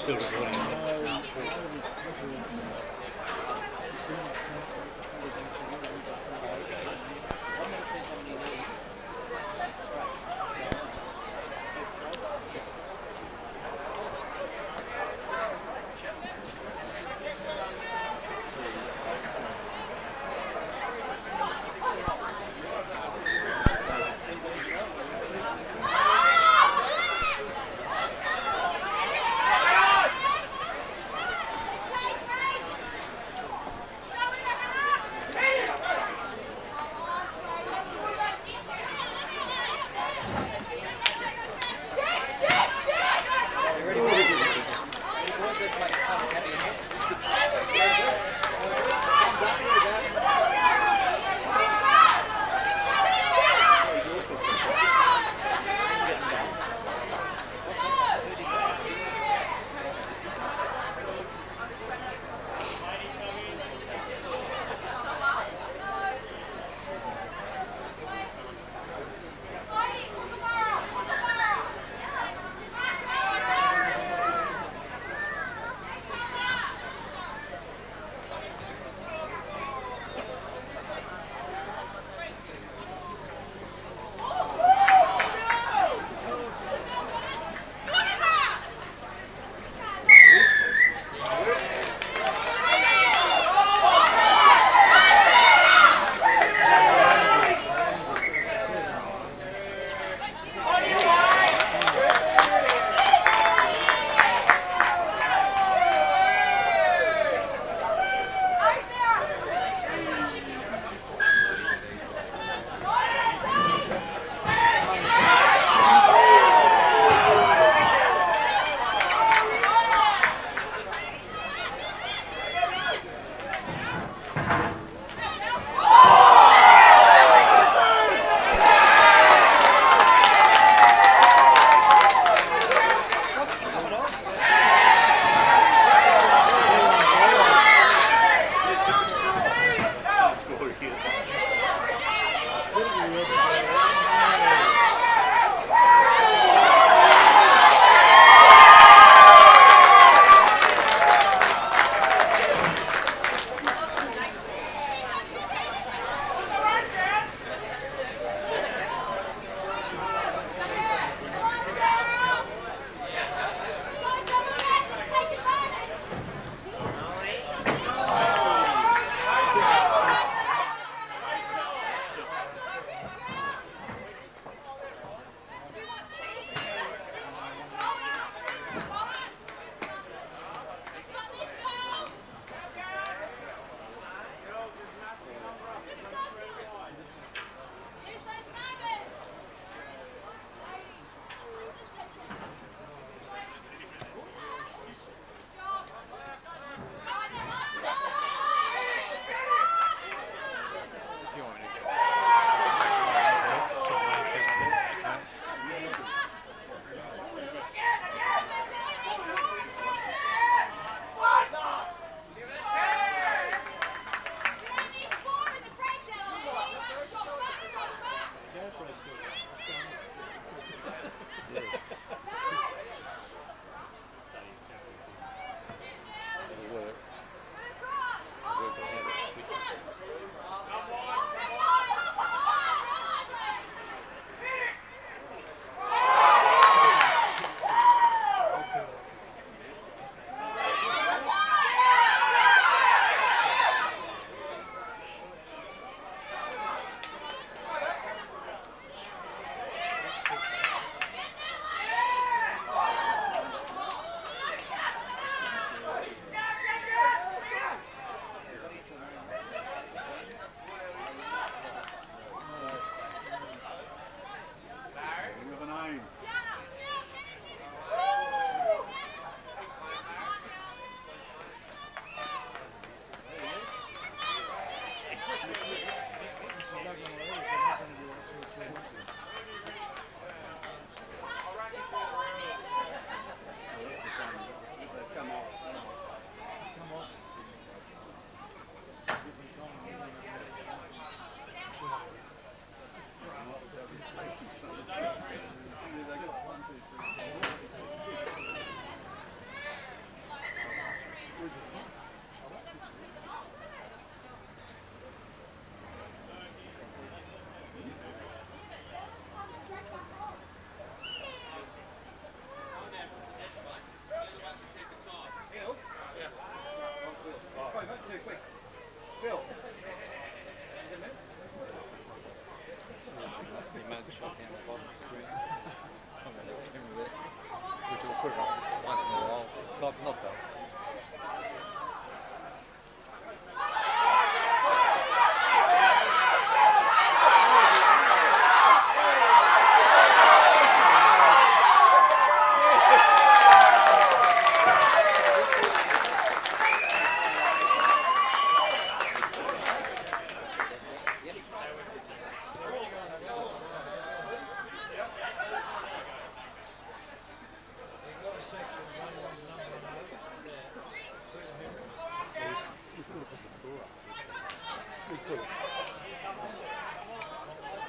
Still recording.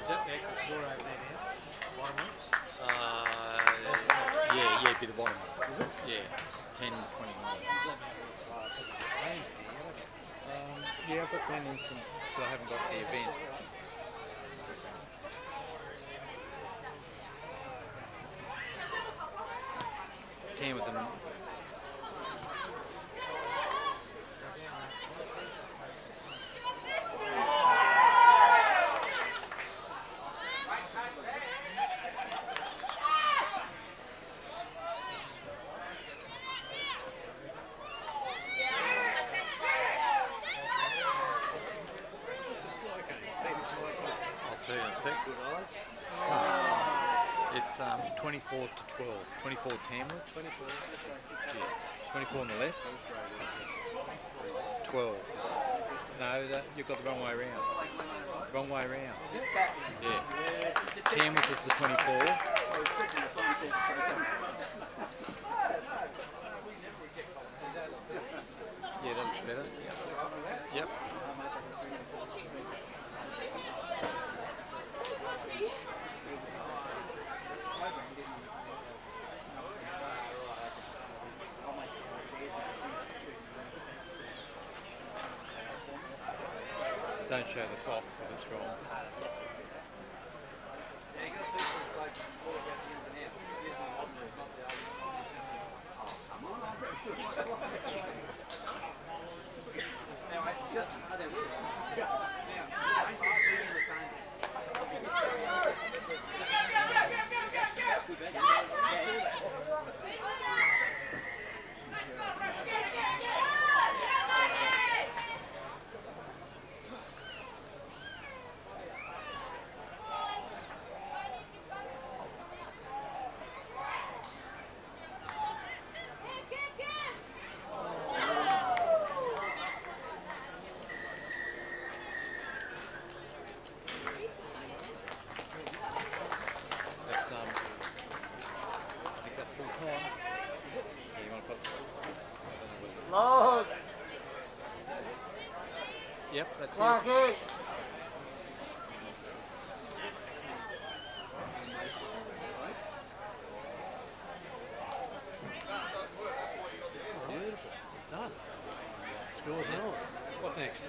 Is that the actual score over there now? Bottom one? Yeah, it'd be the bottom. Is it? Yeah, 10-21. Yeah, I've got one instant, so I haven't got the event. Tamworth and it's 24-12. 24 Tamworth. 24. Yeah. 24 on the left. 12. No, you've got the wrong way around. Wrong way around. Yeah. Tamworth is the 24. Yeah, that's better. Yep. Don't show the top because it's wrong. Lord! Yep, that's Clarky! it. Beautiful. Done. Scores and all. What next?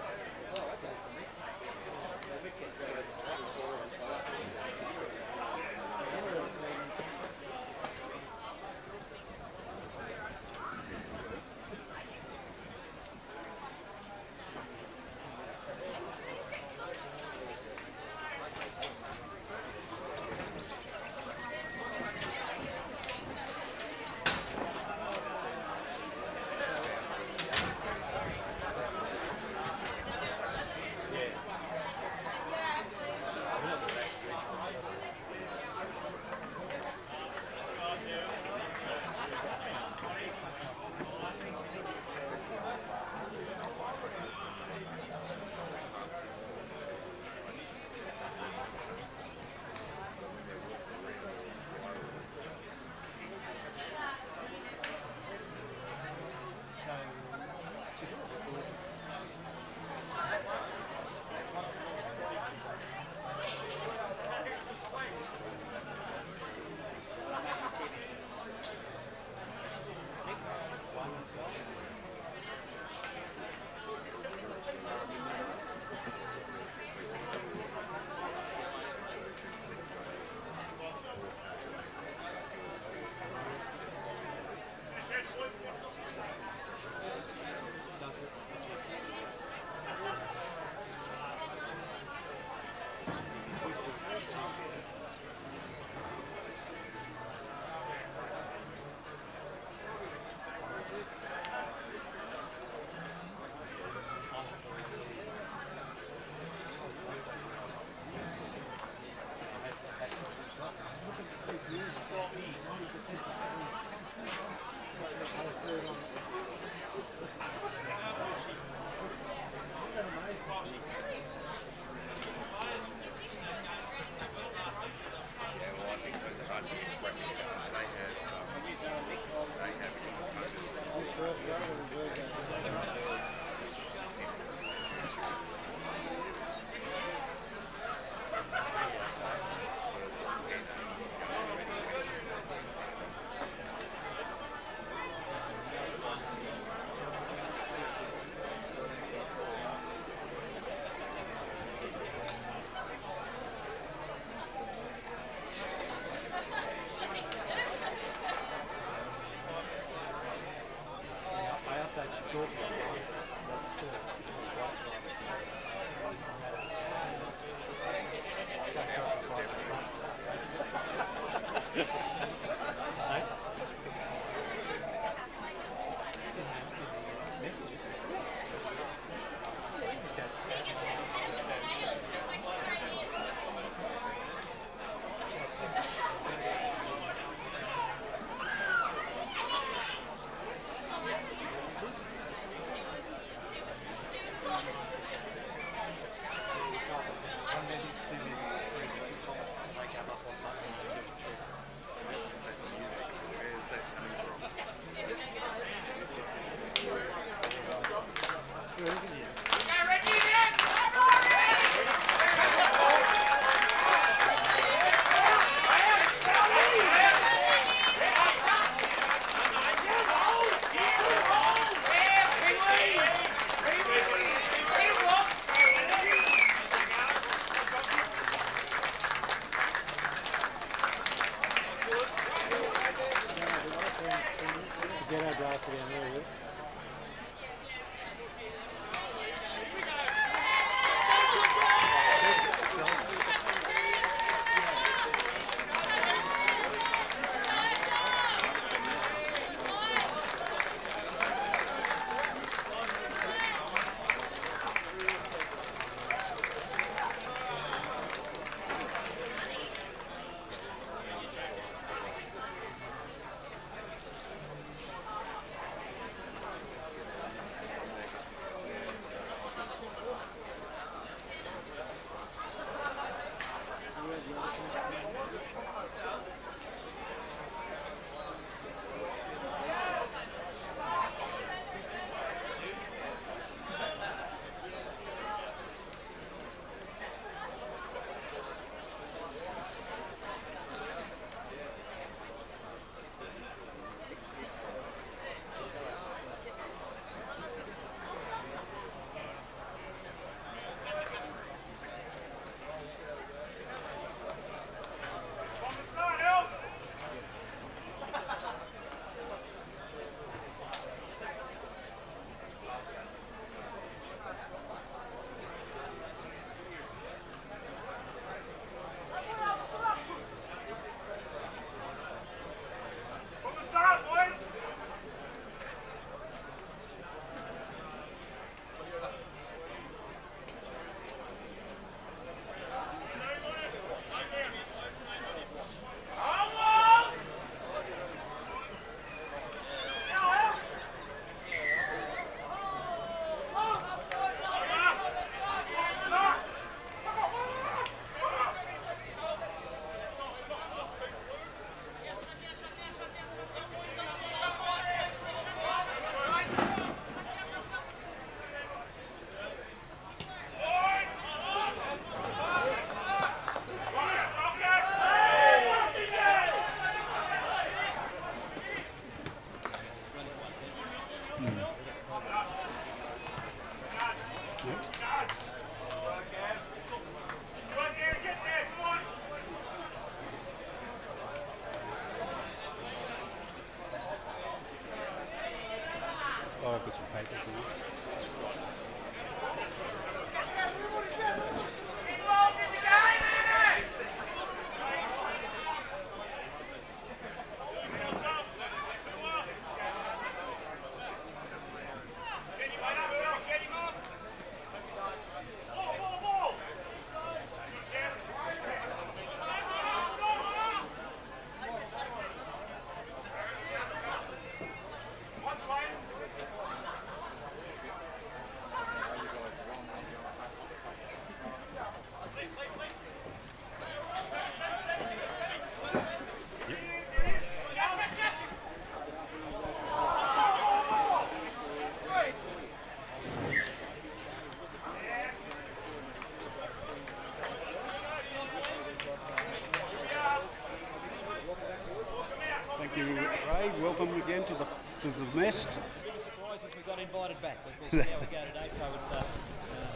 Thank you, Ray. Welcome again to the nest. Surprises, we got invited back. Of course, now we go today, so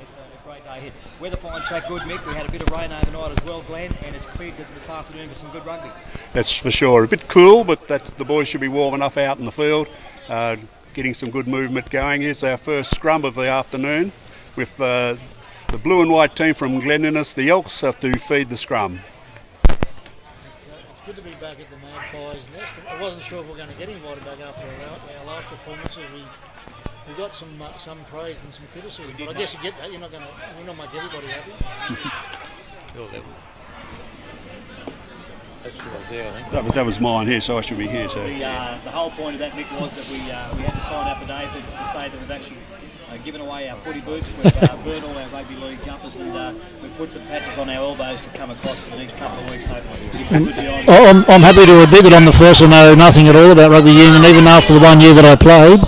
it's a great day here. Weather fine track good, Mick. We had a bit of rain overnight as well, Glenn, and it's cleared this afternoon for some good rugby. That's for sure. A bit cool, but the boys should be warm enough out in the field. getting some good movement going. Here's our first scrum of the afternoon with the blue and white team from Glen Innes. The Elks have to feed the scrum. It's good to be back at the Magpies nest. I wasn't sure if we were going to get invited back after our last performances. We got some praise and some criticism, but I guess you get that. You're not going to make everybody happy. That was mine here, so I should be here. So the whole point of that, Mick, was that we had to sign affidavits to say that we've actually given away our footy boots, we've burned all our rugby league jumpers, and we've put some patches on our elbows to come across for the next couple of weeks. I'm happy to admit that I'm the first to know nothing at all about rugby union, even after the 1 year that I played.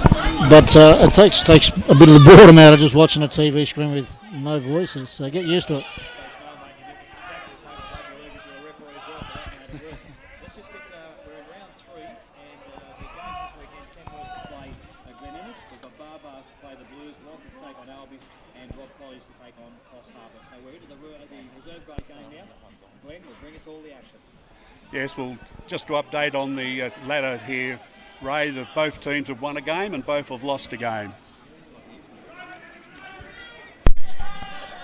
But it takes a bit of the boredom out of just watching a TV screen with no voices. So get used to it. Yes, well, just to update on the ladder here, Ray, that both teams have won a game and both have lost a game.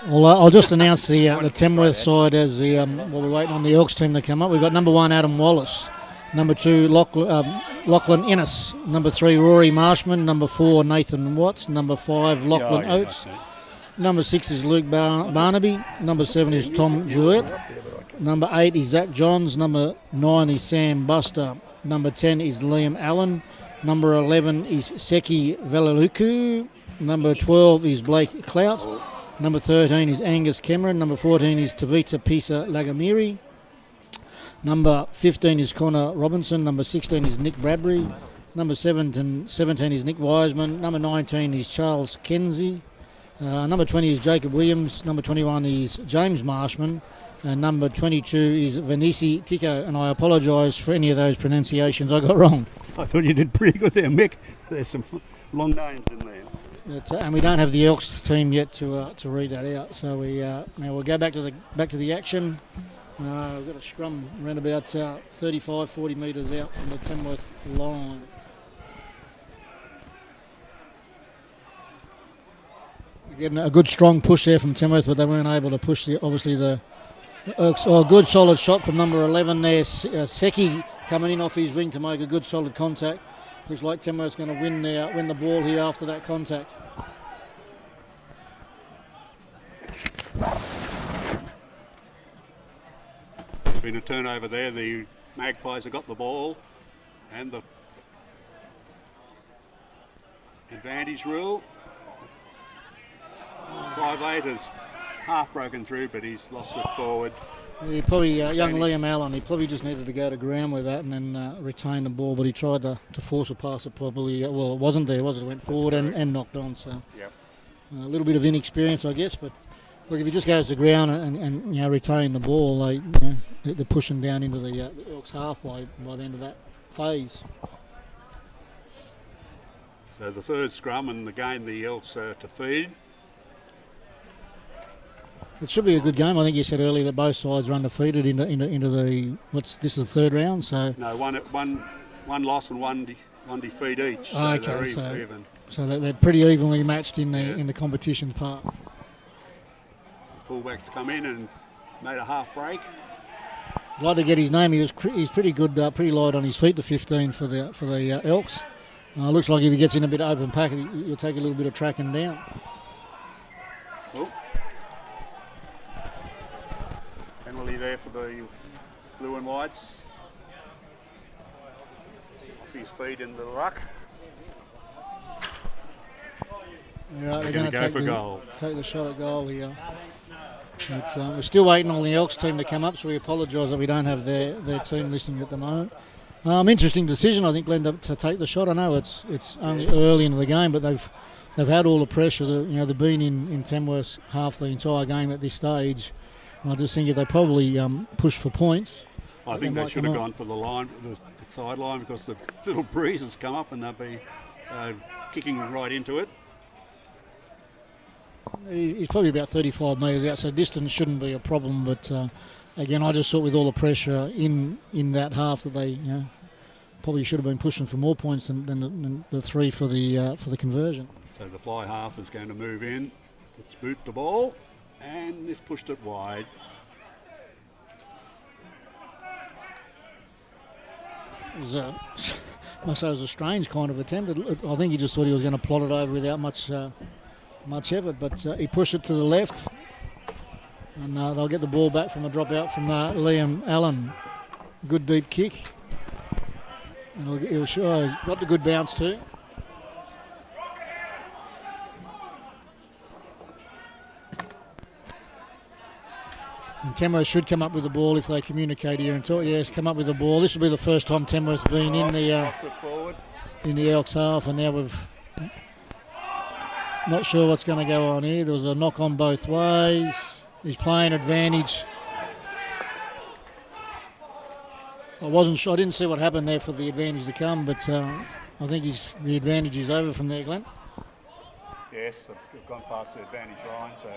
Well, I'll just announce the Tamworth side as while we're waiting on the Elks team to come up. We've got number 1, Adam Wallace. Number 2, Lachlan Ennis. Number 3, Rory Marshman. Number 4, Nathan Watts. Number 5, Lachlan Oates. Number 6 is Luke Barnaby. Number 7 is Tom Jewett. Number 8 is Zach Johns. Number 9 is Sam Buster. Number 10 is Liam Allen. Number 11 is Seki Velaluku. Number 12 is Blake Clout. Number 13 is Angus Cameron. Number 14 is Tavita Pisa Lagamiri. Number 15 is Connor Robinson. Number 16 is Nick Bradbury. Number 17 is Nick Wiseman. Number 19 is Charles Kenzie. Number 20 is Jacob Williams. Number 21 is James Marshman. And number 22 is Vanisi Tico, and I apologise for any of those pronunciations I got wrong. I thought you did pretty good there, Mick. There's some long names in there. And we don't have the Elks team yet to read that out. So now we'll go back to the action. We've got a scrum around about 35-40 metres out from the Tamworth line. Getting a good strong push there from Tamworth, but they weren't able to push the Elks. Oh, a good solid shot from number 11 there. Seki coming in off his wing to make a good solid contact. Looks like Tamworth's going to win the ball here after that contact. There's been a turnover there. The Magpies have got the ball and the advantage rule. 5'8" has half broken through, but he's lost it forward. He probably, young Liam Allen, he probably just needed to go to ground with that and then retain the ball, but he tried to force a pass. It probably, it wasn't there, was it? It went forward and knocked on. So yep. A little bit of inexperience, I guess. But look, if he just goes to ground and retain the ball, they're pushing down into the Elks halfway by the end of that phase. So the third scrum, and again the Elks are to feed. It should be a good game. I think you said earlier that both sides are undefeated into the this is the third round. So no, one loss and one defeat each. So okay, they're even. So they're pretty evenly matched in the competition part. The fullbacks come in and made a half break. I'd like to get his name. He's pretty good, pretty light on his feet. The 15 for the Elks. Looks like if he gets in a bit of open pack, he'll take a little bit of tracking down. Oh. Penalty there for the blue and whites. Off his feet in the ruck. Right, they're going to go for goal. Take the shot at goal here. But, we're still waiting on the Elks team to come up, so we apologise that we don't have their team listening at the moment. Interesting decision, I think, Glenn, to take the shot. I know it's only early into the game, but they've had all the pressure. They've been in Tamworth half the entire game at this stage. And I just think if they probably push for points, I think they should have gone for the line, the sideline, because the little breeze has come up and they'll be kicking right into it. He's probably about 35 metres out, so distance shouldn't be a problem. But again, I just thought with all the pressure in that half that they probably should have been pushing for more points than the 3 for the conversion. So the fly half is going to move in. Let's boot the ball, and this pushed it wide. It was must say it was a strange kind of attempt. I think he just thought he was going to plot it over without much effort, but he pushed it to the left, and they'll get the ball back from a drop out from Liam Allen. Good deep kick, and he'll got the good bounce too. And Tamworth should come up with the ball if they communicate here and talk. Yes, come up with the ball. This will be the first time Tamworth's been in the Elks half, and now we've not sure what's going to go on here. There was a knock on both ways. He's playing advantage. I wasn't sure. I didn't see what happened there for the advantage to come, but I think the advantage is over from there, Glenn. Yes, I've gone past the advantage line, so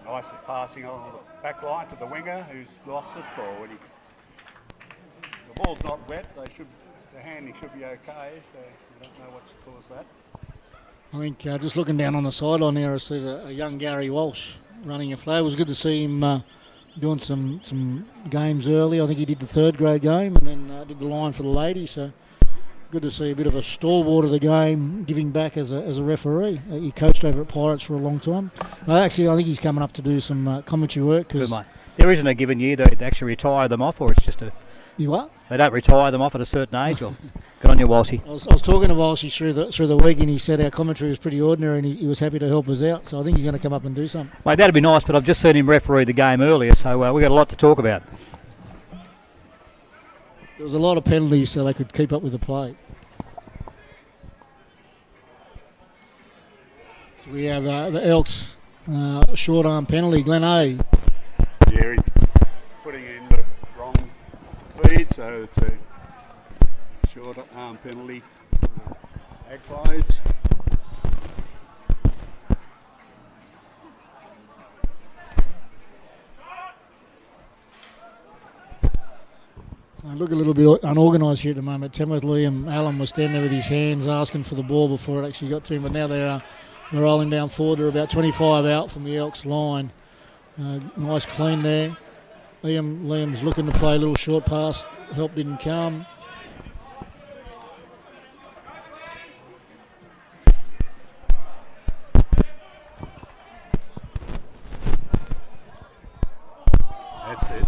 nice passing on the back line to the winger who's lost it forward. The ball's not wet. The handling should be okay, so I don't know what's caused that. I think just looking down on the sideline there, I see a young Gary Walsh running a flag. It was good to see him doing some games early. I think he did the 3rd grade game and then did the line for the ladies. So good to see a bit of a stalwart of the game giving back as a referee. He coached over at Pirates for a long time. Actually, I think he's coming up to do some commentary work. There isn't a given year they actually retire them off, or it's just You what? They don't retire them off at a certain age. Or good on you, Walshy. I was talking to Walshy through the week, and he said our commentary was pretty ordinary, and he was happy to help us out. So I think he's going to come up and do something. Mate, that'd be nice, but I've just seen him referee the game earlier, so we've got a lot to talk about. There was a lot of penalties, so they could keep up with the play. So we have the Elks short arm penalty. Glen A. Yeah, putting in the wrong feed, so it's a short arm penalty. Magpies. I look a little bit unorganised here at the moment. Tamworth Liam Allen was standing there with his hands asking for the ball before it actually got to him, but now they're rolling down forward. They're about 25 out from the Elks line. Nice clean there. Liam's looking to play a little short pass. Help didn't come. That's it.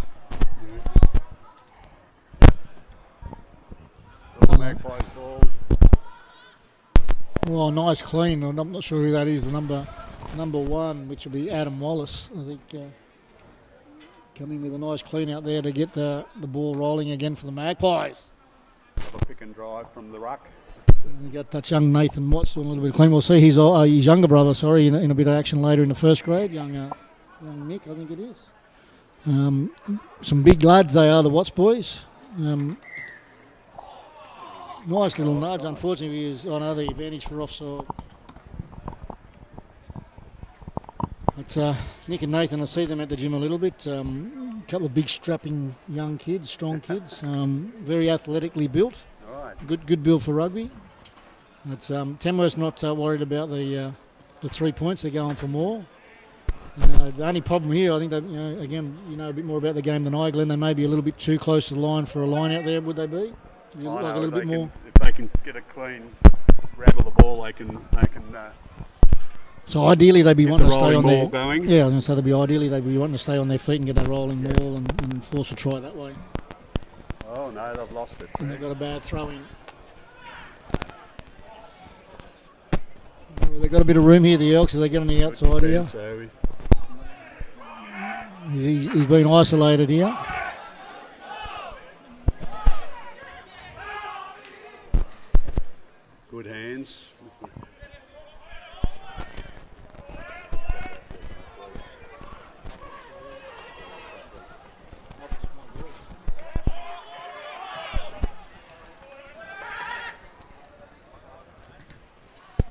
Still Magpies ball. Well, nice clean. I'm not sure who that is. The number 1, which will be Adam Wallace, I think. Coming with a nice clean out there to get the ball rolling again for the Magpies. A pick and drive from the ruck. We got that young Nathan Watts doing a little bit of clean. We'll see his younger brother, in a bit of action later in the 1st grade. Young Nick, I think it is. Some big lads they are, the Watts boys. Nice little nudge. Unfortunately, he is on other advantage for offside. But Nick and Nathan, I see them at the gym a little bit. A couple of big, strapping young kids, strong kids, very athletically built. Right. Good build for rugby. But Tamworth's not worried about the 3 points. They're going for more. The only problem here, I think that again, a bit more about the game than I, Glenn. They may be a little bit too close to the line for a line out there. Would they be? You look like a little bit more. If they can get a clean rattle the ball, they can. So ideally they'd be wanting to stay on their going. Yeah, I was going to say they'd be wanting to stay on their feet and get that rolling ball and force a try that way. Oh no, they've lost it. And they've got a bad throw in. They've got a bit of room here, the Elks, so they get on the outside here. So He's been isolated here. good hands.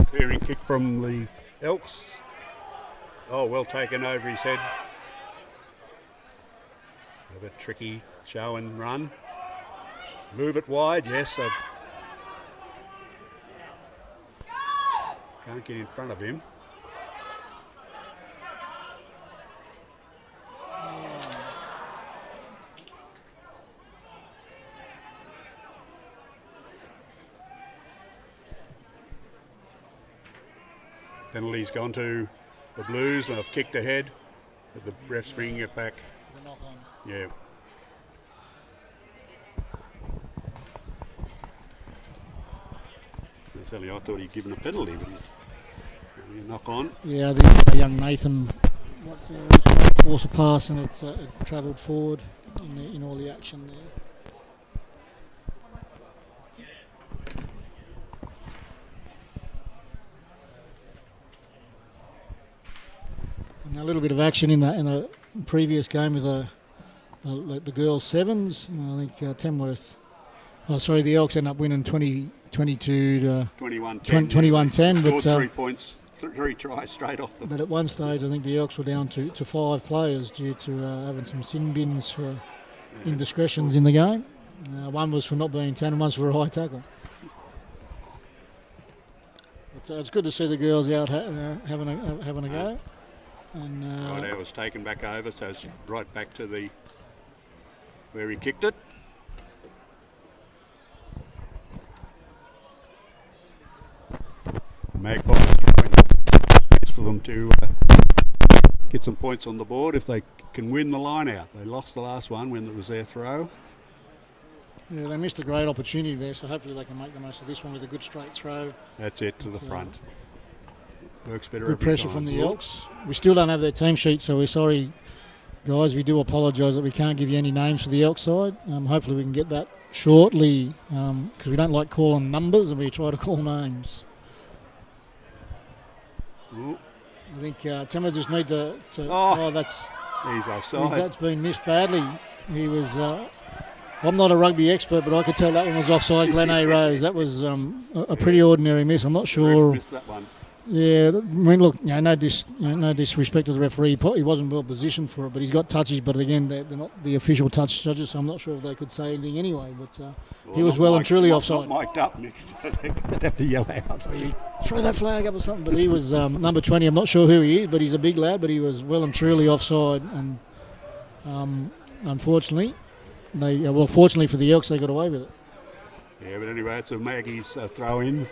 Clearing kick from the Elks. Oh, well taken over his head. Have a tricky show and run. Move it wide, yes. Can't get in front of him. Penalty's gone to the Blues and they've kicked ahead, but the ref's bringing it back. Yeah. Necessarily, I thought he'd given a penalty, but he's only a knock on. Yeah, I think young Nathan forced a pass and it travelled forward in all the action there. And a little bit of action in the previous game with the girls' sevens. I think Tamworth. Oh, sorry, the Elks ended up winning 22 to 21-10. But 3 points, 3 tries straight off them. But at one stage, I think the Elks were down to 5 players due to having some sin bins for indiscretions in the game. One was for not being 10 and one's for a high tackle. But, it's good to see the girls out having a go. And right, it was taken back over, so it's right back to where he kicked it. Magpies for them to get some points on the board if they can win the line out. They lost the last one when it was their throw. Yeah, they missed a great opportunity there, so hopefully they can make the most of this one with a good straight throw. That's it, to the front. Works better. Good pressure from the Elks. We still don't have their team sheet, so we're sorry, guys. We do apologise that we can't give you any names for the Elks side. Hopefully we can get that shortly, because we don't like calling numbers and we try to call names. Ooh. I think Timmer just need to he's offside. That's been missed badly. He was. I'm not a rugby expert, but I could tell that one was offside. Glen A. Rose. That was a pretty ordinary miss. I'm not sure. Missed that one. Yeah, I mean, look, no disrespect to the referee. He wasn't well positioned for it, but he's got touches. But again, they're not the official touch judges, so I'm not sure if they could say anything anyway. But he was well and truly offside. Not mic'd up, Nick. They'd have to yell out. Throw that flag up or something. But he was number 20. I'm not sure who he is, but he's a big lad. But he was well and truly offside. And unfortunately, fortunately for the Elks, they got away with it. Yeah, but anyway, it's a Maggie's throw in.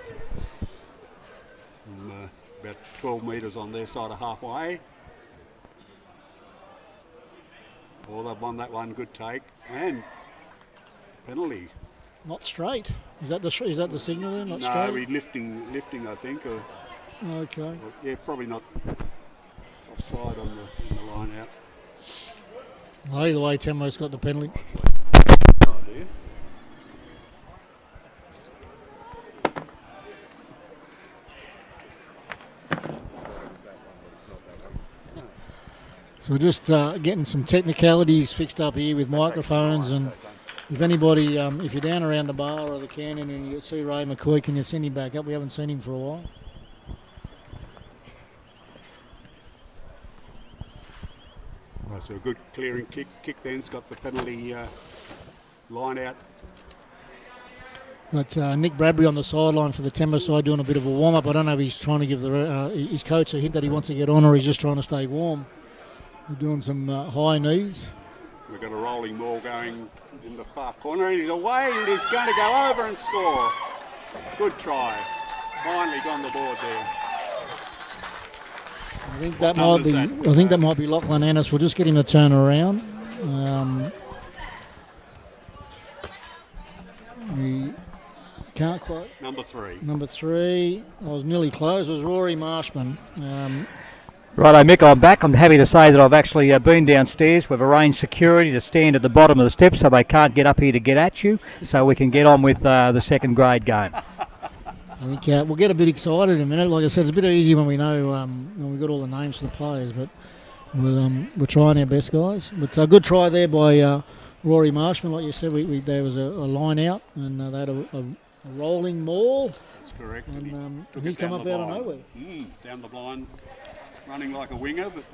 From, about 12 metres on their side of halfway. Oh, they've won that one. Good take and penalty. Not straight. Is that the signal there? Not no, straight. No, lifting, I think. Okay. Or, yeah, probably not offside on the line out. Well, either way, Tamworth's got the penalty. Oh, dear. So we're just getting some technicalities fixed up here with microphones, and if anybody, if you're down around the bar or the canyon and you see Ray McCoy, can you send him back up? We haven't seen him for a while. Oh, so a good clearing kick then's got the penalty line out. But Nick Bradbury on the sideline for the Timber side doing a bit of a warm-up. I don't know if he's trying to give his coach a hint that he wants to get on or he's just trying to stay warm. We're doing some high knees. We've got a rolling ball going in the far corner. He's away and he's going to go over and score. Good try. Finally got the board there. I think that might be Lachlan Ennis. We'll just get him to turn around. We can't quite. Number 3. Number 3. I was nearly close. It was Rory Marshman. Righto, Mick, I'm back. I'm happy to say that I've actually been downstairs. We've arranged security to stand at the bottom of the steps so they can't get up here to get at you, so we can get on with the second grade game. I think we'll get a bit excited in a minute. Like I said, it's a bit easier when we know when we've got all the names for the players, but we're trying our best, guys. But a good try there by Rory Marshman. Like you said, there was a line out and they had a rolling maul. That's correct. And he's come up out of nowhere. Down the blind. Running like a winger, but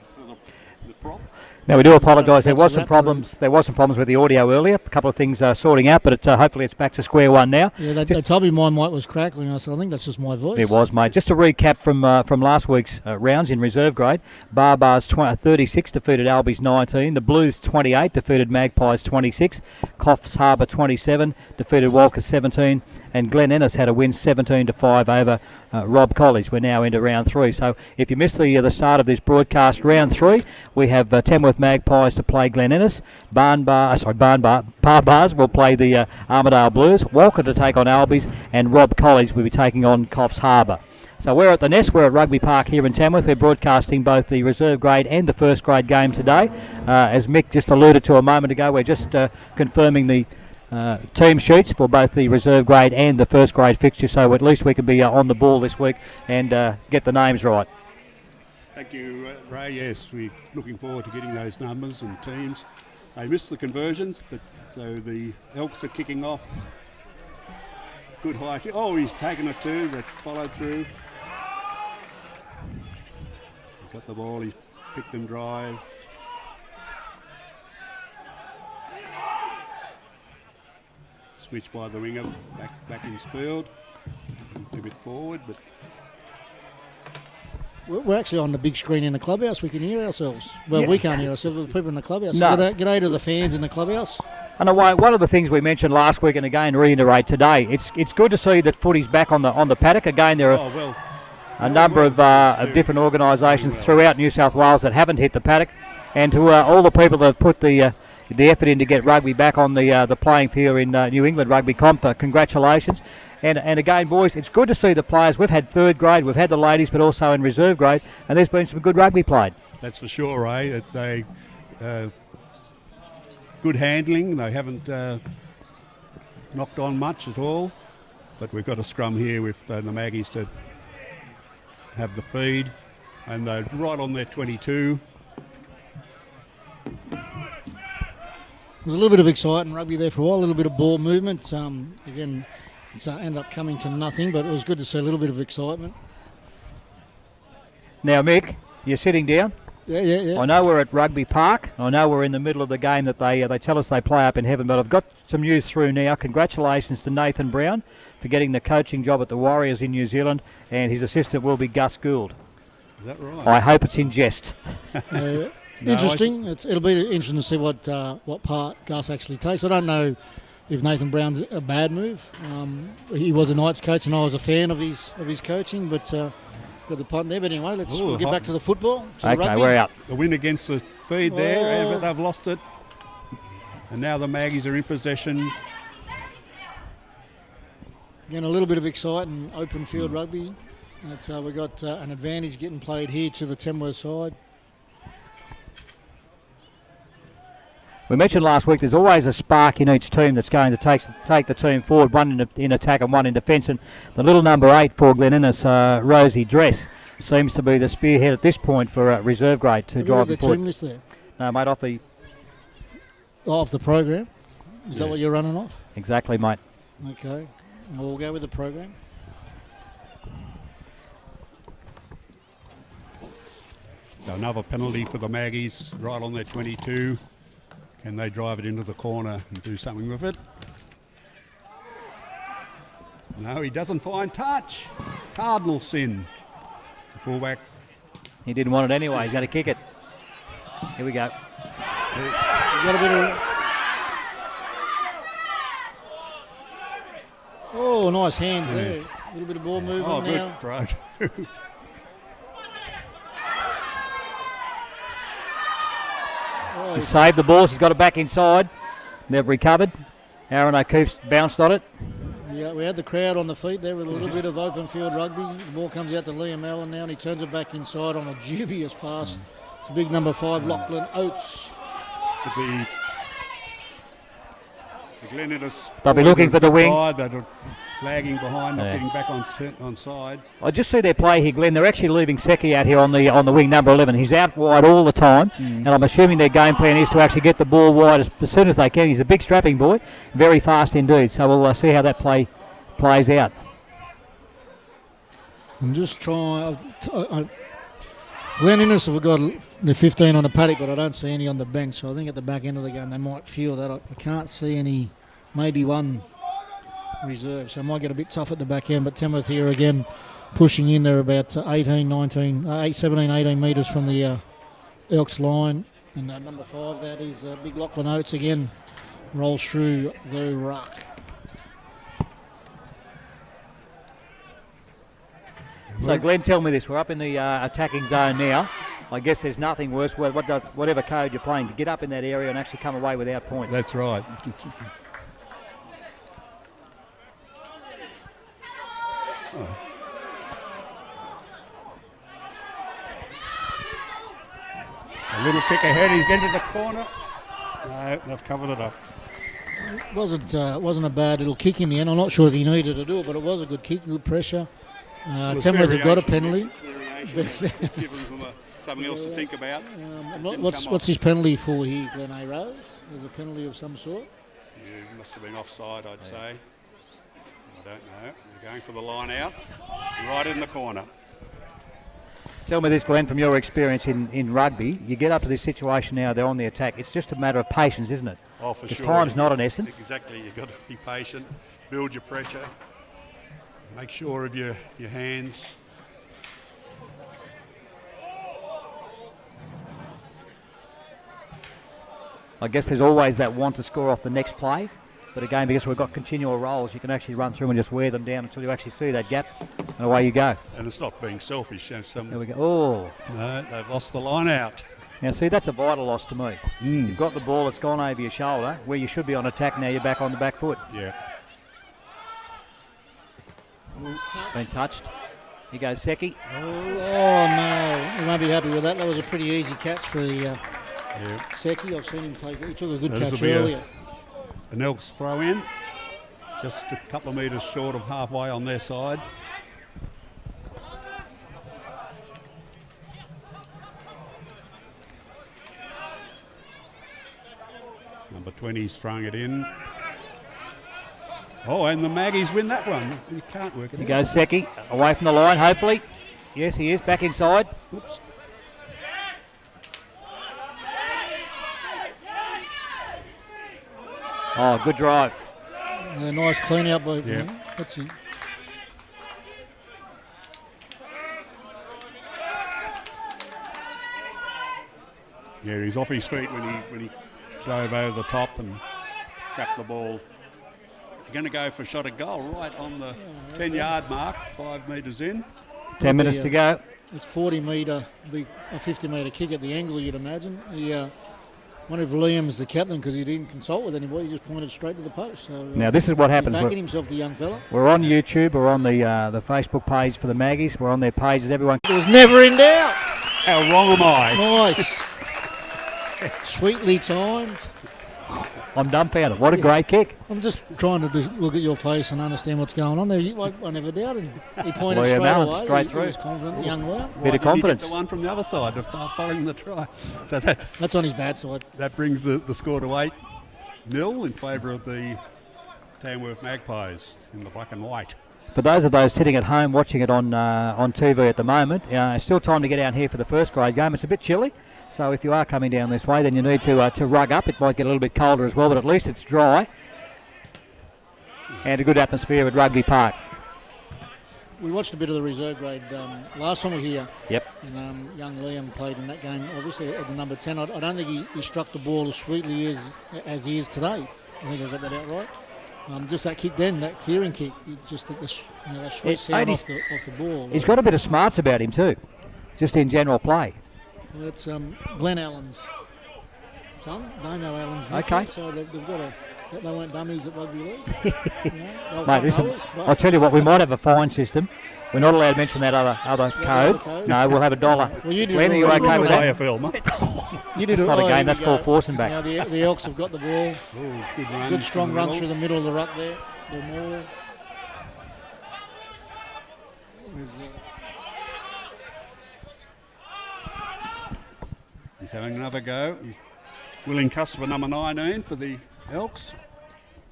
the prop. Now we do apologise. There was That's a some problems. There was some problems with the audio earlier. A couple of things sorting out, but hopefully it's back to square one now. Yeah, they told me my mic was crackling. I said, I think that's just my voice. It was, mate. Just a recap from last week's rounds in reserve grade. Barbars 36 defeated Albies 19. The Blues 28 defeated Magpies 26. Coffs Harbour 27 defeated Walker 17. And Glen Ennis had a win 17-5 over Rob College. We're now into round 3. So if you missed the start of this broadcast, round 3, we have Tamworth Magpies to play Glen Ennis. Barbars will play the Armidale Blues. Walker to take on Albies, and Rob College will be taking on Coffs Harbour. So we're at the Nest. We're at Rugby Park here in Tamworth. We're broadcasting both the reserve grade and the first grade game today. As Mick just alluded to a moment ago, we're just confirming the team sheets for both the reserve grade and the first grade fixture, so at least we can be on the ball this week and get the names right. Thank you, Ray. Yes, we're looking forward to getting those numbers and teams. They missed the conversions, but so the Elks are kicking off. Good high kick. Oh, he's taken it too, but followed through. He's got the ball, he's picked and drive. Switch by the winger, back in his field. A bit forward, but We're actually on the big screen in the clubhouse. We can hear ourselves. Well, Yeah. we can't hear ourselves, but the people in the clubhouse. No. G'day to the fans in the clubhouse. And one of the things we mentioned last week, and again reiterate today, it's good to see that footy's back on the paddock. Again, there are a number of different organisations throughout New South Wales that haven't hit the paddock, and to all the people that have put the effort in to get rugby back on the playing field in New England Rugby Comp, congratulations. And again, boys, it's good to see the players. We've had third grade, we've had the ladies, but also in reserve grade, and there's been some good rugby played. that's for sure, Ray. They good handling. They haven't knocked on much at all. But we've got a scrum here with the Maggies to have the feed, and they're right on their 22. There's a little bit of exciting rugby there for a while, a little bit of ball movement. Again, it's ended up coming to nothing, but it was good to see a little bit of excitement. Now, Mick, you're sitting down. Yeah. I know we're at Rugby Park. I know we're in the middle of the game that they tell us they play up in heaven, but I've got some news through now. Congratulations to Nathan Brown for getting the coaching job at the Warriors in New Zealand, and his assistant will be Gus Gould. Is that right? I hope it's in jest. Interesting. It'll be interesting to see what part Gus actually takes. I don't know if Nathan Brown's a bad move. He was a Knights coach, and I was a fan of his coaching, but got the punt there. But anyway, we'll get back to the football. To the rugby. We're out. The win against the feed there, but they've lost it. And now the Maggies are in possession. Again, a little bit of exciting open field rugby. We've got an advantage getting played here to the Tamworth side. We mentioned last week there's always a spark in each team that's going to take the team forward, one in attack and one in defence. And the little number 8 for Glen Innes, Rosie Dress, seems to be the spearhead at this point for reserve grade to drive the team list there. No, mate, off the... Off the program? Is that what you're running off? Exactly, mate. Okay. We'll go with the program. So another penalty for the Maggies, right on their 22. Can they drive it into the corner and do something with it? No, he doesn't find touch. Cardinal sin. The fullback. He didn't want it anyway. He's going to kick it. Here we go. You got a bit of... Oh, nice hands there. A little bit of ball movement now. Good throw. He saved the ball. He's got it back inside. Never recovered. Aaron O'Keefe's bounced on it. Yeah, we had the crowd on the feet there with a little bit of open field rugby. The ball comes out to Liam Allen now, and he turns it back inside on a dubious pass to big number 5, Lachlan Oates. The Glen Innes. They'll be looking for the wing. That are lagging behind, not getting back on side. I just see their play here, Glenn. They're actually leaving Secchi out here on the wing, number 11. He's out wide all the time, and I'm assuming their game plan is to actually get the ball wide as soon as they can. He's a big strapping boy, very fast indeed. So we'll see how that plays out. I'm just trying. Glen Innes have got the 15 on the paddock, but I don't see any on the bench. So I think at the back end of the game they might feel that. I can't see any, maybe one reserve. So it might get a bit tough at the back end. But Tamworth here again pushing in. They're about 17, 18 metres from the Elks line. And number 5, that is Big Lachlan Oates again, rolls through the ruck. So Glenn, tell me this, we're up in the attacking zone now. I guess there's nothing worse, whatever code you're playing, to get up in that area and actually come away without points. That's right. A little kick ahead, he's getting to the corner. No, they've covered it up. It wasn't a bad little kick in the end. I'm not sure if he needed to do it, but it was a good kick, good pressure. Tamworth have got a penalty. Give them something else to think about. What's his penalty for here, Glen A. Rose? There's a penalty of some sort? Yeah, must have been offside, I'd say. I don't know. They're going for the line out. Right in the corner. Tell me this, Glenn, from your experience in rugby, you get up to this situation now, they're on the attack. It's just a matter of patience, isn't it? Oh, for sure. Time's not an essence. Exactly. You've got to be patient, build your pressure, make sure of your hands. I guess there's always that want to score off the next play. But again, because we've got continual rolls, you can actually run through and just wear them down until you actually see that gap, and away you go. And it's not being selfish. There we go. Oh. No, they've lost the line out. Now, see, that's a vital loss to me. You've got the ball, it's gone over your shoulder. Where you should be on attack, now you're back on the back foot. Yeah. Been touched. Here goes Secchi. Oh, no. He won't be happy with that. That was a pretty easy catch for the Secchi. I've seen him take it. He took a good catch earlier. An Elks throw in, just a couple of metres short of halfway on their side. Number 20's throwing it in. Oh, and the Maggies win that one. You can't work it out. Here goes Secchi, away from the line, hopefully. Yes, he is, back inside. Oops. Oh, good drive. Nice clean out by him. That's it. Yeah, he's off his feet when he drove over the top and trapped the ball. They're going to go for a shot at goal right on the 10-yard mark, 5 metres in. 10 minutes to go. It's 40 metre, a 50 metre kick at the angle, you'd imagine. One of Liam's the captain because he didn't consult with anybody. He just pointed straight to the post. So, now this is what happens. Backing himself, the young fella. We're on YouTube. We're on the Facebook page for the Maggies. We're on their pages. Everyone. It was never in doubt. How wrong am I? Nice. Sweetly timed. I'm dumbfounded. What a great kick. I'm just trying to look at your face and understand what's going on there. I never doubted him. He pointed William straight Allen, away. straight through. He was confident, young lad. Bit of confidence. The one from the other side of following the try. So that's on his bad side. That brings the score to 8-0 in favour of the Tamworth Magpies in the black and white. For those of those sitting at home watching it on TV at the moment, it's still time to get down here for the first grade game. It's a bit chilly. So if you are coming down this way, then you need to rug up. It might get a little bit colder as well, but at least it's dry. And a good atmosphere at Rugby Park. We watched a bit of the reserve grade last time we were here. Yep. And young Liam played in that game, obviously, at the number 10. I don't think he struck the ball as sweetly as he is today. I think I got that out right. Just that kick then, that clearing kick, just that sweet sound off the ball. He's got a bit of smarts about him too, just in general play. Well, that's Glenn Allen's son, Dano Allen's nephew. Okay. So they've got they weren't dummies at Rugby League. Mate, listen, I'll tell you what, we might have a fine system. We're not allowed to mention that other code. No, we'll have $1. Well, you did Glenn, are you okay with that? AFL, mate. You did it's not a game, that's called forcing back. Now the Elks have got the ball. Ooh, good strong run through the middle of the ruck there. The more. He's having another go. Willing customer number 19 for the Elks.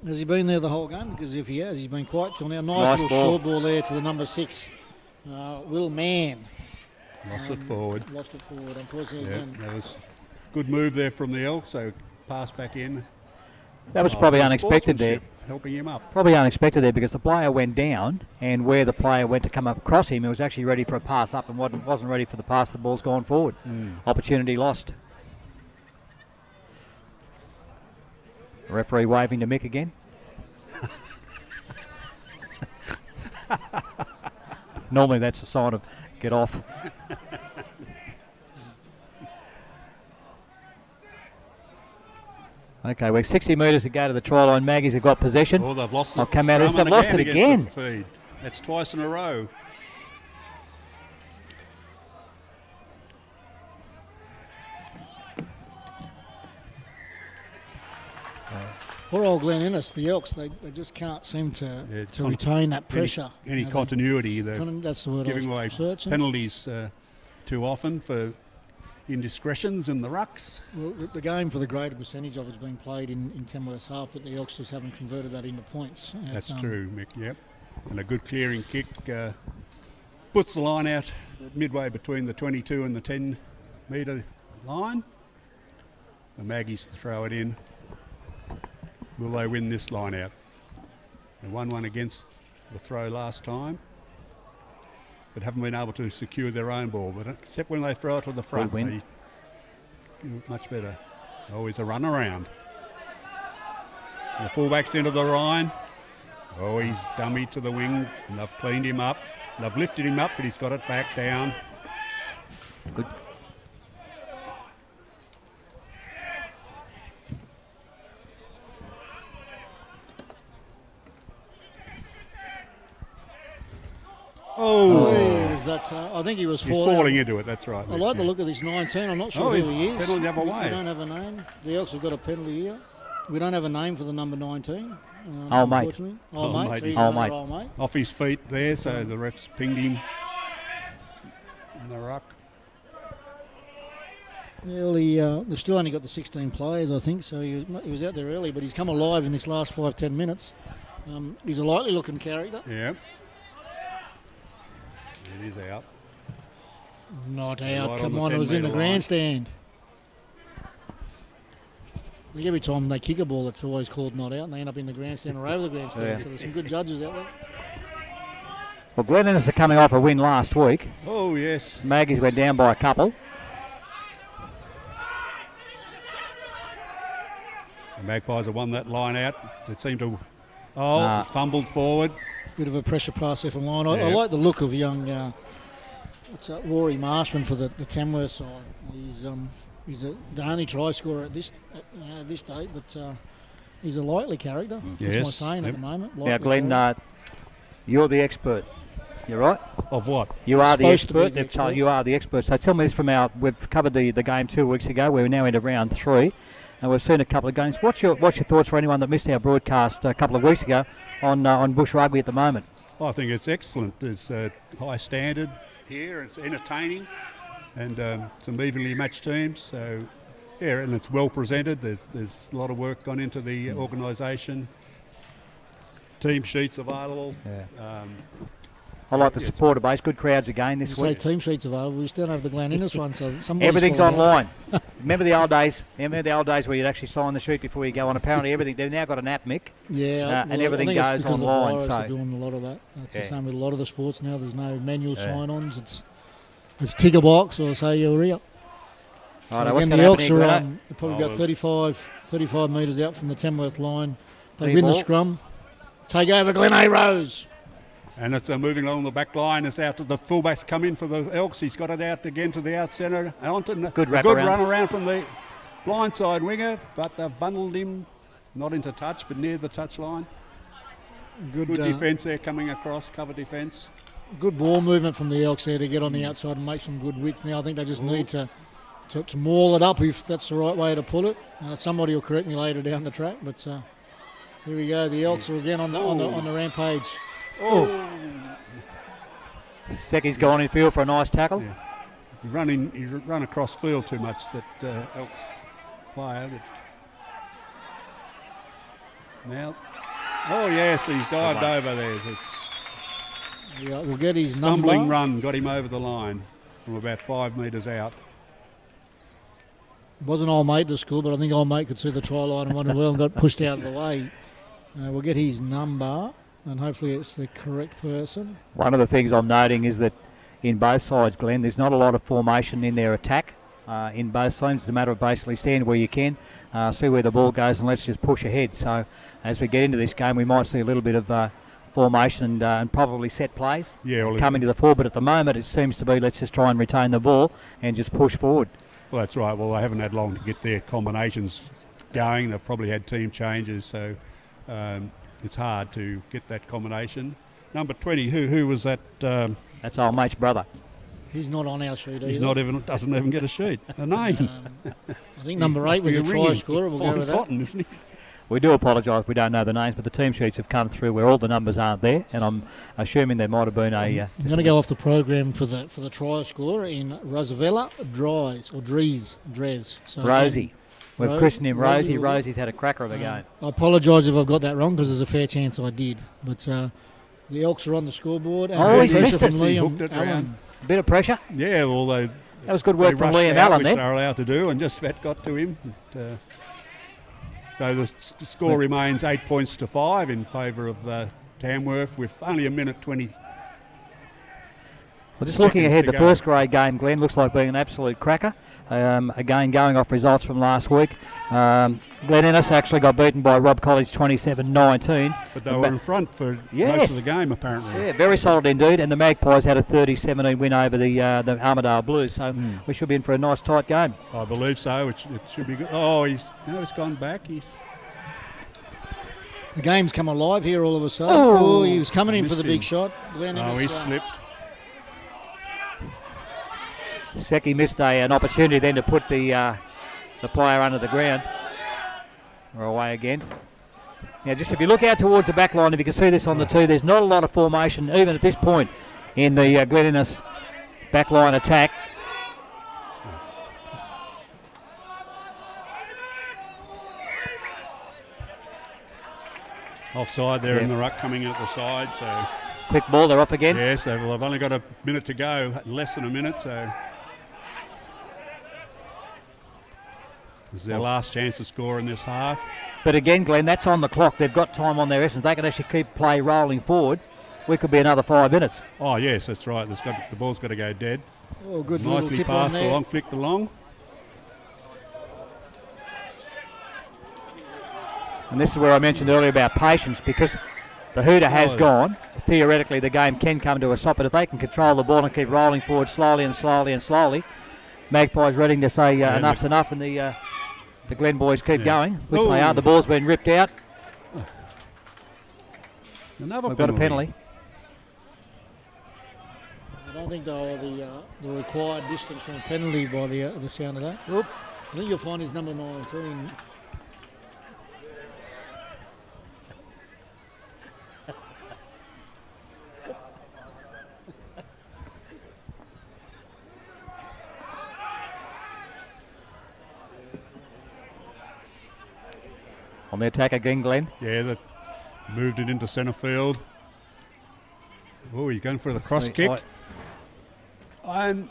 Has he been there the whole game? Because if he has, he's been quiet till now. Nice little short ball there to the number 6. Will Mann. Lost it forward. Lost it forward, unfortunately. Yeah, Again. that was good move there from the Elk, so pass back in. That was probably Good unexpected there. sportsmanship, helping him up. Probably unexpected there because the player went down, and where the player went to come across him, he was actually ready for a pass up and wasn't ready for the pass. The ball's gone forward. Opportunity lost. Referee waving to Mick again. Normally that's a sign of get off. Okay, we're 60 metres to go to the try line. Maggies have got possession. Oh, they've lost I'll it. come out of this. They've lost it again. against the feed. That's twice in a row. Poor old Glen Innes, the Elks, they just can't seem to retain that pressure. Any continuity. They're That's the word I giving was away searching. penalties too often for indiscretions in the rucks. Well, the game for the greater percentage of it is being played in Tamworth's half, but the Elks just haven't converted that into points. That's true, Mick, yep. And a good clearing kick puts the line out midway between the 22 and the 10 metre line. The Maggies throw it in. Will they win this line out? They won one against the throw last time, but haven't been able to secure their own ball. But except when they throw it to the front, they do it much better. Always a run around. The fullback's into the line. Oh, he's dummy to the wing, and they've cleaned him up. They've lifted him up, but he's got it back down. Good. Oh, I think he was he's falling into it, that's right. I like the look of this 19. I'm not sure who he is. Penalty the other We way. don't have a name. The Elks have got a penalty here. We don't have a name for the number 19. Old mate. Unfortunately. Old Old mate. mate. So he's Old another mate. old mate. Off his feet there, so the ref's pinged him in the ruck. Yeah, well, they've still only got the 16 players, I think, so he was out there early, but he's come alive in this last 5-10 minutes. He's a likely looking character. Yeah. It is out. Not Right out. on Come the on, it was in the 10 metre line. grandstand. I think every time they kick a ball, it's always called not out, and they end up in the grandstand or over the grandstand. Yeah. So there's some good judges out there. Well, Glen Innes are coming off a win last week. Oh, yes. Maggies went down by a couple. The Magpies have won that line out. They seem to... fumbled forward. Bit of a pressure pass there from line. I Yeah. like the look of young Rory Marshman for the Tamworth side. He's the only try scorer at this date, but he's a likely character. That's Yes, my saying yep. at the moment. Now, Likely Glenn, character. you're the expert. You're right. Of what? You are the Supposed to be expert. the They've told expert. you are the expert. So tell me this from we've covered the game 2 weeks ago. We're now into round 3, and we've seen a couple of games. What's your thoughts for anyone that missed our broadcast a couple of weeks ago on Bush Rugby at the moment? I think it's excellent. There's a high standard here. It's entertaining, and some evenly matched teams. So, yeah, and it's well presented. There's a lot of work gone into the organisation. Team sheets available. Yeah. I like the supporter base. Good crowds again this You say week. team sheets available. We still don't have the Glen Innes one, so somebody's Everything's fallen out. online. Remember the old days? Remember the old days where you'd actually sign the sheet before you go on? Apparently everything. They've now got an app, Mick. Yeah, and everything I think it's goes because online, The Virus so- are doing a lot of that. That's Yeah. the same with a lot of the sports now. There's no manual Yeah. sign-ons. It's tick a box or say you're here. So Righto, what's again, gonna the Elks happen are here, Greta? they're probably about 35 metres out from the Tamworth line. They Clear win the ball. scrum. Take over Glen A. Rose. And it's moving along the back line. It's out to the fullbacks come in for the Elks. He's got it out again to the out centre. Good wrap good around. run around from the blindside winger, but they've bundled him not into touch, but near the touch line. Good Defence there coming across, cover defence. good ball movement from the Elks there to get on the outside and make some good width. Now I think they just need to maul it up if that's the right way to put it. Somebody will correct me later down the track, but here we go. The Elks are again on the rampage. Oh. Secchi's gone in field for a nice tackle. Yeah. He's run across field too much, that Elks player. Now, oh yes, he's dived over there. Yeah, we'll get his Stumbling number. run got him over the line. from about 5 metres out. Wasn't old mate to school, but I think old mate could see the try line and wondered well and got pushed out of the way. We'll get his number, and hopefully it's the correct person. One of the things I'm noting is that in both sides, Glenn, there's not a lot of formation in their attack. In both sides, it's a matter of basically stand where you can, see where the ball goes, and let's just push ahead. So as we get into this game, we might see a little bit of formation and probably set plays coming to the fore. But at the moment, it seems to be let's just try and retain the ball and just push forward. Well, that's right. Well, they haven't had long to get their combinations going. They've probably had team changes, so it's hard to get that combination. Number 20, who was that? That's old mate's brother. He's not on our sheet either. He's not even, doesn't even get a sheet, a name. I think number 8 was a try scorer. We'll go with that. Cotton, isn't he? We do apologise if we don't know the names, but the team sheets have come through where all the numbers aren't there, and I'm assuming there might have been a... I'm going to go off the program for the try scorer in Rosavella Dres. So Rosie. We've christened him Rosie. Rosie. Rosie's had a cracker of a game. I apologise if I've got that wrong, because there's a fair chance I did. But the Elks are on the scoreboard. And He's missed it. from He hooked Liam it Allen. around. A bit of pressure. Yeah, although That was good work from rushed Liam out, Allen which then. they're allowed to do, and just about got to him. So the score remains 8 points to 5 in favour of Tamworth with only a minute 20. Well, just looking seconds ahead, to the go. first grade game, Glenn, looks like being an absolute cracker. Again, going off results from last week. Glen Innes actually got beaten by Rob College 27-19. But they were in front for Yes. most of the game, apparently. Yeah, very solid indeed. And the Magpies had a 30-17 win over the Armidale Blues. So we should be in for a nice tight game. I believe so. It should be good. Oh, he's gone back. The game's come alive here all of a sudden. Oh, He was coming in for missed the big him. shot. Glenn Oh, Innes, he slipped. Secchi missed an opportunity then to put the player under the ground. We're away again. Now, just if you look out towards the back line, if you can see this on the 2, there's not a lot of formation, even at this point, in the Glen Innes back line attack. Offside there in the ruck coming in at the side. So Quick ball, they're off again. yeah, so well, they've only got a minute to go, less than a minute. So this is their last chance to score in this half. But again, Glenn, that's on the clock. They've got time on their essence. They can actually keep play rolling forward. We could be another 5 minutes. Oh yes, that's right. The ball's got to go dead. Oh, good little Nicely tip on passed there. along, flicked along. And this is where I mentioned earlier about patience, because the hooter has gone. Theoretically, the game can come to a stop, but if they can control the ball and keep rolling forward slowly and slowly and slowly, Magpies ready to say enough's enough, and the Glen boys keep going, which they are. The ball's been ripped out. Another We've got a penalty. I don't think they'll the required distance from a penalty by the sound of that. Oop. I think you'll find his number 19. On the attack again, Glenn. Yeah, that moved it into centre field. Oh, he's going for the cross kick. And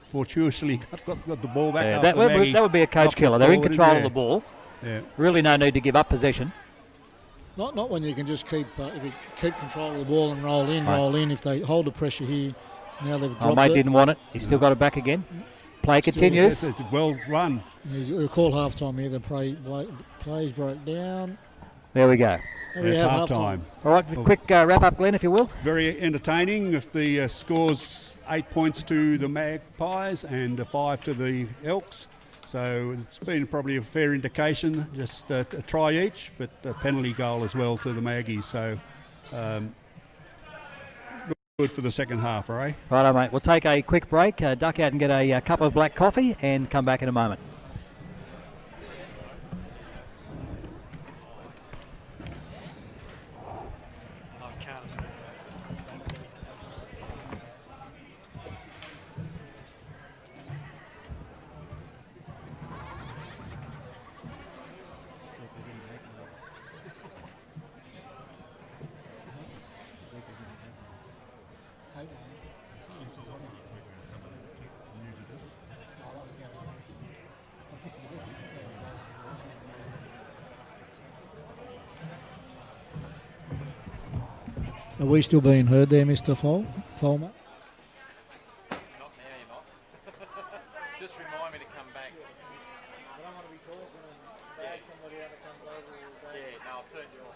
fortuitously got the ball back. Yeah, after Maggie that would be a coach knocked it killer. They're in forward, control of yeah. the ball. Yeah. Really no need to give up possession. Not when you can just keep if you keep control of the ball and roll in. If they hold the pressure here, now they've dropped Mate it. didn't want it. He's still got it back again. Play continues. It's well run. We'll call half time here. The plays broke down. There we go. There we It's have half half-time. time. All right, quick wrap up, Glenn, if you will. Very entertaining. If the scores 8 points to the Magpies and 5 to the Elks. So it's been probably a fair indication, just a try each, but a penalty goal as well to the Maggies. So good for the second half, right? Righto, mate. We'll take a quick break, duck out and get a cup of black coffee, and come back in a moment. Are we still being heard there, Mr. Folmer? Not now, you're not. Just remind me to come back. I don't want to be talking and bag somebody out that comes over. Yeah, no, I'll turn you off.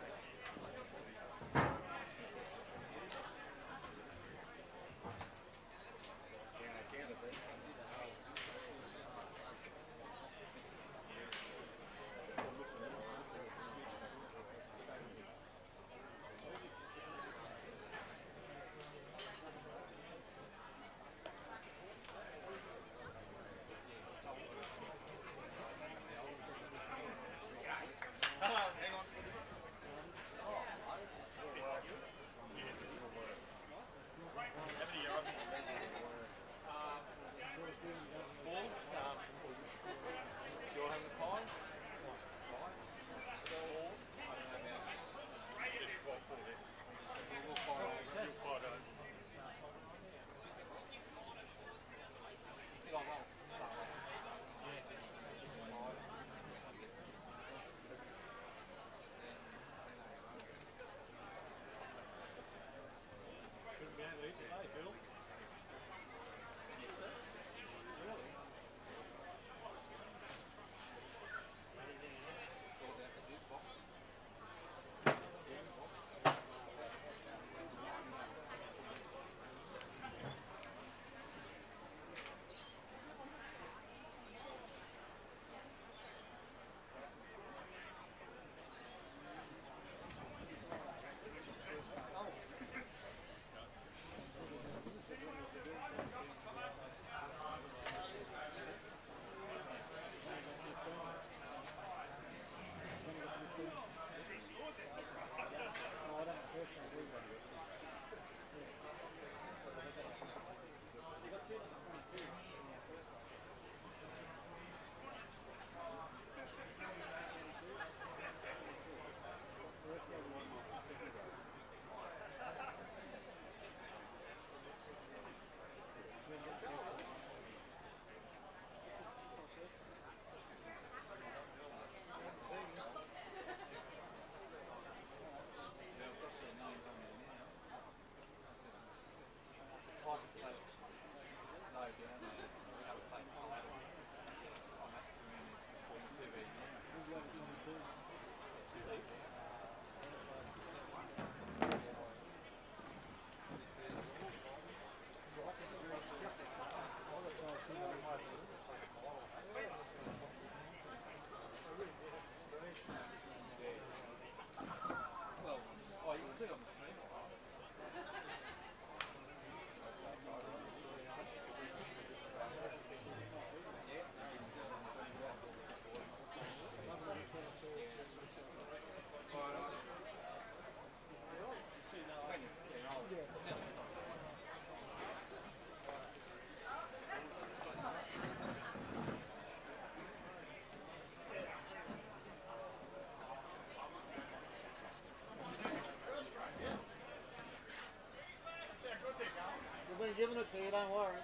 We're giving it to you, don't worry.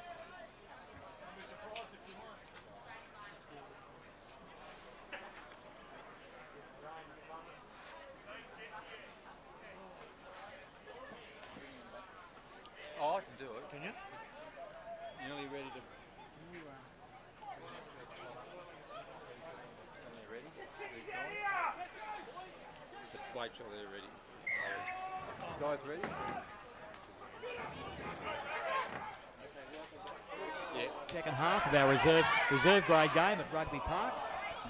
Oh, I can do it, can you? Nearly ready to... Nearly ready? Wait till they're ready. Guys ready? Yeah. Second half of our reserve grade game at Rugby Park,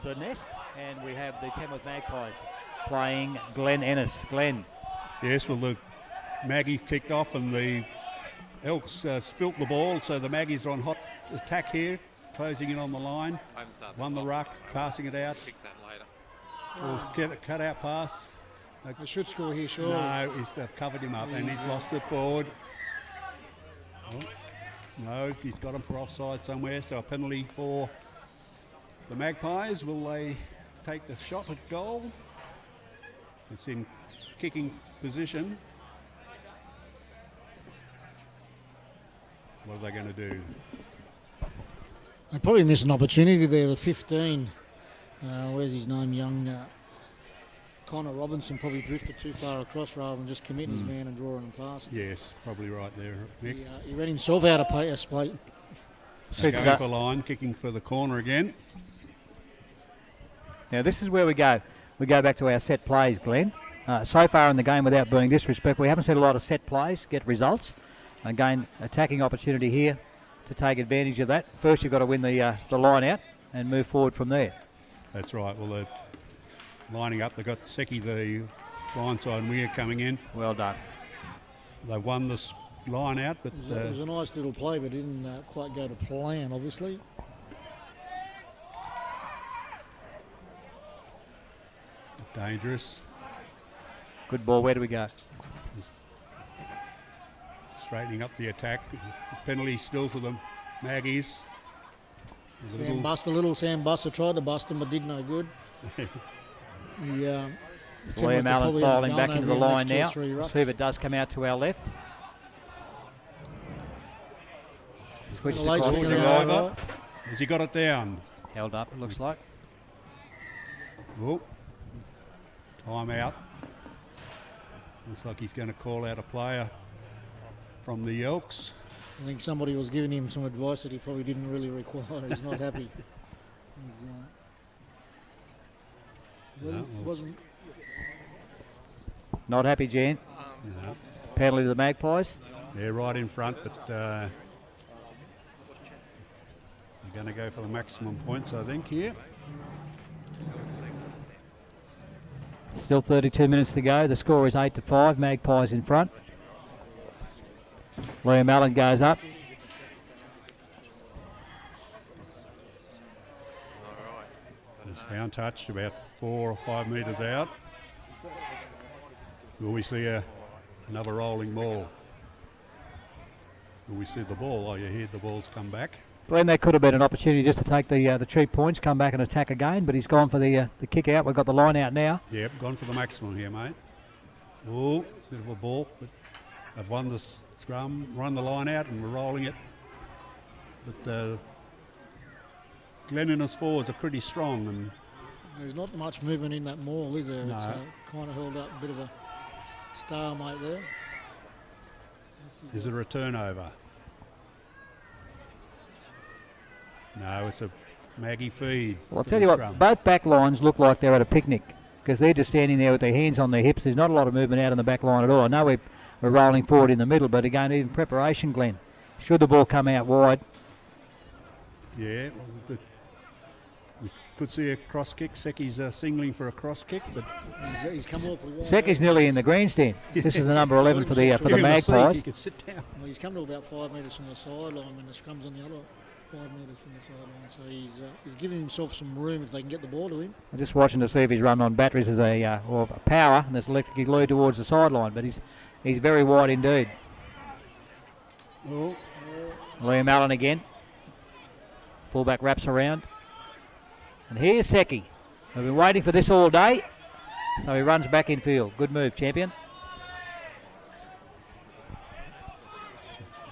the Nest, and we have the Tamworth Magpies playing Glen Ennis. Glen. Yes, well, the Maggie kicked off and the Elks spilt the ball, so the Maggies are on hot attack here, closing in on the line. Won the ruck, passing it out. Fix that later. We'll get a cut-out pass. They should score here, surely. No, they've covered him up and he's lost it forward. Oh, no, he's got him for offside somewhere, so a penalty for the Magpies. Will they take the shot at goal? It's in kicking position. What are they going to do? They probably missed an opportunity there, the 15. Where's his name? Young Connor Robinson probably drifted too far across rather than just committing his man and drawing and passing. Yes, probably right there, Nick. He ran himself out of pace. Going for line, kicking for the corner again. Now this is where we go. We go back to our set plays, Glenn. So far in the game, without being disrespectful, we haven't seen a lot of set plays get results. Again, attacking opportunity here to take advantage of that. First, you've got to win the line out and move forward from there. That's right. Well, they're lining up. They've got Seki, the blindside winger, coming in. Well done. They won this line out, but It was a nice little play, but it didn't quite go to plan, obviously. dangerous. Good ball. Where do we go? Straightening up the attack. Penalty still for the Maggies. Sam Buster tried to bust him, but did no good. Liam Allen filing back into the line now. See if it does come out to our left. Switched across to the right. Has he got it down? Held up, it looks like. Oh, time out. Looks like he's going to call out a player from the Elks. I think somebody was giving him some advice that he probably didn't really require. He's not happy. Wasn't not happy, Jan. No. Penalty to the Magpies. They're right in front, but they're going to go for the maximum points, I think, here. Still 32 minutes to go. The score is 8-5. Magpies in front. Liam Allen goes up. It's found touched about 4 or 5 metres out. Will we see another rolling ball? Will we see the ball? Oh, you heard the ball's come back. Glenn, that could have been an opportunity just to take the cheap points, come back and attack again, but he's gone for the kick out. We've got the line out now. Yep, gone for the maximum here, mate. Oh, bit of a ball, but they've won the scrum, run the line out, and we're rolling it. But Glenn and his forwards are pretty strong, and there's not much movement in that maul, is there? No. It's kind of held up a bit of a stalemate there. Is it a turnover? No, it's a Maggie feed. Well, I'll tell you what, both back lines look like they're at a picnic because they're just standing there with their hands on their hips. There's not a lot of movement out on the back line at all. I know we're rolling forward in the middle, but again, even preparation, Glenn. Should the ball come out wide? Yeah, well, we could see a cross kick. Seki's singling for a cross kick, but he's come awfully wide. Seki's nearly in the grandstand. This is the number 11 for the Magpies. He could sit down. Well, he's come to about 5 metres from the sideline when the scrum's on the other 5 metres from the sideline. So he's giving himself some room if they can get the ball to him. I'm just watching to see if he's run on batteries as a power, and there's electric glue towards the sideline, but he's very wide indeed. Oh. Liam Allen again. Fullback wraps around. And here's Seki. We've been waiting for this all day. So he runs back in field. Good move, champion.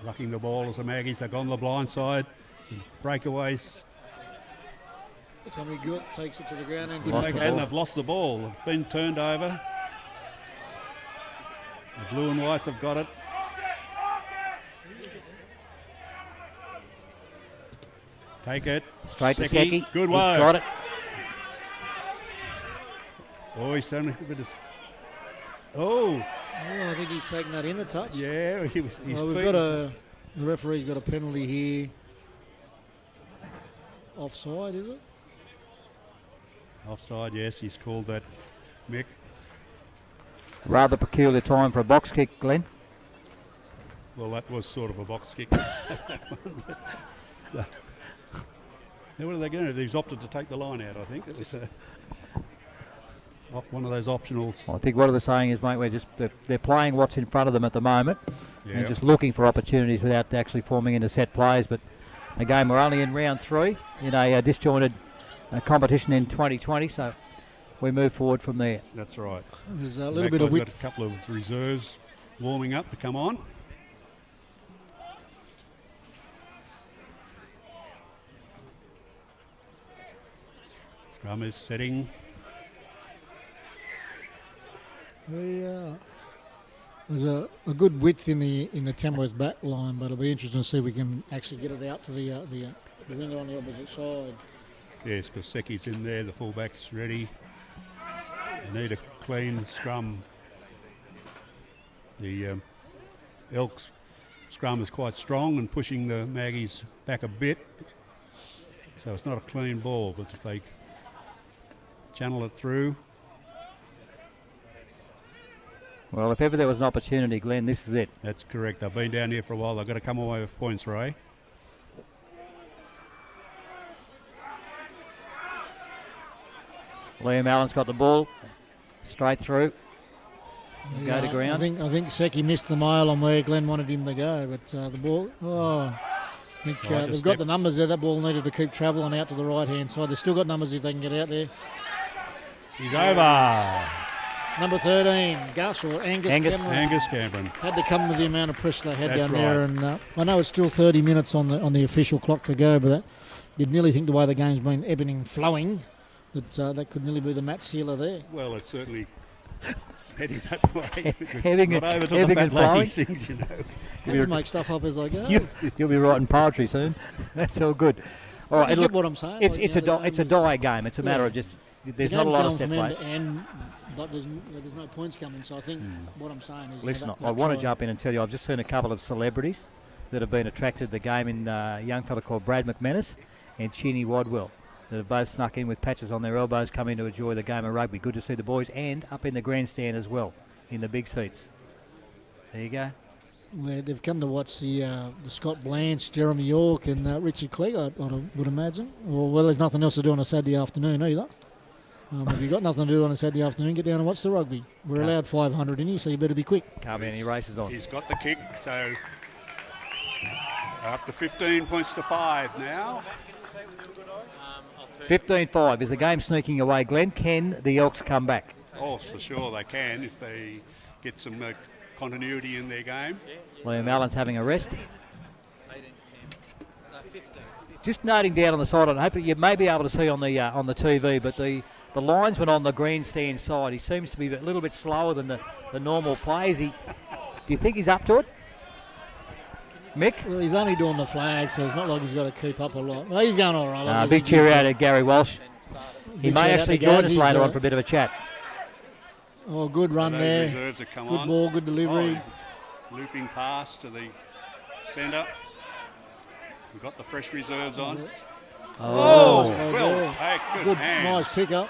Rucking the ball as the Maggies. They've gone the blind side. Breakaways. Tommy Good takes it to the ground and they've lost the ball. They've been turned over. The blue and whites have got it. Take it. Straight to Seki. Good He's work. got it. Oh, he's done a bit of... Oh, I think he's taken that in the touch. yeah. He's The referee's got a penalty here. Offside, is it? Offside, yes. He's called that, Mick. Rather peculiar time for a box kick, Glenn. Well, that was sort of a box kick. Now, what are they going to do? He's opted to take the line out, I think. It was one of those optionals. Well, I think what they're saying is, mate, they're playing what's in front of them at the moment and just looking for opportunities without actually forming into set plays. But again, we're only in round 3 in a disjointed competition in 2020, so we move forward from there. That's right. There's a little bit of width. Got a couple of reserves warming up to come on. Scrum is setting. There's a good width in the Tamworth back line, but it'll be interesting to see if we can actually get it out to the winger on the opposite side. Yes, because Seki's in there, the fullback's ready. They need a clean scrum. The Elks scrum is quite strong and pushing the Maggies back a bit. So it's not a clean ball, but if they channel it through. Well, if ever there was an opportunity, Glenn, this is it. That's correct. They've been down here for a while. They've got to come away with points, Ray. Liam Allen's got the ball straight through. Go to ground. I think Seki missed the mail on where Glenn wanted him to go, but the ball. I think they've got the numbers there. That ball needed to keep travelling out to the right hand side. They've still got numbers if they can get out there. He's over. Number 13, Gus or Angus Cameron. Angus Cameron. Had to come with the amount of pressure they had That's down there. right. And I know it's still 30 minutes on the official clock to go, but you'd nearly think the way the game's been ebbing and flowing that could nearly be the match sealer there. Well, it's certainly heading that way. Ebbing Not over to and the fat flowing. ladies things, you know. I just make stuff up as I go. You'll be writing poetry soon. That's all good. All right, You look, get what I'm saying? it's Like, you know, it's a dire game. It's a matter of just there's not a lot of set plays. But there's no points coming, so I think what I'm saying is... Listen, that I want to try- jump in and tell you I've just seen a couple of celebrities that have been attracted to the game in a young fella called Brad McManus and Chinny Wadwell that have both snuck in with patches on their elbows, coming to enjoy the game of rugby. Good to see the boys and up in the grandstand as well in the big seats. There you go. They've come to watch the Scott Blanche, Jeremy York and Richard Clegg, I would imagine. Well, there's nothing else to do on a Saturday afternoon either. If you've got nothing to do on a Saturday afternoon, get down and watch the rugby. We're allowed 500 in here, so you better be quick. Can't be any races on. He's got the kick, so up to 15 points to 5 now. 15-5. Is the game sneaking away, Glenn? Can the Elks come back? Oh, for sure they can if they get some continuity in their game. Liam Allen's having a rest. Just noting down on the side, and hopefully you may be able to see on the TV, but the linesman on the grandstand side, he seems to be a little bit slower than the normal plays. Do you think he's up to it, Mick? Well, he's only doing the flag, so it's not like he's got to keep up a lot. Well, he's going all right. Big cheer out at Gary Walsh. He Big may shout out actually to join Gaz. us He's, later on for a bit of a chat. Oh, good run Those there. reserves have come Good on. ball, good delivery. Looping pass to the centre. We've got the fresh reserves on. Oh, Slow Well, ball. hey, Good, hands. nice pick up.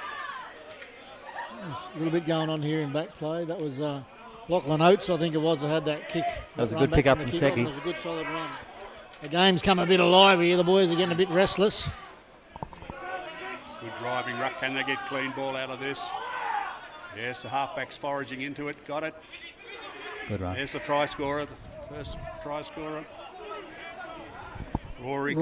There's a little bit going on here in back play. That was Lachlan Oates, I think it was, that had that kick. That was a run good back pick up the from kick-off, Seki. and it was a good solid run. The game's come a bit alive here. The boys are getting a bit restless. Good driving ruck. Can they get clean ball out of this? Yes, the halfback's foraging into it. Got it. good run. There's the try scorer, the first try scorer. Rory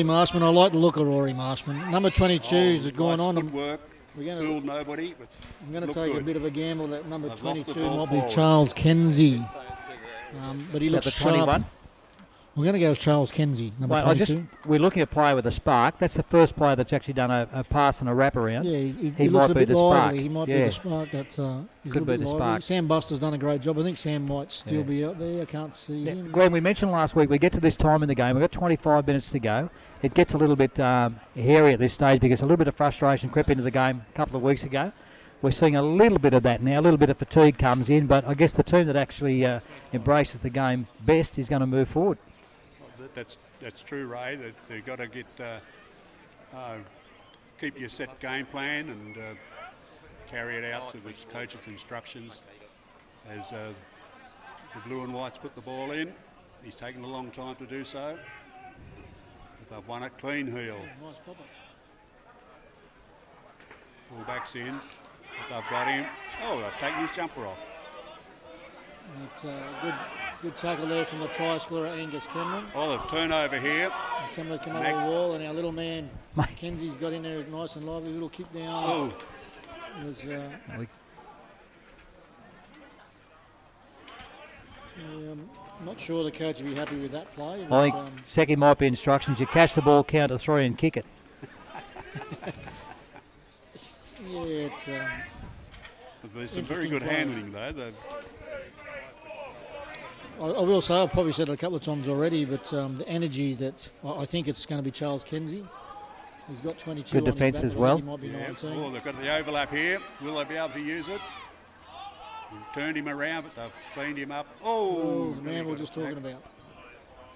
Marshman. I like the look of Rory Marshman. Number 22 is going on. Good work. We're gonna- Fooled nobody. But I'm going to look take a good. bit of a gamble that number They've lost the 22 ball might be forward. Charles Kenzie. But he Is that looks the sharp. 21? We're going to go with Charles Kenzie, number Well, 22. we're looking at a player with a spark. That's the first player that's actually done a pass and a wraparound. Yeah, He he looks might a be bit the spark. lively. He might be Yeah. the spark. That's he's a Could little be bit the lively. spark. Sam Buster's done a great job. I think Sam might still Yeah. be out there. I can't see Yeah, him. Glenn, we mentioned last week we get to this time in the game. We've got 25 minutes to go. It gets a little bit hairy at this stage because a little bit of frustration crept into the game a couple of weeks ago. We're seeing a little bit of that now. A little bit of fatigue comes in, but I guess the team that actually embraces the game best is going to move forward. That's true, Ray. That they've got to get keep your set game plan and carry it out to the coach's instructions. As the blue and whites put the ball in, he's taken a long time to do so. But they've won it clean heel. Nice popper. Fullback's in, but they've got him. Oh, they've taken his jumper off. It's good tackle there from the try scorer Angus Cameron. Oh, they've turnover here. Tamworth come over the wall, and our little man Kenzie's got in there nice and lively. Little kick down. Oh, Was, I'm not sure the coach would be happy with that play. But, I think Seki might be instructions. You catch the ball, count to 3 and kick it. yeah, it's. There's some very good play. handling though. I will say, I've probably said it a couple of times already, but the energy that I think it's going to be Charles Kenzie. He's got 22 Good on his defence back, as but I well. think he might be 19. Oh, they've got the overlap here. Will they be able to use it? We've turned him around, but they've cleaned him up. Oh, the man we were just talking about.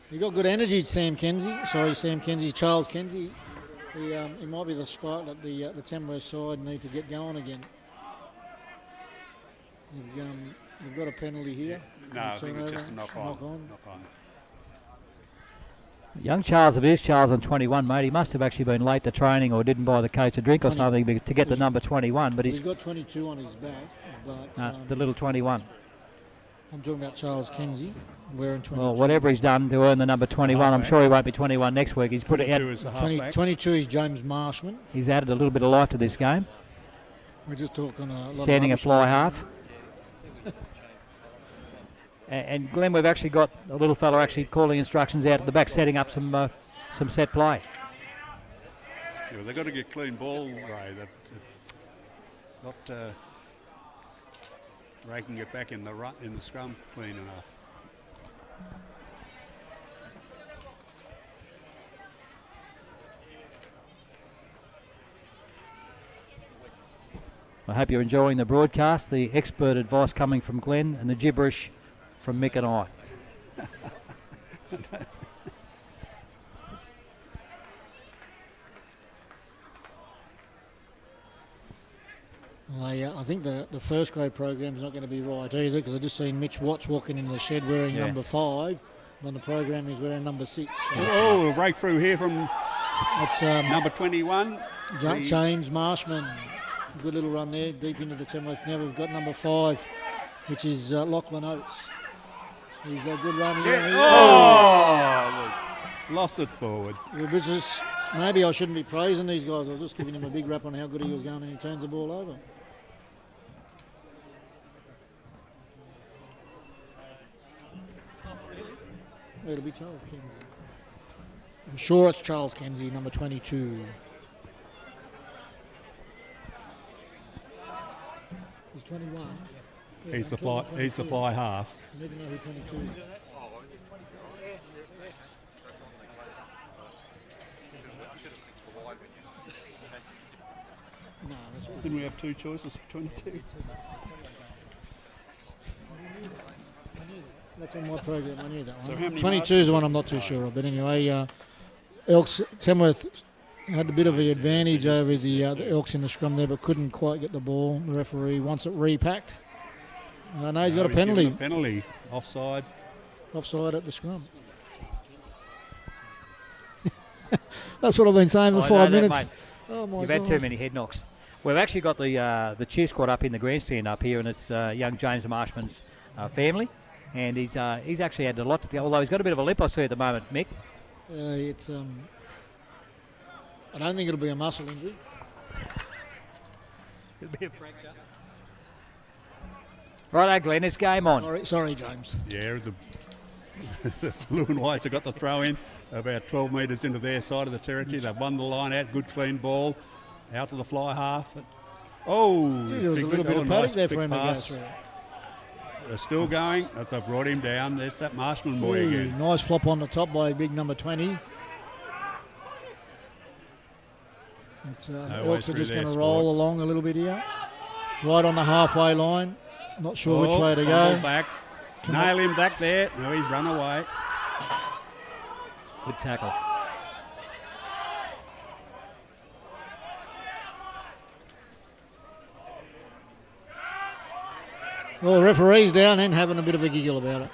He got good energy, Sam Kenzie. Charles Kenzie. He might be the spot that the Tamworth side need to get going again. They've got a penalty here. No, I think it's just a knock on. Young Charles, if it is Charles on 21, mate, he must have actually been late to training or didn't buy the coach a drink or something to get the number 21. But he's got 22 on his back. But the little 21. I'm talking about Charles Kenzie wearing 22. Well, whatever he's done to earn the number 21, I'm sure he won't be 21 next week. He's put it out. 22 is James Marshman. He's added a little bit of life to this game. We're just talking a lot standing of at fly half. And Glenn, we've actually got a little fella actually calling instructions out at the back, setting up some set play. Yeah, they've got to get clean ball, Ray. Not raking it back in the scrum clean enough. I hope you're enjoying the broadcast, the expert advice coming from Glenn and the gibberish from Mick and I. I think the first grade program's not going to be right either, because I just seen Mitch Watts walking in the shed wearing number 5. On the program he's wearing number 6. So a breakthrough here from that's number 21. James Marshman. Good little run there, deep into the Tamworth. Now we've got number 5, which is Lachlan Oates. He's a good run here. Lost it forward. Maybe I shouldn't be praising these guys. I was just giving him a big rap on how good he was going, and he turns the ball over. It'll be Charles Kenzie. I'm sure it's Charles Kenzie, number 22. He's 21. Yeah, He's the fly half. I never know who 22 is. No, Didn't we have 2 choices for 22? That's on my program. I knew that one. So how many 22 is the one I'm not too sure of. But anyway, Tamworth had a bit of an advantage over the Elks in the scrum there, but couldn't quite get the ball. The referee wants it repacked. I know he's got a penalty. Penalty. Offside. Offside at the scrum. That's what I've been saying for 5 minutes. That, oh my You've God. had too many head knocks. We've actually got the cheer squad up in the grandstand up here, and it's young James Marshman's family. And he's actually had a lot to go, although he's got a bit of a lip, I see, at the moment, Mick. I don't think it'll be a muscle injury. It'll be a fracture. Right, Glenn, it's game on. Sorry, James. Yeah, the blue and whites have got the throw in about 12 metres into their side of the territory. They've won the line out, good clean ball, out to the fly half. Oh, Gee, there was a little bit of paddock there for him to go through. They're still going. They've brought him down. There's that Marshman boy again. Nice flop on the top by big number 20. Elks are just going to roll along a little bit here. Right on the halfway line. Not sure which way to go. Back. Nail him back there. No, he's run away. Good tackle. Well, the referee's down and having a bit of a giggle about it.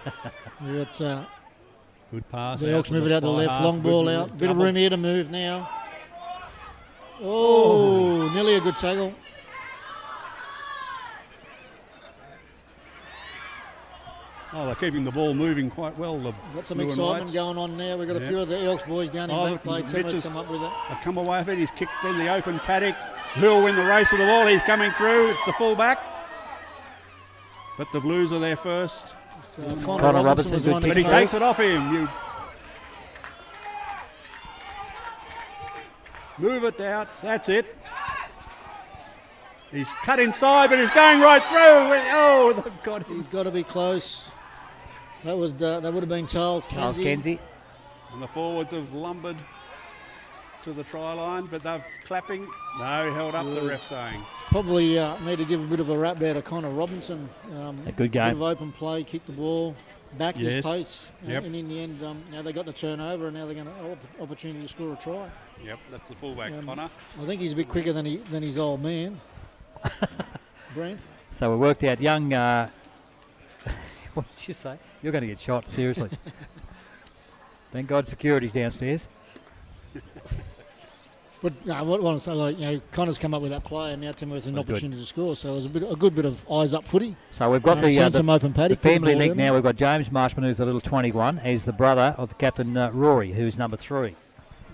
It's, good pass. The Elks move it out to the left. Long ball out. Bit of room here to move now. Oh, nearly a good tackle. Oh, they're keeping the ball moving quite well. Got some excitement going on now. We've got a few of the Elks boys down in back play. Timmer's come up with it. They've come away with it. He's kicked in the open paddock. Who'll win the race with the ball? He's coming through. It's the fullback. But the Blues are there first. Connor Robertson was the one but he takes it off him. Move it out. That's it. He's cut inside, but he's going right through. Oh, they've got him. He's got to be close. That would have been Charles Kenzie. And the forwards have lumbered to the try line, but they've clapping. No, held up, the ref saying. Probably need to give a bit of a rap there to Connor Robinson. A good game. Bit of open play, kicked the ball, backed his pace, Yep. and in the end, now they got the turnover, and now they're going to opportunity to score a try. Yep, that's the fullback, Connor. I think he's a bit quicker than his old man, Brent. So we worked out young. What did you say? You're going to get shot, seriously. Thank God security's downstairs. But no, what I want to say, Connor's come up with that play, and now Tamworth an opportunity to score. So it was a good bit of eyes up footy. So we've got some open paddock. The family link now. We've got James Marshman, who's the little 21. He's the brother of the captain Rory, who's number 3.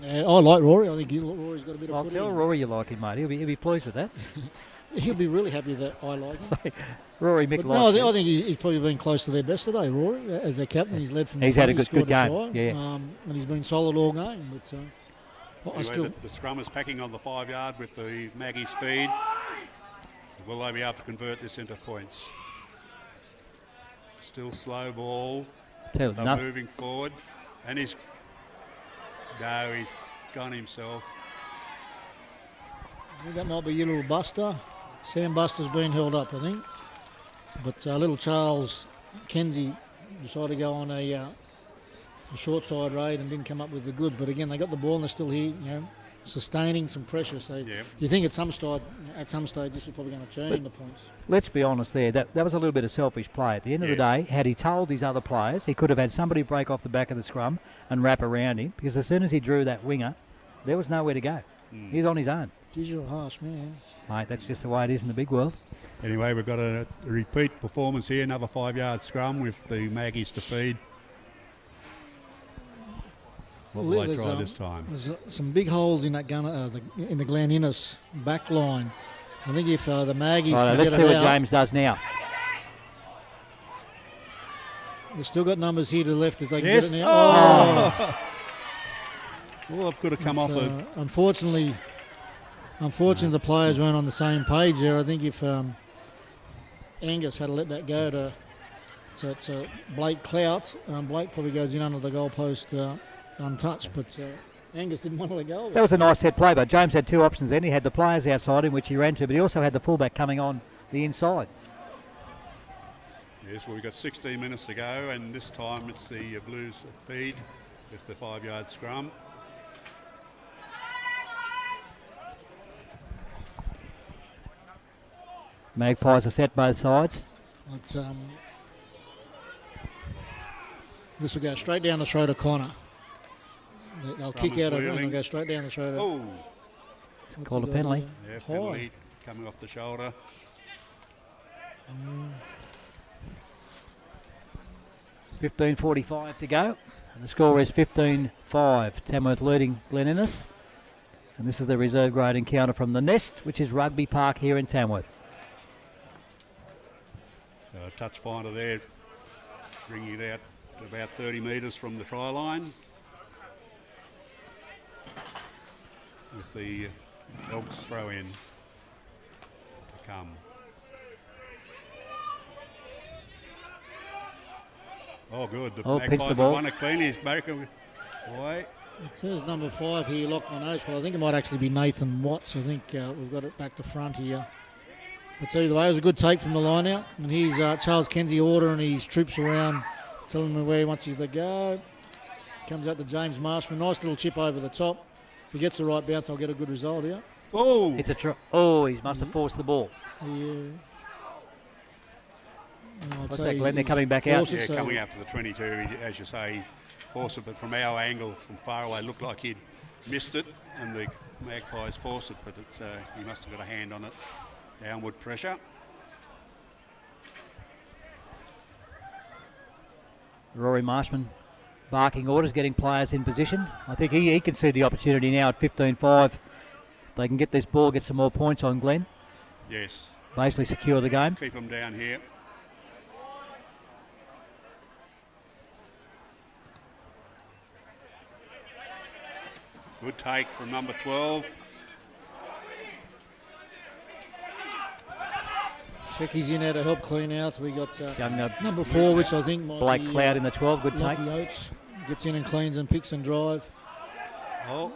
I like Rory. I think Rory's got a bit of footy. I'll tell Rory you like him, mate. He'll be pleased with that. He'll be really happy that I like him. Rory Mick I likes think he's probably been close to their best today, Rory, as their captain. He's led from He's the had a front, good game, try, yeah. And he's been solid all game. But Anyway, the scrum is packing on the 5 yard with the Maggie's feed. So will they be able to convert this into points? Still slow ball. They're moving forward. And he's gone himself. I think that might be your little Buster. Sam Buster's been held up, I think. But little Charles Kenzie decided to go on a short side raid and didn't come up with the goods. But again, they got the ball and they're still here, sustaining some pressure. So you think at some stage this is probably going to turn into points. Let's be honest there. That was a little bit of selfish play. At the end of the day, had he told his other players, he could have had somebody break off the back of the scrum and wrap around him, because as soon as he drew that winger, there was nowhere to go. He's on his own. You're a harsh man. Mate, that's just the way it is in the big world. Anyway, we've got a repeat performance here, another 5 yard scrum with the Maggies to feed. What will they try this time? There's some big holes in that gun, in the Glen Innes back line. I think if the Maggies can let's get see it what out, James does now. They've still got numbers here to the left if they can Yes. get it now. Well, it could have come off Unfortunately, the players weren't on the same page there. I think if Angus had to let that go to Blake Clout, Blake probably goes in under the goalpost untouched, but Angus didn't want to let go of it. That was a nice set play, but James had two options then. He had the players outside him, which he ran to, but he also had the fullback coming on the inside. Yes, well, we've got 16 minutes to go, and this time it's the Blues feed with the 5 yard scrum. Magpies are set both sides. But, this will go straight down the throat of Connor. They'll kick out of it and they'll go straight down the throat of... Oh! Called a penalty. Yeah, penalty coming off the shoulder. 15:45 to go. And the score is 15-5. Tamworth leading Glen Innes. And this is the reserve grade encounter from the Nest, which is Rugby Park here in Tamworth. Touch finder there, bringing it out to about 30 metres from the try line. With the Elks throw in to come. Oh, good. The Magpies have won it clean. He's making away. It says number 5 here, Lachlan Oates, but I think it might actually be Nathan Watts. I think we've got it back to front here. But either way, it was a good take from the line out. And here's Charles Kenzie ordering his troops around, telling them where he wants to go. Comes out to James Marshman. Nice little chip over the top. If he gets the right bounce, I'll get a good result here. Oh! It's a he must have forced the ball. Yeah. What's that, Glenn? They're coming back out. Yeah, coming out to the 22, as you say, forced it, but from our angle, from far away, looked like he'd missed it, and the Magpies forced it, but it's he must have got a hand on it. Downward pressure. Rory Marshman barking orders, getting players in position. I think he can see the opportunity now at 15-5. They can get this ball, get some more points on Glenn. Yes. Basically secure the game. Keep them down here. Good take from number 12. Seki's in there to help clean out. We got Young number 4, which I think might Blake be Cloud in the 12. Good take. Lockie Oates. Gets in and cleans and picks and drive. Oh,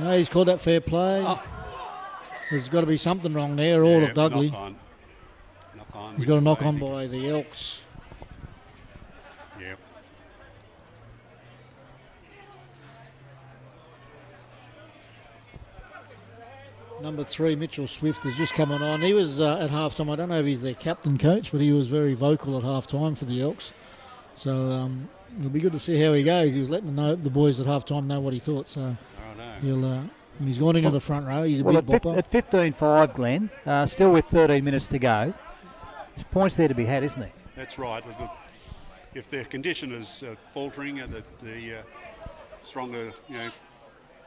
No, he's called that fair play. Oh. There's got to be something wrong there. All looked ugly. Knock on. Knock on. He's got a knock on Amazing. by the Elks. Yep. Number 3, Mitchell Swift, is just coming on. He was at halftime. I don't know if he's their captain coach, but he was very vocal at halftime for the Elks. So it'll be good to see how he goes. He was letting the boys at halftime know what he thought. So he's gone into the front row. He's a big bopper. At 15-5, Glenn, still with 13 minutes to go. There's points there to be had, isn't there? That's right. If their condition is faltering and that the stronger,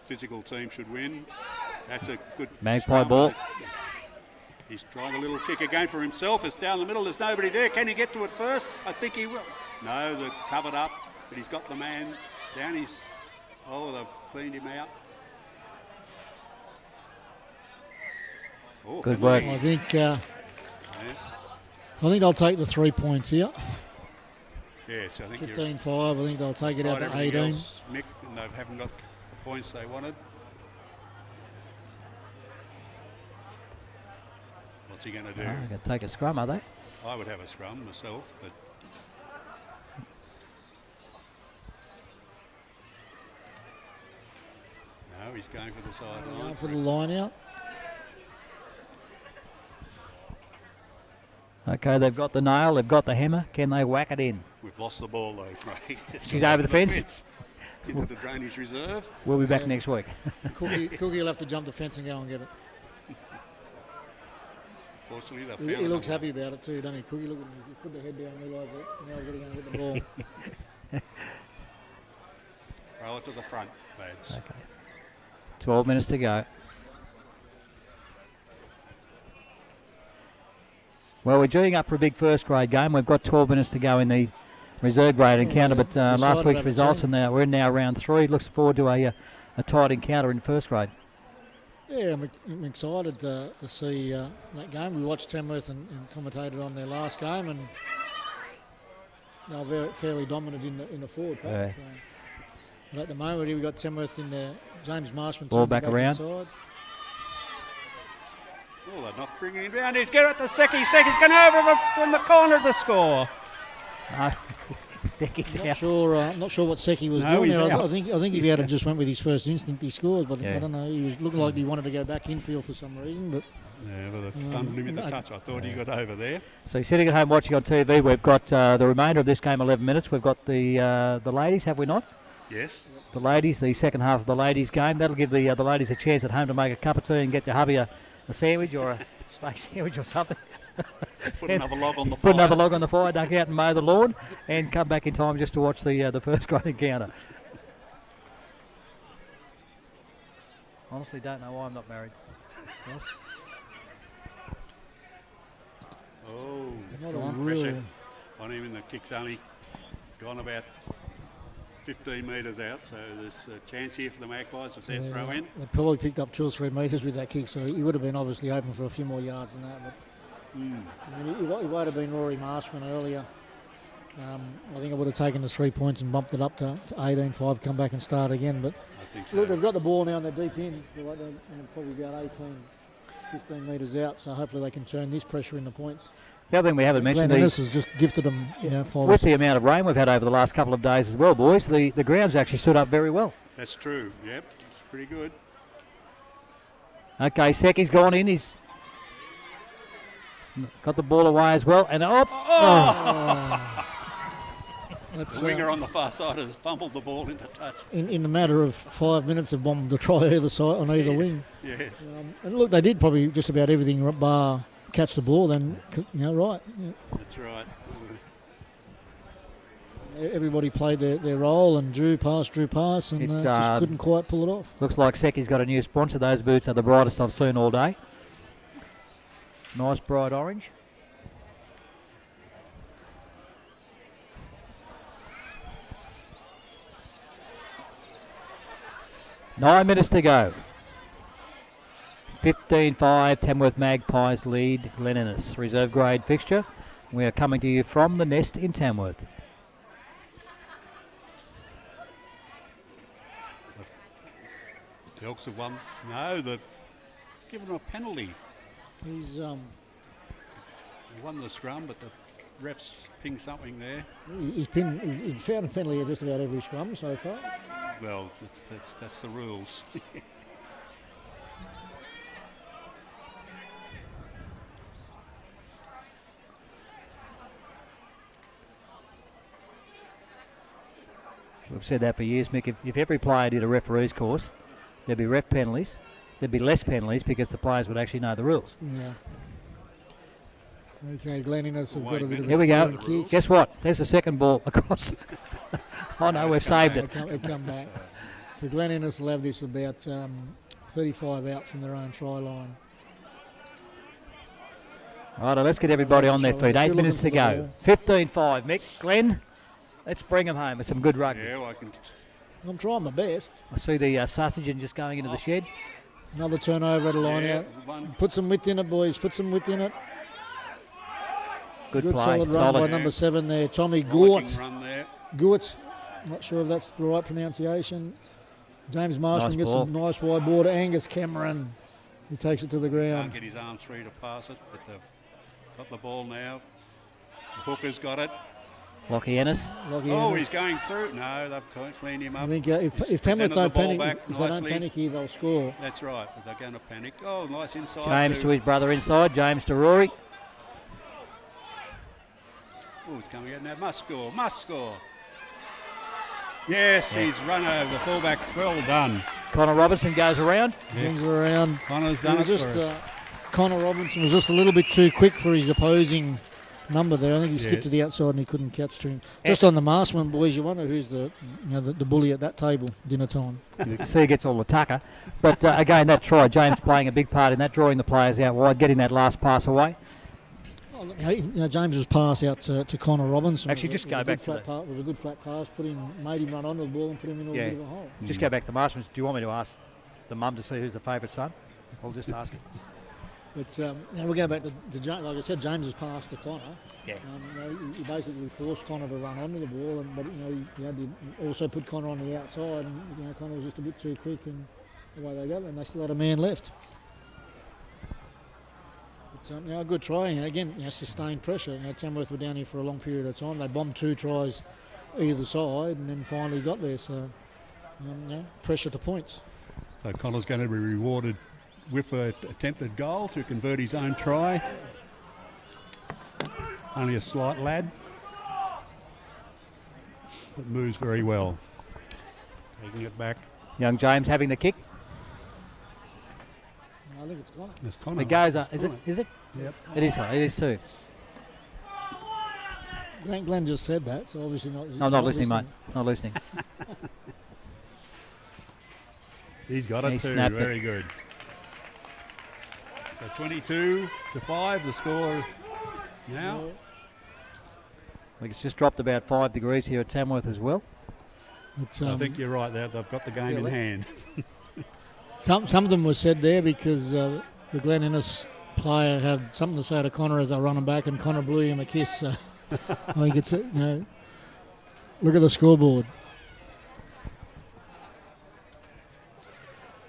physical team should win, that's a good Magpie scrum. ball. He's trying a little kick again for himself. It's down the middle. There's nobody there. Can he get to it first? I think he will. No, they're covered up, but he's got the man down. They've cleaned him out. Oh, Good work. I think they'll take the 3 points here. Yes, I think 15-5. I think they'll take it out to 18. Else, Mick, and they haven't got the points they wanted. What's he going to do? They're going to take a scrum, are they? I would have a scrum myself, but no, he's going for the sideline. Going for the line out. Okay, they've got the nail, they've got the hammer. Can they whack it in? We've lost the ball though, Craig. She's over the fence. Into the drainage reserve. We'll be back next week. Cookie will have to jump the fence and go and get it. Fortunately, they found He looks it. happy about it too, doesn't he? Cookie, look at him. He put the head down and realised that. Now he's going to get the ball. Throw it to the front, lads. Okay. 12 minutes to go. Well, we're gearing up for a big first grade game. We've got 12 minutes to go in the reserve grade encounter, but last week's results, and we're in now round 3. Looks forward to a tight encounter in first grade. Yeah, I'm excited to see that game. We watched Tamworth and commentated on their last game, and they were fairly dominant in the forward pack. Yeah. But at the moment, here we've got Tamworth in the James Marshman. Ball back around. Inside. Oh, they're not bringing him down. He's got it to Seki. Seki's going over in the corner to score. Seki's I'm out. not sure what Seki was No, doing he's there. out. I think if he had just went with his first instinct, he scored. But Yeah. I don't know. He was looking like he wanted to go back infield for some reason. But Yeah, but they've done him in the touch. I thought he got over there. So you're sitting at home watching on TV. We've got the remainder of this game, 11 minutes. We've got the ladies, have we not? Yes. The ladies, the second half of the ladies' game. That'll give the ladies a chance at home to make a cup of tea and get your hubby a sandwich or a steak sandwich or something. Put another log on the fire. Put another log on the fire, duck out and mow the lawn, and come back in time just to watch the first grade encounter. Honestly, don't know why I'm not married. Yes. Oh, it's Not a gone real- pressure on him, and the kick's only gone about 15 metres out, so there's a chance here for the Magpies if they throw in. They probably picked up 2 or 3 metres with that kick, so he would have been obviously open for a few more yards than that. But I mean, he might have been Rory Marshman earlier. I think I would have taken the 3 points and bumped it up to 18-5, come back and start again. But I think so. look, they've got the ball now and they're deep in. They're probably about 15 metres out, so hopefully they can turn this pressure into points. The other thing we haven't mentioned, This has just gifted them 5 with the amount of rain we've had over the last couple of days as well, boys, the ground's actually stood up very well. That's true, yep. It's pretty good. Okay, Seki's gone in. He's got the ball away as well. And That's, The winger on the far side has fumbled the ball into touch. in a matter of 5 minutes, they've bombed the try either side on either wing. Yes. And look, they did probably just about everything bar catch the ball. Then right. Yeah. That's right. Everybody played their role and drew pass, and just couldn't quite pull it off. looks like Seki's got a new sponsor. Those boots are the brightest I've seen all day. Nice bright orange. "9 minutes to go. 15-5, Tamworth Magpies lead Glen Innes. Reserve grade fixture. We are coming to you from the Nest in Tamworth. The Elks have won. No, they've given him a penalty. He's They won the scrum, but the refs pinged something there. he's found a penalty at just about every scrum so far. Well, that's the rules. We've said that for years, Mick. If every player did a referee's course, there'd be ref penalties. There'd be less penalties because the players would actually know the rules. Yeah. Okay, Glen Innes have got a bit of a Here we go. clearing kick. Guess what? There's the second ball across. Oh no, we've saved it. They come back. So Glen Innes will have this about 35 out from their own try line. Right, let's get everybody on their feet. Still 8 minutes to looking go. for 15-5, Mick. Glenn, let's bring them home with some good rugby. Yeah, well, I can. I'm trying my best. I see the sausage and just going into the shed. Another turnover at a line Yeah, out. one. Put some width in it, boys. Put some width in it. Good Good play. solid run by Yeah. number 7 there. Tommy Viking Gort. run there. Gort. Not sure if that's the right pronunciation. James Marshman Nice gets ball. some nice wide border. Angus Cameron. He takes it to the Can't ground. get his arms free to pass it, but they've got the ball now. The hooker's got it. Lockie Ennis. Lockie Oh, Ennis. he's going through. No, they've cleaned him I up. think if He's Tamworth presented don't the ball panic, back if they don't nicely. panic here, they'll score. That's right, but they're going to panic. Oh, nice inside. James to his brother inside. James to Rory. Oh, it's coming out now. Must score. Must score. Yes, he's run over the fullback. Well done. Connor Robinson goes around. Brings it around. Connor's He done was it just for us. Connor Robinson was just a little bit too quick for his opposing number there. I think he skipped Yeah. to the outside and he couldn't catch to him. Just on the Marshman, boys, you wonder who's the bully at that table dinner time. You can see he gets all the tucker. But again, that try, James playing a big part in that, drawing the players out wide, getting that last pass away. Oh, James's pass out to Connor Robinson. Actually, was just was go a back good to flat pass. It was a good flat pass. Made him run onto the ball and put him in a Yeah. bit of a hole. Just go back to Marshman. Do you want me to ask the mum to see who's the favourite son? I'll just ask him. But we'll go back to James. Like I said, James's pass to Connor. Yeah. He basically forced Connor to run onto the ball, but he had to also put Connor on the outside, and Connor was just a bit too quick, and away they go, and they still had a man left. But a good try. Again, sustained pressure. Tamworth were down here for a long period of time. They bombed 2 tries either side, and then finally got there. So, pressure to points. So Connor's going to be rewarded with an attempted goal to convert his own try. Only a slight lad, but moves very well. Taking it back. Young James having the kick. I think it's Connor. It's Connor. It goes. It's Is it? Connor. Is it? Yep. It is. It is too. Glenn just said that, so obviously not. I'm not listening, mate. Not listening. He's got it He too. snapped it. Very good. So 22-5, the score now. Yeah. It's just dropped about 5 degrees here at Tamworth as well. It's, I think you're right there. They've got the game in Really? hand. some of them was said there because the Glen Innes player had something to say to Connor as they were running back, and Connor blew him a kiss. So I think it's look at the scoreboard.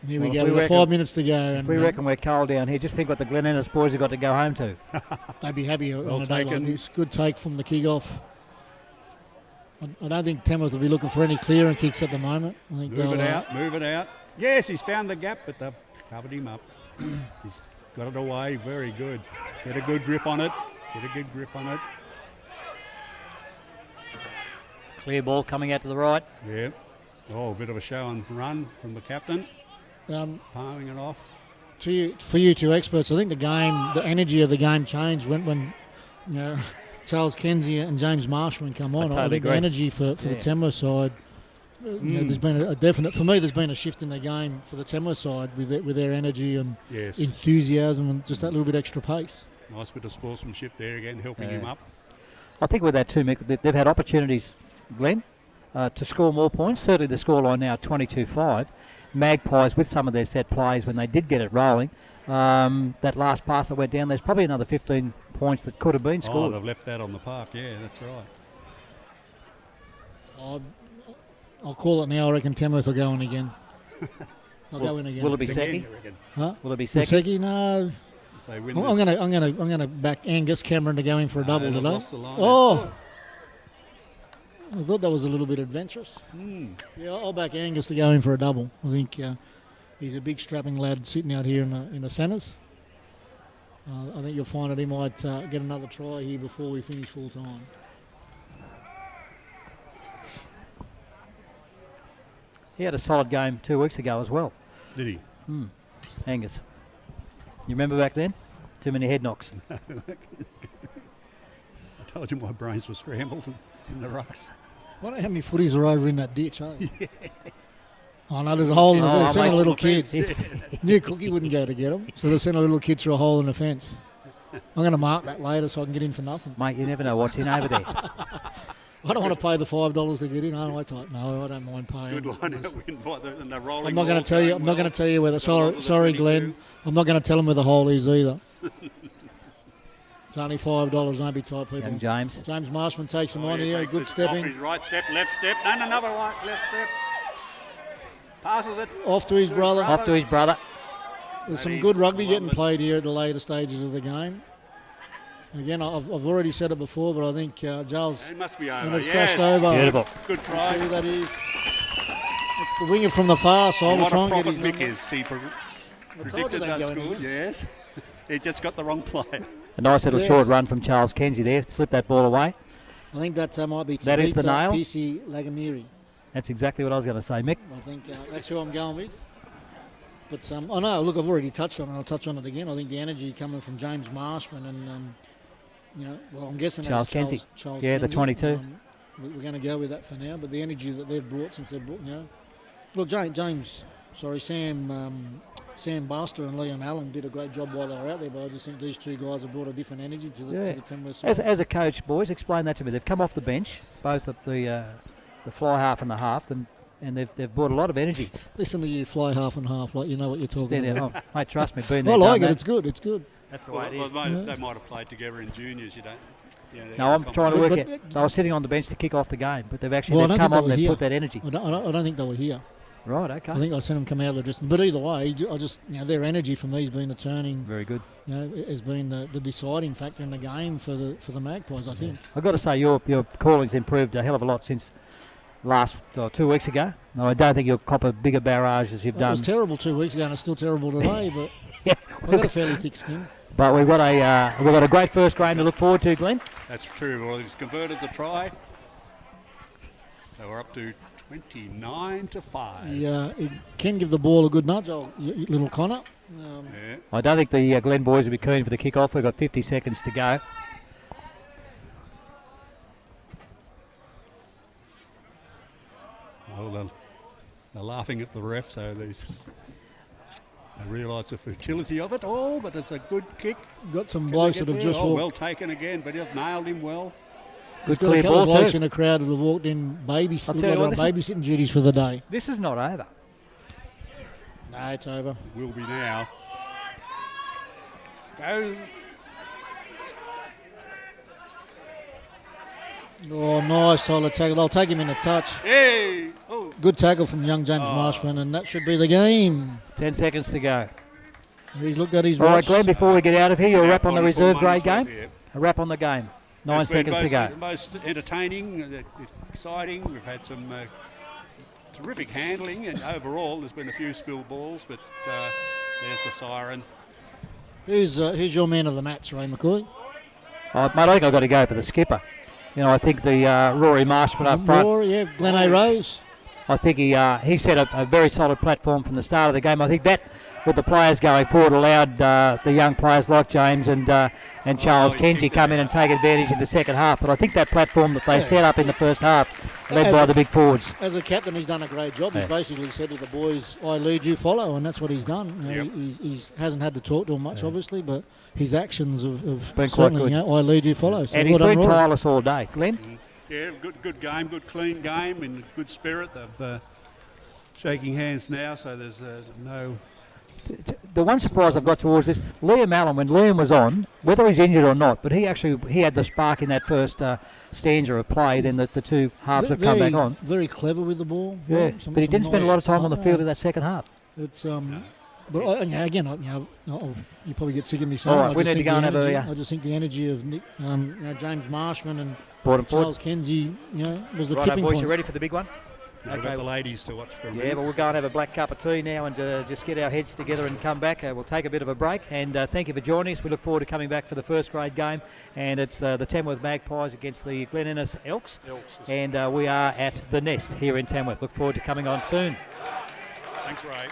Here we Well, go. if we We've got reckon- 5 minutes to go, and We reckon we're cold down here. Just think what the Glen Innes boys have got to go home to. they'd be happy Well on a day like taken. this. Good take from the kick-off. I don't think Tamworth will be looking for any clearing kicks at the moment. I think Move it they'll, out, move it out. Yes, he's found the gap, but they've covered him up. He's got it away. Very good. Get a good grip on it. Get a good grip on it. Clear ball coming out to the right. Yeah. Oh, a bit of a show and run from the captain. Palming it off. For you two experts, I think the energy of the game changed when Charles Kenzie and James Marshman come on. totally I think agree. the energy for the Tamworth side, there's been a definite, for me, there's been a shift in the game for the Tamworth side with their energy and Yes. enthusiasm and just that little bit extra pace. Nice bit of sportsmanship there again, helping him up. I think with that too, Mick, they've had opportunities, Glenn, to score more points. Certainly the scoreline now 22-5. Magpies with some of their set plays when they did get it rolling that last pass that went down. There's probably another 15 points that could have been Oh, scored. they've left that on the park. Yeah, that's right. I'll call it now. I reckon Tamworth will go in again. I'll go in again. Will it be Again, Seki? you reckon? Huh? Will it be Seki? Seki? No. If they win I'm this- gonna back Angus Cameron to go in for a double they've today. lost the line. Oh, I thought that was a little bit adventurous. Hmm. Yeah, I'll back Angus to go in for a double. I think he's a big strapping lad sitting out here in the centres. I think you'll find that he might get another try here before we finish full time. He had a solid game 2 weeks ago as well, Did he? Angus. You remember back then? Too many head knocks. I told you my brains were scrambled in the rucks. I wonder how many footies are over in that ditch, eh? Oh no, there's a hole in the Oh, They've sent a mate, little the kid. fence. New Cookie wouldn't go to get them, so they've sent a little kid through a hole in the fence. I'm going to mark that later so I can get in for nothing. Mate, you never know what's in over there. I don't want to pay the $5 to get in. No, I don't mind paying. Good line out win by the rolling. I'm not going balls to tell you. going I'm not going well. to tell you where the. Got onto Sorry, the Glenn. 22. I'm not going to tell them where the hole is either. It's only $5. Don't be tight, people. Young James. James Marshman takes him Oh, on yeah, here. A takes good it step off in. his right step, left step, and another one, left step. Passes it. Off to his brother. Off to his brother. There's And some he's good rugby the one getting that- played here at the later stages of the game. Again, I've already said it before, but I think Giles It must be and over. have Yes. crossed over. Beautiful. Good try. See who that is. It's the winger from the far side. We'll What try a and get prophet his Mick number. is. He told you predicted they'd that go in score. again. Yes. He just got the wrong player. A nice little Yes. short run from Charles Kenzie there. Slip that ball away. I think that might be That is the nail. PC Lagamiri. That's exactly what I was going to say, Mick. I think that's who I'm going with. But oh no, look, I've already touched on it. I'll touch on it again. I think the energy coming from James Marshman and well, I'm guessing Charles that's Kenzie. Charles Yeah, the Kenzie. 22. We're going to go with that for now. But the energy that they've brought since they've brought, look, Sam Buster and Liam Allen did a great job while they were out there. But I just think these two guys have brought a different energy to the Tamworth side. As a coach, boys, explain that to me. They've come off the bench, both at the fly half and the half, and they've brought a lot of energy. Listen to you fly half and half, like you know what you're talking Stand there. about. Oh, mate, trust me, been there. I like done it. that. It's good. It's good. That's the Well, way it is. they might have played together in juniors. You don't. No, I'm trying to But- work but- it. I was sitting on the bench to kick off the game, but they've actually Well, I they've don't come think on they and were they've put here. that energy. I don't think they were here. Right, okay. I think I seen them come out of the distance. But either way, I just their energy for me has been the turning. Very good. Has been the deciding factor in the game for the Magpies. I think. I've got to say your calling's improved a hell of a lot since last 2 weeks ago. No, I don't think you'll cop a bigger barrage as you've It done. was terrible 2 weeks ago, and it's still terrible today. But Yeah. I've got a fairly thick skin. But we've got a great first game to look forward to, Glenn. That's true. Well, he's converted the try. So we're up to 29-5. Yeah, it can give the ball a good nudge, little Connor. Yeah. I don't think the Glen boys will be keen for the kick-off. We've got 50 seconds to go. Well, they're laughing at the ref, so they realise the futility of it all, but it's a good kick. Got some Can blokes they that get have there? just Oh, walked. well taken again, but he's nailed him well. He's Good got a clear couple of ball blokes too. in the crowd that have walked in I'll tell you what, on this is- babysitting duties for the day. This is not over. No, it's over. Will be now. Go. Oh, nice solid tackle. They'll take him in a touch. Hey! Oh, Good tackle from young James Marshman, and that should be the game. 10 seconds to go. He's looked at his All right, watch. Glenn, before we get out of here, you'll wrap on the 44 reserve grade months game. left, A wrap on the game. 9 It's been seconds to go. most entertaining, exciting. We've had some terrific handling, and overall there's been a few spill balls, but there's the siren. Who's your man of the match, Ray McCoy? Mate, I think I've got to go for the skipper. I think the Rory Marshman up front, Rory, yeah, Glenn A. Rose. I think he set a very solid platform from the start of the game. I think that, with the players going forward, allowed the young players like James and Charles he's Kenzie kicked come it. in and take advantage in the second half. But I think that platform that they Yeah. set up in the first half, led As by a- the big forwards. As a captain, he's done a great job. He's Yeah. basically said to the boys, "I lead, you follow," and that's what he's done. Yep. He's hasn't had to talk to them much, obviously, but his actions have Been quite certainly, good. I lead, you follow. So And well he's been done, Rory. tireless all day. Glenn? Yeah, good game, good clean game, in good spirit. They're shaking hands now, so there's no. the one surprise I've got towards this, Liam Allen, when Liam was on, whether he's injured or not, but he had the spark in that first stanza of play, then the two halves have come back on. Very clever with the ball. Yeah, but he didn't spend a lot of time on the field in that second half. It's but again, you probably get sick of me saying. All right, we need to go and have a. I just think the energy of Nick, James Marshman and Charles Charles Kenzie, was the Righto, tipping boys, point. you ready for the big one? We've got the ladies to watch for a Yeah, minute. but we'll go and have a black cup of tea now and just get our heads together and come back. We'll take a bit of a break, and thank you for joining us. We look forward to coming back for the first grade game, and it's the Tamworth Magpies against the Glen Innes Elks, and we are at the Nest here in Tamworth. Look forward to coming on soon. Thanks, Ray.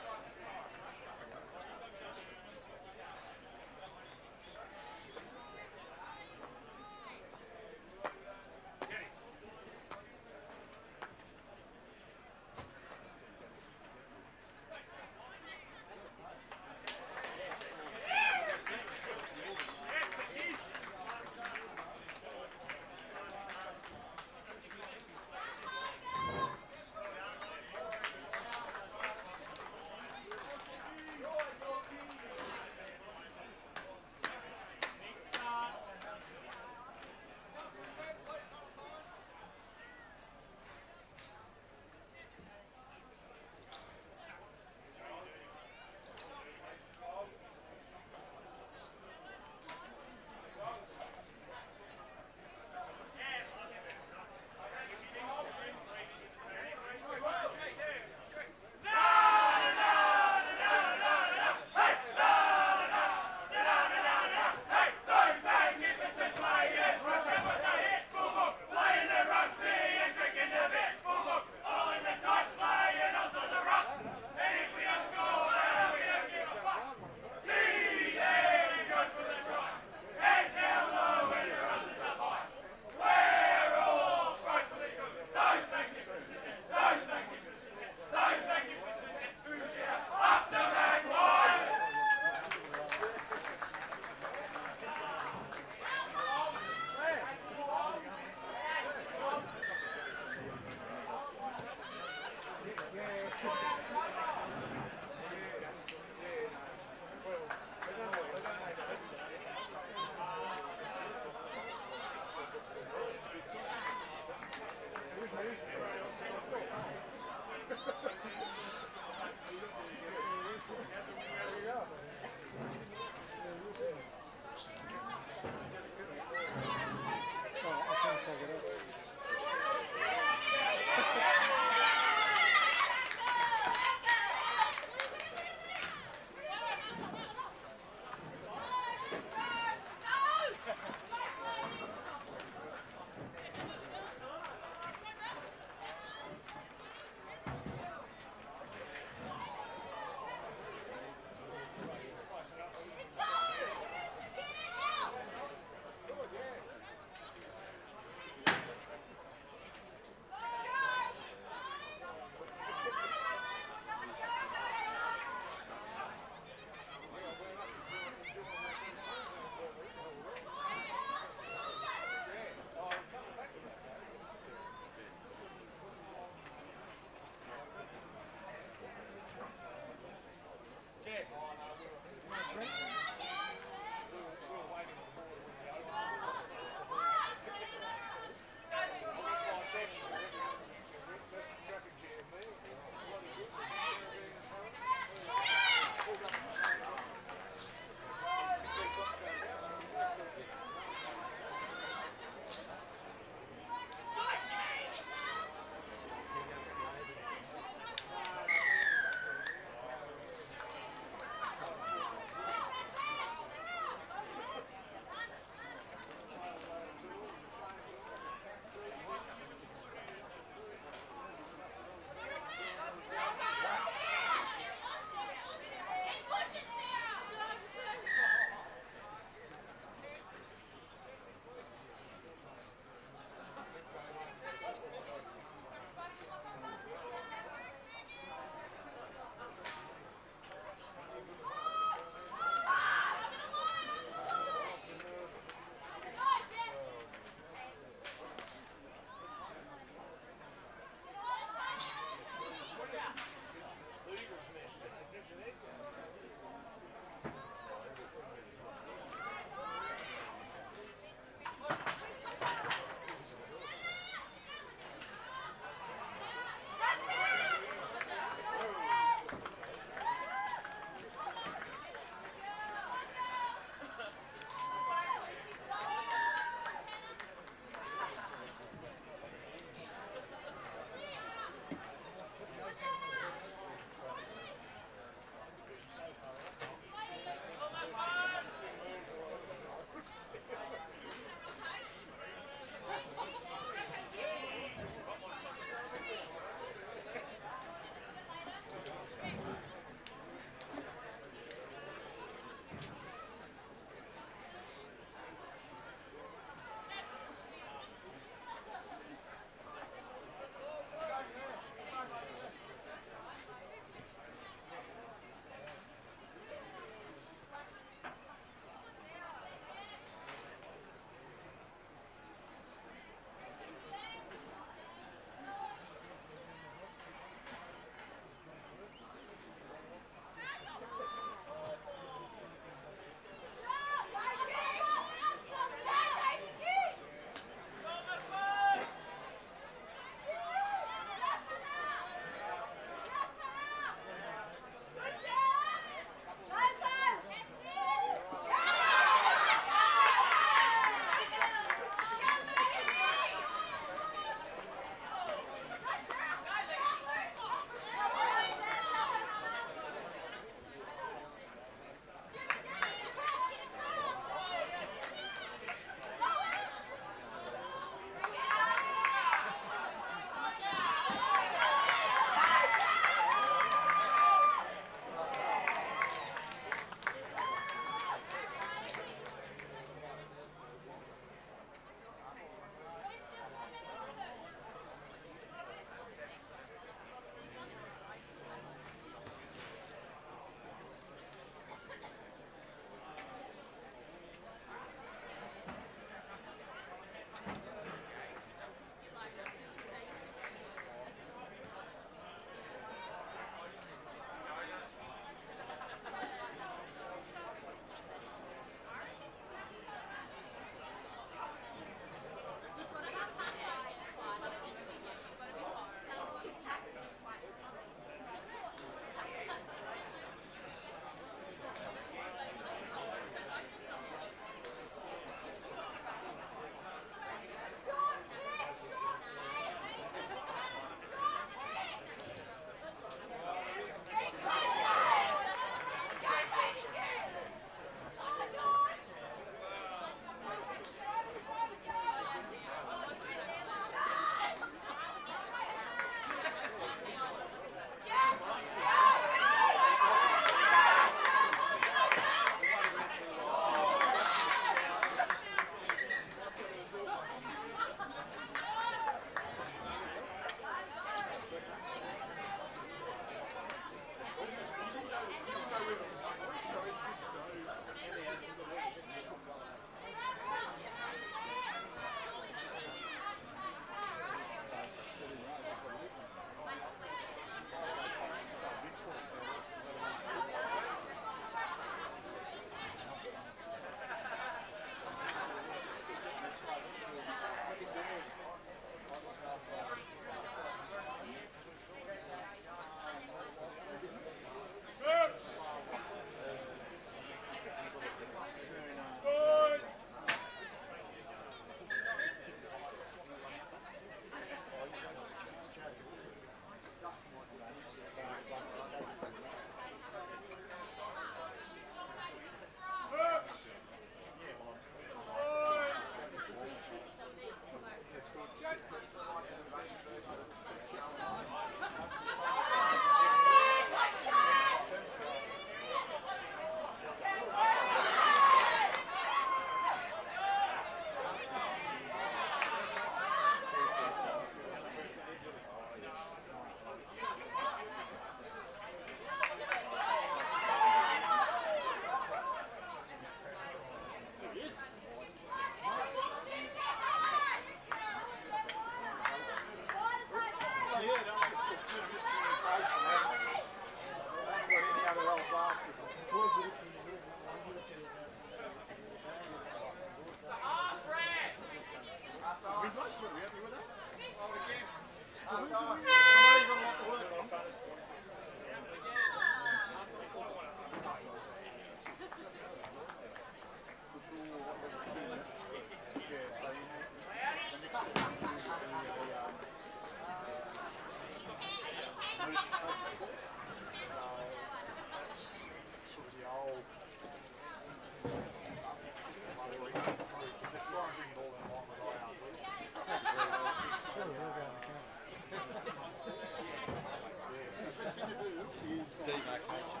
Demarcation.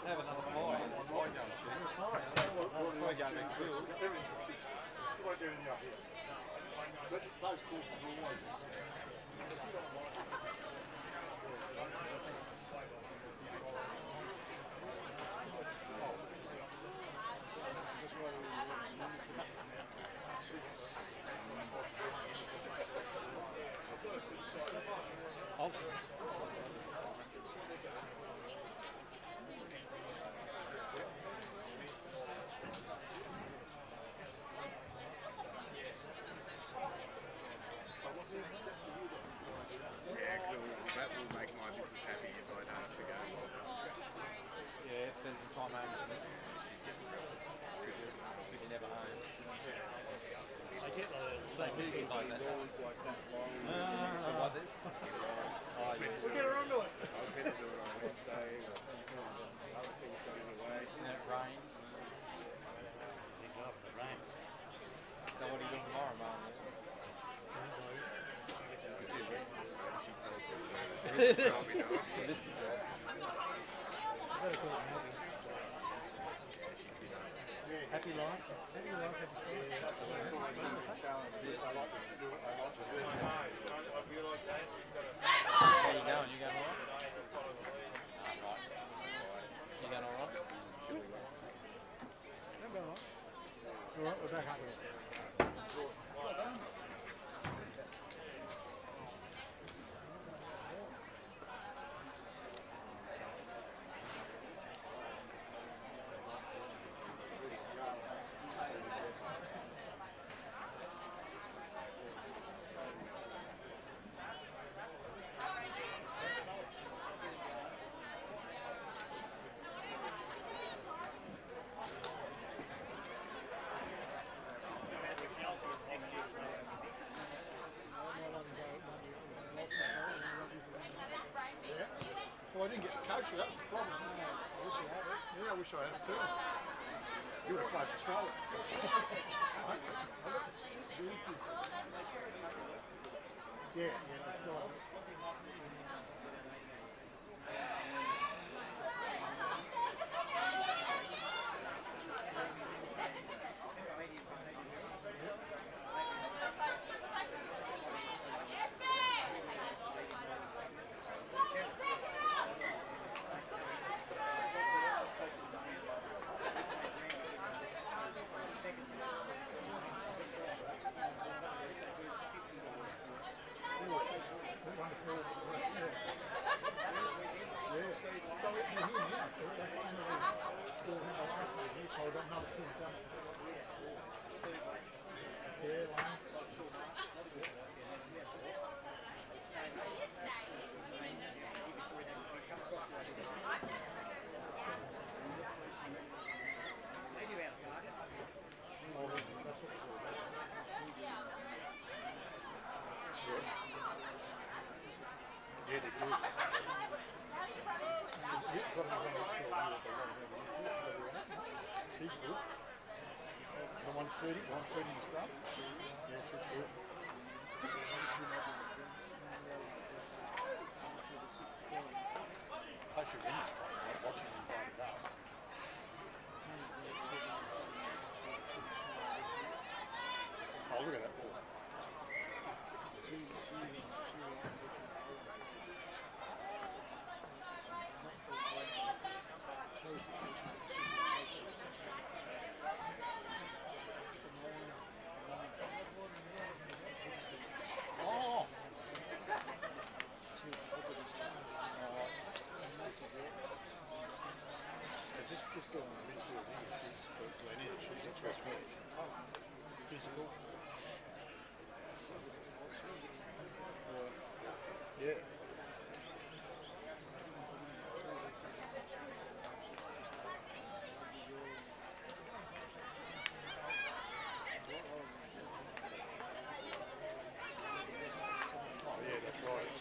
Have another pie. Pie going to. Pie going to grill. That will make my missus happy if I don't have to go. Yeah, spend some time home with this. She's good. Never home. I get Like that. What is? Oh, yeah. We'll get around to it. I was meant to do it on Wednesday, but other things got in the way. In that rain. So what are you doing tomorrow, Mum? She tells me that. I'll be doing. So this is Happy life. Happy life. How you going? You going all right? You going all right? All right, we're back up here. Well, I didn't get to coach you, that was the problem. I wish I had it. Yeah, I wish I had too. You would have played for Charlotte. Yeah, that's right. The 130 is done. Yeah, should do it. I should win this one. I'm watching him find it up. Oh, look at that ball. Oh! This girl in the midfield here, she's Lenny, she's interested me. Physical. Yeah. Oh yeah, that's right.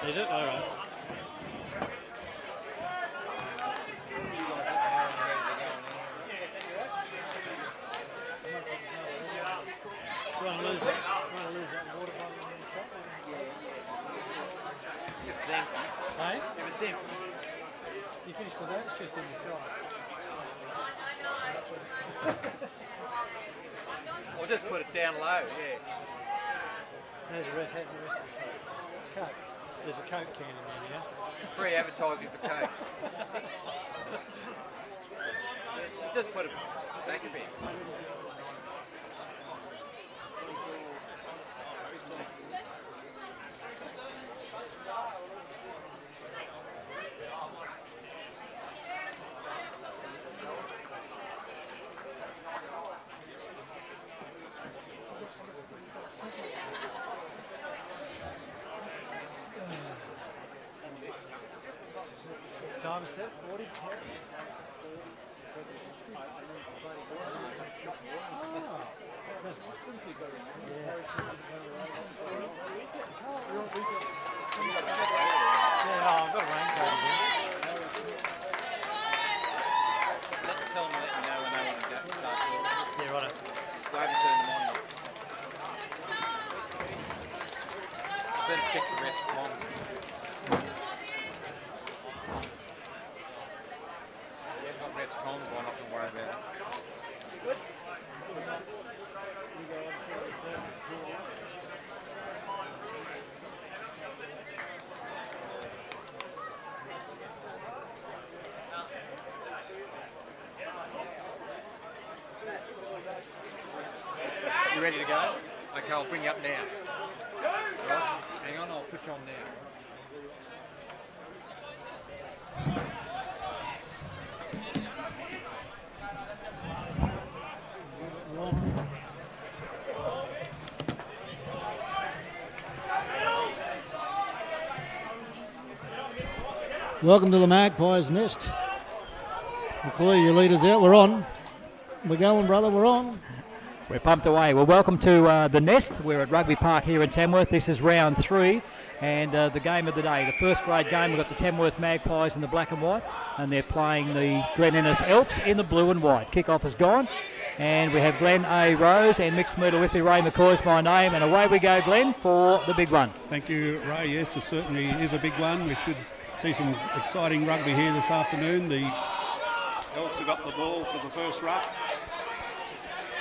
Is it? All right. Trying to lose that water bottle in the shop. If it's empty. Hey? If it's empty. You think so? That's just in the shop. Or just put it down low, yeah. How's the rest of the Coke? There's a Coke can in there, yeah? Free advertising for Coke. Just put it back a bit. Time is set, 40. Yeah, I've got a raincoat again. Tell them to let me know when they want to go start talking. Yeah, right. Go over to them in the morning. Better check the rest of comms. Yeah, got rest comms, I'm not going to worry about it. You ready to go? Okay, I'll bring you up now. Right, hang on, I'll put you on now. Welcome to the Magpies Nest. McCoy, your leader's out. We're on. We're going, brother. We're on. We're pumped away. Well, welcome to the Nest. We're at Rugby Park here in Tamworth. This is round 3 and the game of the day. The first grade game, we've got the Tamworth Magpies in the black and white, and they're playing the Glen Innes Elks in the blue and white. Kick-off is gone, and we have Glenn A. Rose and mixed meter with me. Ray McCoy's my name, and away we go, Glenn, for the big one. Thank you, Ray. Yes, it certainly is a big one. We should see some exciting rugby here this afternoon. The Elks have got the ball for the first ruck.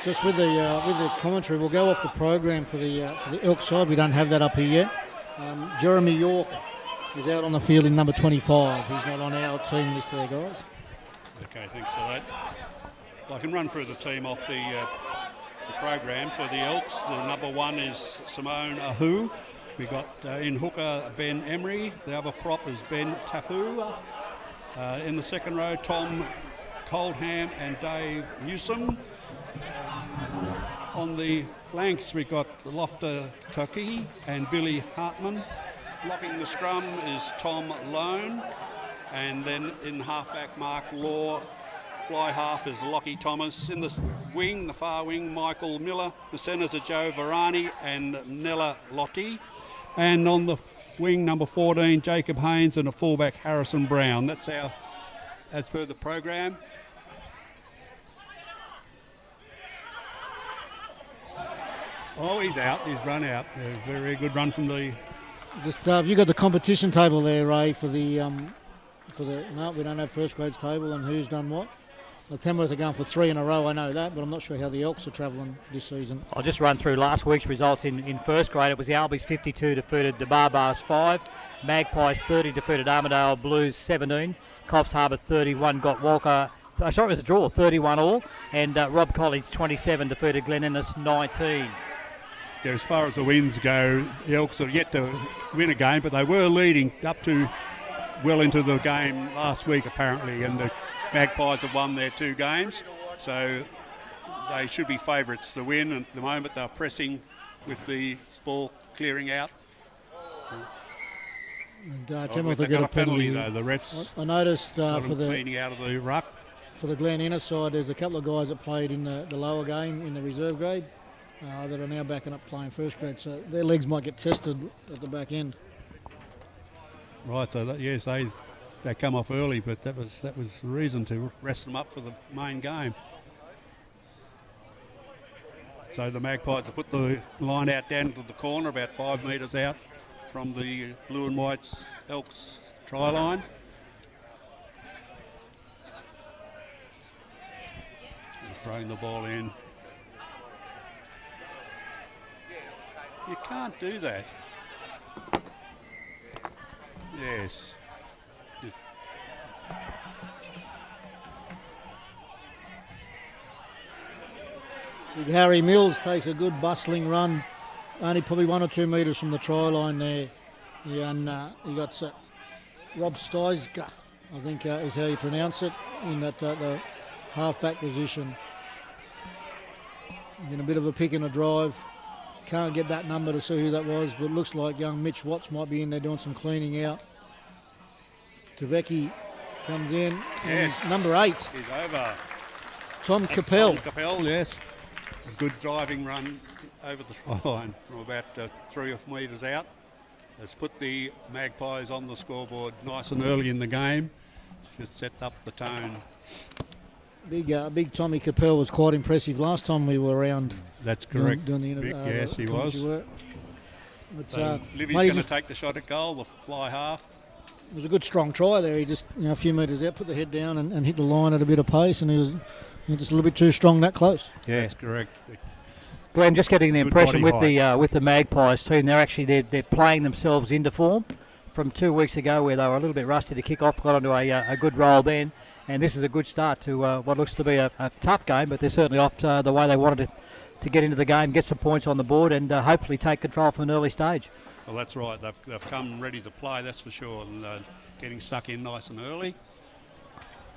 Just with the commentary, we'll go off the program for the Elk side. We don't have that up here yet. Jeremy York is out on the field in number 25. He's not on our team list there, guys. Okay, thanks for that. Well, I can run through the team off the program for the Elks. The number 1 is Simone Ahu. We got in hooker Ben Emery. The other prop is Ben Tafu. In the second row, Tom Coldham and Dave Newsom. On the flanks, we've got Lofter Turkey and Billy Hartman. Locking the scrum is Tom Lone. And then in halfback, Mark Law. Fly half is Lockie Thomas. In the wing, the far wing, Michael Miller. The centres are Joe Varani and Nella Lotti. And on the wing, number 14, Jacob Haynes, and a fullback, Harrison Brown. That's our, as per the program. Oh, he's out. He's run out. A very good run from the... Just have you got the competition table there, Ray, for the no, we don't have first grades table and who's done what. Well, Tamworth are going for 3 in a row, I know that, but I'm not sure how the Elks are travelling this season. I'll just run through last week's results in first grade. It was the Albies 52 defeated the Barbars 5, Magpies 30 defeated Armidale Blues 17, Coffs Harbour 31 got Walker. Sorry, it was a draw, 31 all, and Rob College 27 defeated Glen Innes 19. Yeah, as far as the wins go, the Elks are yet to win a game, but they were leading up to well into the game last week apparently, and the Magpies have won their 2 games, so they should be favourites to win. And at the moment they're pressing with the ball clearing out. And Tamworth have got a penalty though. The refs I noticed for the cleaning out of the ruck. For the Glen Innes side, there's a couple of guys that played in the lower game in the reserve grade that are now backing up playing first grade, so their legs might get tested at the back end. Right, so that, yes, they come off early, but that was the reason to rest them up for the main game. So the Magpies have put the line out down to the corner, about 5 metres out from the Blue and White's Elks try line. And throwing the ball in. You can't do that. Yes. Big Harry Mills takes a good bustling run, only probably 1 or 2 metres from the try line there. Yeah, and he got Rob Steiska, I think is how you pronounce it, in that the half-back position. Getting a bit of a pick and a drive. Can't get that number to see who that was, but it looks like young Mitch Watts might be in there doing some cleaning out. Tavecki comes in, and Yes. number 8. He's over. Tom Capel. Tom Capel, yes. A good driving run over the try line from about 3 metres out. Has put the Magpies on the scoreboard nice and early in the game. Just set up the tone. Big Tommy Capel was quite impressive last time we were around. That's correct. Doing the Yes, he was. work. But, So Livy's mate, he going to just- take the shot at goal, the fly half. It was a good strong try there. He just, a few metres out, put the head down and hit the line at a bit of pace, and he was just a little bit too strong that close. Yeah. That's correct. Glenn, just getting the Good impression body with the Magpies team, they're playing themselves into form from 2 weeks ago where they were a little bit rusty to kick off, got onto a good roll then, and this is a good start to what looks to be a tough game, but they're certainly off the way they wanted to get into the game, get some points on the board, and hopefully take control from an early stage. Well, that's right. They've come ready to play, that's for sure, and getting stuck in nice and early.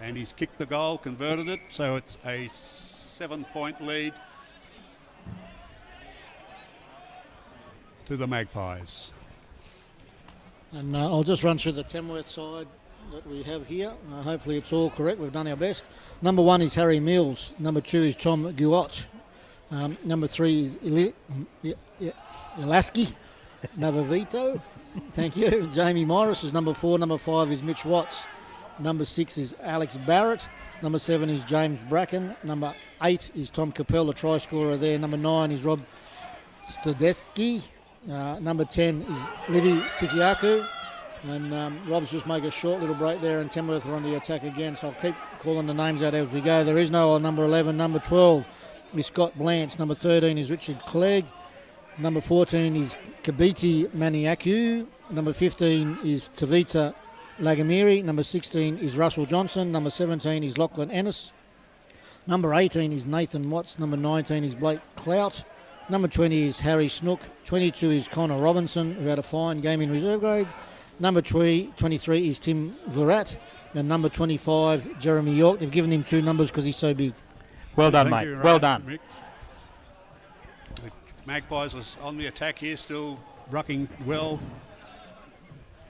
And he's kicked the goal, converted it, so it's a 7-point lead to the Magpies. And I'll just run through the Tamworth side that we have here. Hopefully it's all correct. We've done our best. Number 1 is Harry Mills. Number 2 is Tom Guot. Number 3 is Ilaski Navavito. Thank you. Jamie Morris is number 4. Number 5 is Mitch Watts. Number 6 is Alex Barrett. Number 7 is James Bracken. Number 8 is Tom Capel, the try scorer there. Number 9 is Rob Stodeski. Number 10 is Livy Tikiaku. And Rob's just make a short little break there, and Tamworth are on the attack again. So I'll keep calling the names out as we go. There is no number 11. Number 12 is Scott Blance. Number 13 is Richard Clegg. Number 14 is Kabiti Maniaku. Number 15 is Tavita Lagamiri. Number 16 is Russell Johnson. Number 17 is Lachlan Ennis. Number 18 is Nathan Watts. Number 19 is Blake Clout. Number 20 is Harry Snook. 22 is Connor Robinson, who had a fine game in reserve grade. Number 23 is Tim Virat. And number 25, Jeremy York. They've given him 2 numbers because he's so big. Well done, Thank mate. you, Well done. Mick. The Magpies are on the attack here, still rucking well.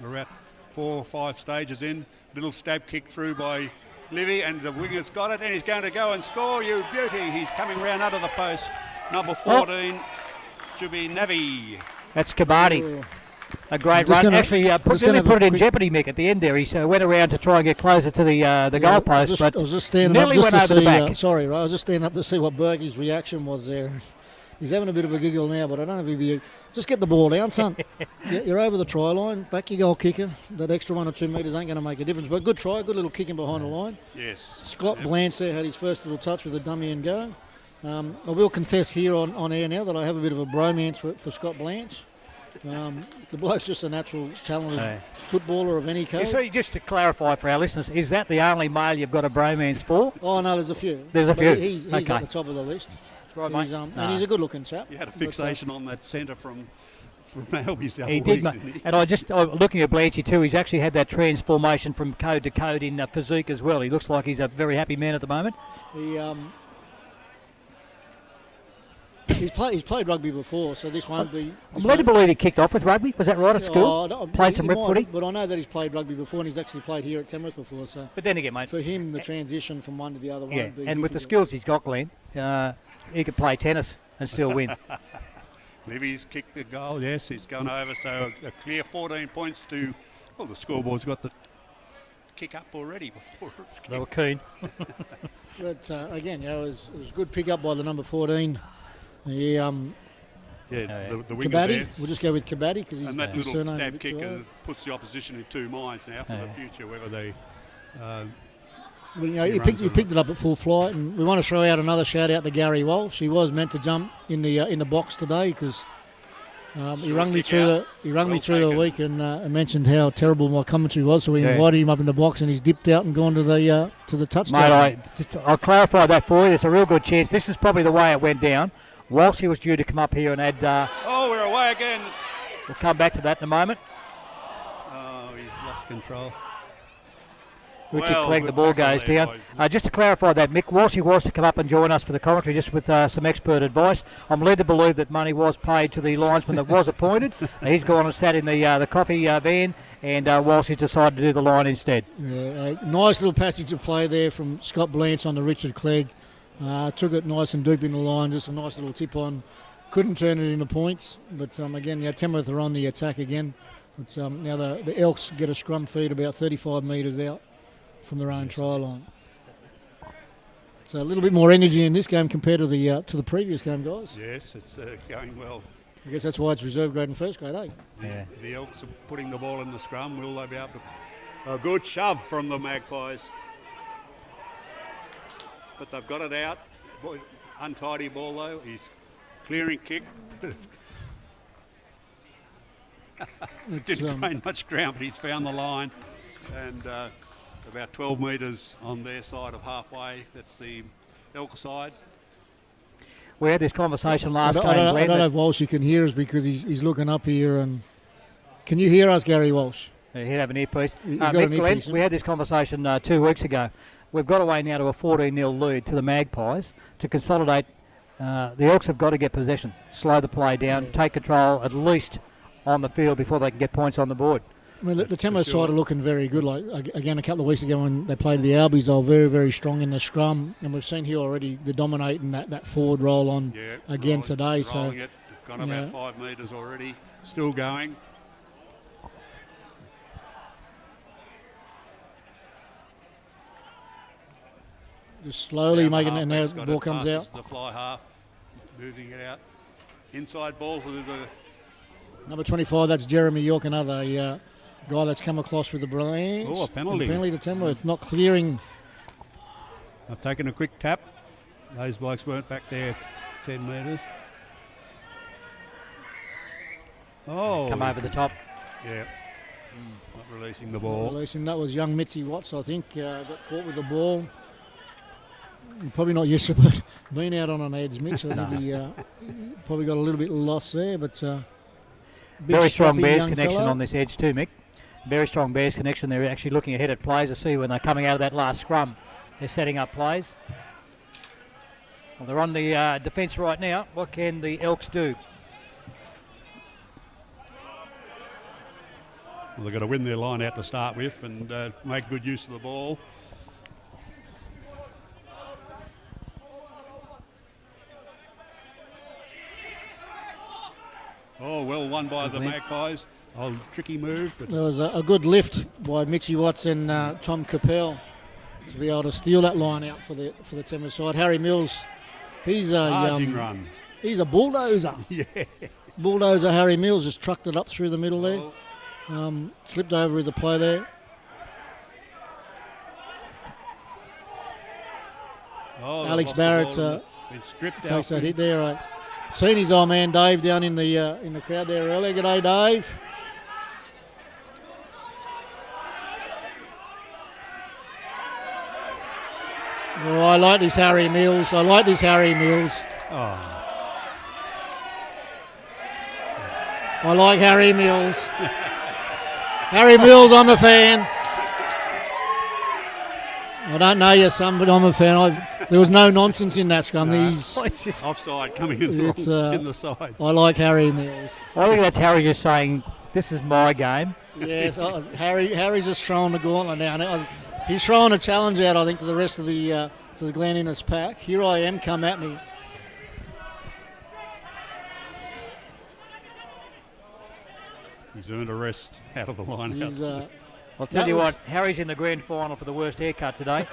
We're at 4 or 5 stages in. Little stab kick through by Livy, and the winger's got it, and he's going to go and score. You beauty. He's coming round under the post. Number 14 should be Navi. That's Kabati. A great just run. gonna- Actually, just put gonna have a it in quick- jeopardy, Mick, at the end there. He went around to try and get closer to the goal post, but I was just standing up nearly just went to over the see. back. Sorry, right, I was just standing up to see what Berkey's reaction was there. He's having a bit of a giggle now, but I don't know if he'd be. Just get the ball down, son. You're over the try line. Back your goal kicker. That extra 1 or 2 metres ain't going to make a difference. But good try, good little kicking behind the line. Yes. Scott Blance there had his first little touch with a dummy and go. I will confess here on air now that I have a bit of a bromance for Scott Blance. The bloke's just a natural talented footballer of any code. So just to clarify for our listeners, is that the only male you've got a bromance for? Oh no, there's a few. There's a But few. He's Okay. at the top of the list. That's right, He's, mate. and he's a good-looking chap. You had a But, fixation on that centre from Albie's the other He week, did, mate. didn't he? And I just looking at Blanchy too. He's actually had that transformation from code to code in physique as well. He looks like he's a very happy man at the moment. He's played rugby before, so this won't be. I'm led to believe he kicked off with rugby. Was that right at school? Played some rip footy. But I know that he's played rugby before, and he's actually played here at Tamworth before. So But then again, mate. for him, the transition from one to the other Yeah, won't be. and with the difficult. skills he's got, Glenn, he could play tennis and still win. Livy's kicked the goal, yes, he's gone over, so a clear 14 points to Well, the scoreboard's got the kick up already before it's They were kicked. keen. But again, it was a good pick up by the number 14. The The winger Kabaddi. there. We'll just go with Kabaddi because he's And that his little surname stab is kick Victor. puts the opposition in two minds now for the future, whether they... Well, you know, he he runs picked it up at full flight, and we want to throw out another shout out to Gary Walsh. He was meant to jump in the box today because he rung me kick through out. the Taken. week and mentioned how terrible my commentary was. So we invited him up in the box, and he's dipped out and gone to the touchdown. Mate, I'll clarify that for you. There's a real good chance. This is probably the way it went down. Walshy was due to come up here and add... Oh, we're away again. we'll come back to that in a moment. Oh, he's lost control. Richard Well, Clegg, the good ball tackle goes there, down. boys. Just to clarify that, Mick, Walshy was to come up and join us for the commentary just with some expert advice. I'm led to believe that money was paid to the linesman that was appointed. He's gone and sat in the coffee van, and Walshy decided to do the line instead. Yeah, a nice little passage of play there from Scott Blanche on to Richard Clegg. Took it nice and deep in the line, just a nice little tip on. Couldn't turn it into points, but again, Tamworth are on the attack again. But now the Elks get a scrum feed about 35 metres out from their own try line. So a little bit more energy in this game compared to the previous game, guys. Yes, it's going well. I guess that's why it's reserve grade and first grade, eh? Yeah. The Elks are putting the ball in the scrum. Will they be able to... A good shove from the Magpies. But they've got it out. Untidy ball, though. He's clearing kick. Didn't gain much ground, but he's found the line. And about 12 metres on their side of halfway. That's the Elk side. We had this conversation I last don't, game. I don't, I Glenn, don't know that- if Walsh can hear us because he's looking up here. And can you hear us, Gary Walsh? He'd have an earpiece. He's got Mick, an Glenn, earpiece, we had this conversation 2 weeks ago. We've got away now to a 14-0 lead to the Magpies. To consolidate, the Elks have got to get possession, slow the play down, take control at least on the field before they can get points on the board. I mean, the Tamworth sure. side are looking very good. Like again, a couple of weeks ago when they played the Albies, they were very, very strong in the scrum, and we've seen here already the dominating that forward roll on again today. So Rolling it. They've gone about 5 metres already. Still going. just slowly Down making it, and now halfback's the got ball it, comes passes out. The fly half, moving it out. Inside ball to the... Number 25, that's Jeremy York, another guy that's come across with the branch. Oh, a penalty. And penalty to Tamworth, not clearing. I've taken a quick tap. Those blokes weren't back there 10 metres. Oh. Come over the top. Yeah. Not releasing the ball. Releasing, that was young Mitzi Watts, I think, got caught with the ball. He's probably not used to it, being out on an edge, Mitch. I think he probably got a little bit lost there, but big Very strong strappy Bears young connection fellow. on this edge too, Mick. Very strong Bears connection. They're actually looking ahead at plays to see when they're coming out of that last scrum. They're setting up plays. Well, they're on the defence right now. What can the Elks do? Well, they've got to win their line out to start with and make good use of the ball. Oh, well won by the Magpies. Oh, tricky move. But There was a good lift by Mitchy Watts and Tom Capel to be able to steal that line out for the Tamworth side. Harry Mills, he's a charging run. He's a bulldozer. Yeah. Bulldozer Harry Mills just trucked it up through the middle there. Slipped over with the play there. Oh, Alex lost the Barrett ball and been stripped out. takes that hit there. Seen his old man Dave down in the crowd there earlier. G'day, Dave. Oh, I like this Harry Mills. Oh. I like Harry Mills. Harry Mills, I'm a fan. I don't know your son, but I'm a fan. There was no nonsense in that scrum. He's offside coming in, in the side. I like Harry Mills. I think that's Harry just saying, this is my game. Yes, Harry's just throwing the gauntlet down. He's throwing a challenge out, I think, to the rest of the Glen Innes pack. Here I am, come at me. He's earned a rest out of the line. He's, I'll tell you what, Harry's in the grand final for the worst haircut today.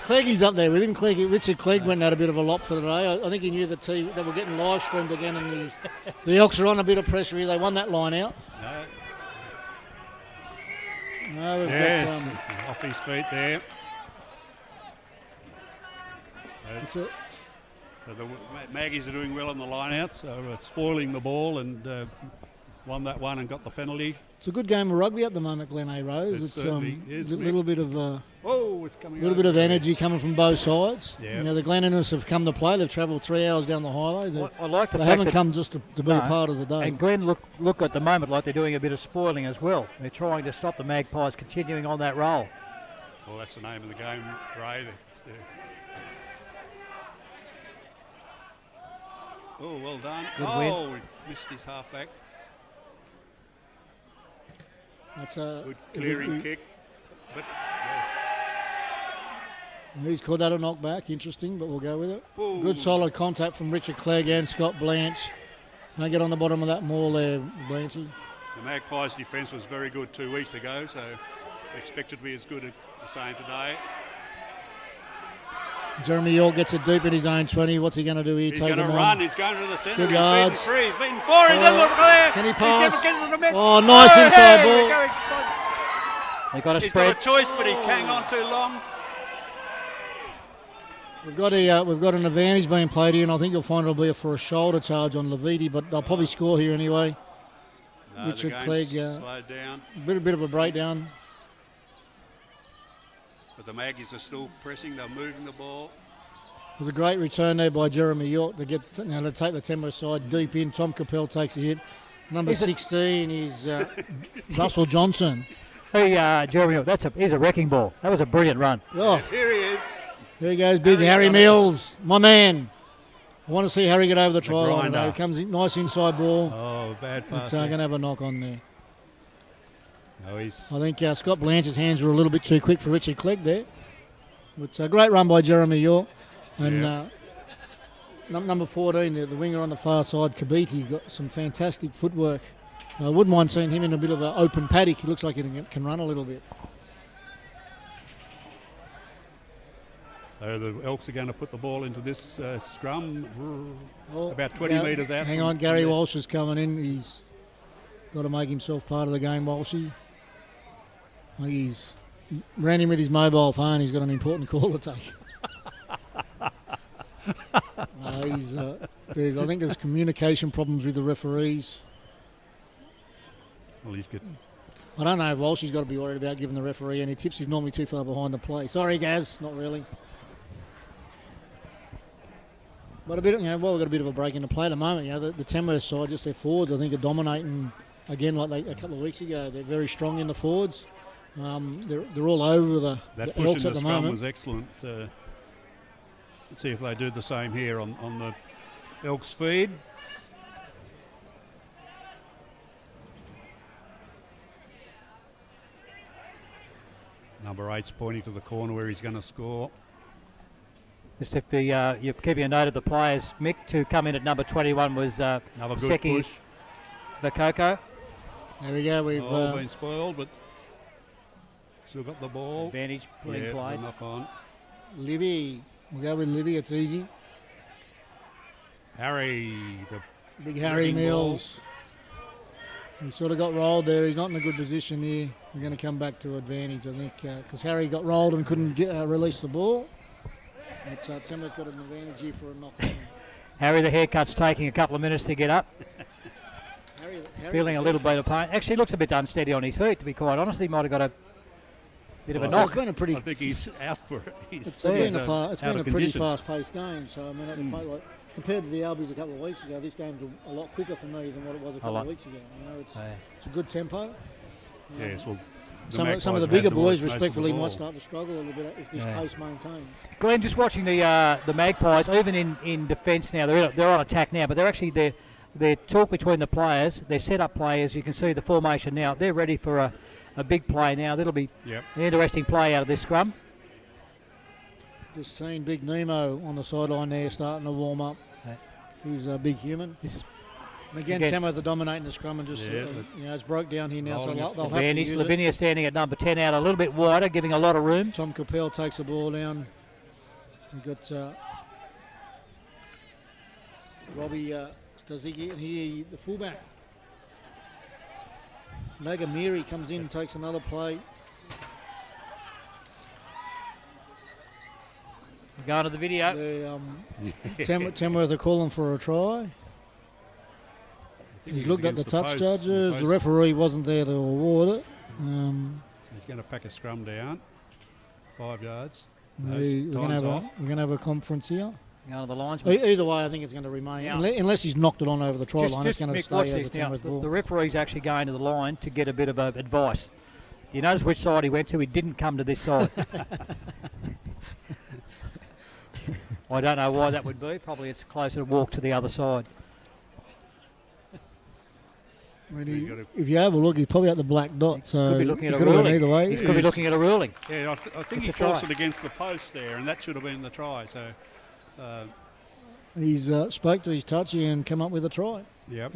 Clegg's up there with him. Richard Clegg went and had a bit of a lop for today. I think he knew they were getting live streamed again, and the Elks are on a bit of pressure here. They won that line out. No, we've got off his feet there. that's it. So the Maggies are doing well on the line out, so spoiling the ball and won that one and got the penalty. It's a good game of rugby at the moment, Glen A. Rose. It It's certainly is, a little bit of it's coming. little bit of energy coming from both sides. Yeah. You know, the Glenniners have come to play. They've travelled 3 hours down the highway. I like the They fact haven't that- come just to be a part of the day. And Glenn look at the moment like they're doing a bit of spoiling as well. They're trying to stop the Magpies continuing on that roll. Well, that's the name of the game, Ray. Oh, well done. Good win. He missed his halfback. That's a Good clearing kick. But He's called that a knockback. Interesting, but we'll go with it. Ooh. Good solid contact from Richard Clegg and Scott Blanche. Don't get on the bottom of that maul there, Blanchy. the Magpies' defence was very good 2 weeks ago, so they expect it to be as good as the same today. Jeremy York gets it deep in his own 20. What's he going to do here? He's Take going to him run. on. He's going to the centre. Good He's yards. beaten 3. He's beaten 4. He doesn't look clear. Can he He's pass? getting to the net. Oh, nice inside ball. They got a He's spread. got a choice, but he hang on too long. We've got an advantage being played here, and I think you'll find it'll be for a shoulder charge on Leviti, but they'll probably score here anyway. No, Richard the game's Clegg, slowed down. bit of a breakdown. But the Maggies are still pressing. They're moving the ball. It was a great return there by Jeremy York to to take the Tamworth side deep in. Tom Capel takes a hit. Number 16 is Russell Johnson. Hey, Jeremy, he's a wrecking ball. That was a brilliant run. Oh, Here he is. there he goes, big Harry Mills, my man. I want to see Harry get over the try line grinder. today. Comes in, nice inside ball. Oh, bad pass. It's going to have a knock on there. No, he's I think Scott Blanche's hands were a little bit too quick for Richard Clegg there. It's a great run by Jeremy York. And number 14, the winger on the far side, Kabiti, got some fantastic footwork. I wouldn't mind seeing him in a bit of an open paddock. He looks like he can run a little bit. So the Elks are going to put the ball into this scrum Oh, about 20 metres out. Hang from- on, Gary yeah. Walsh is coming in. He's got to make himself part of the game, Walshy. I think he's ran him with his mobile phone. He's got an important call to take. I think there's communication problems with the referees. Well, he's good. I don't know if Walshy's got to be worried about giving the referee any tips. He's normally too far behind the play. Sorry, Gaz, not really. But we've got a bit of a break in the play at the moment. The Tamworth side, just their forwards, I think, are dominating again like a couple of weeks ago. They're very strong in the forwards. They're all over the That push Elks in at the the scrum moment. was excellent. Let's see if they do the same here on the Elks feed. Number 8's pointing to the corner where he's going to score. Just if you're keeping a note of the players, Mick, to come in at number 21 was Another good Seki push. Vakoko. There we go. We've Been spoiled, but still got the ball. Advantage being Yeah, played. knock on. Livy. We'll go with Livy. It's easy. Harry, the Big Harry Reading Mills. He sort of got rolled there. He's not in a good position here. We're going to come back to advantage, I think, because Harry got rolled and couldn't release the ball. It's Tamworth got an advantage here for a knock on. Harry, the haircut's taking a couple of minutes to get up. Harry, Feeling a little bit of pain. Actually, looks a bit unsteady on his feet, to be quite honest. He might have got a bit of a It's knock. been a pretty. I think he's out for it. It's been a out of pretty condition. fast-paced game. So I mean, at the play, like, compared to the Albies a couple of weeks ago, this game's a lot quicker for me than what it was a couple of weeks ago. It's a good tempo. Yes, well, Some of the Magpies bigger had boys, most of the respectfully, ball. might start to struggle a little bit if this pace maintains. Glenn, just watching the Magpies, even in defence now, they're on attack now, but they're actually their talk between the players, their set-up players. You can see the formation now. They're ready for a big play now. That'll be an interesting play out of this scrum. Just seen Big Nemo on the sideline there starting to warm up. He's a big human. And again, Tamworth are dominating the scrum and just, it's broke down here now, so they'll have to use it. Lavinia standing at number 10 out a little bit wider, giving a lot of room. Tom Capel takes the ball down. We've got Robbie Stazigi and he, the fullback. Nagamiri comes in and takes another play. Going to the video. Tamworth are calling for a try. He's looked at the touch judges. The referee wasn't there to award it. So he's going to pack a scrum down. 5 yards. We're going to have a conference here. Going to the lines. Either way, I think it's going to remain. Yeah. Unless he's knocked it on over the try line, it's going to Mick, stay as a Tamworth ball. The referee's actually going to the line to get a bit of advice. Do you notice which side he went to? He didn't come to this side. I don't know why that would be. Probably it's closer to walk to the other side. If you have a look, he's probably at the black dot. So could be looking at a could have ruling. Either way. He could be looking at a ruling. Yeah, I think he forced it against the post there, and that should have been the try. So he's spoke to his touchy and come up with a try. Yep.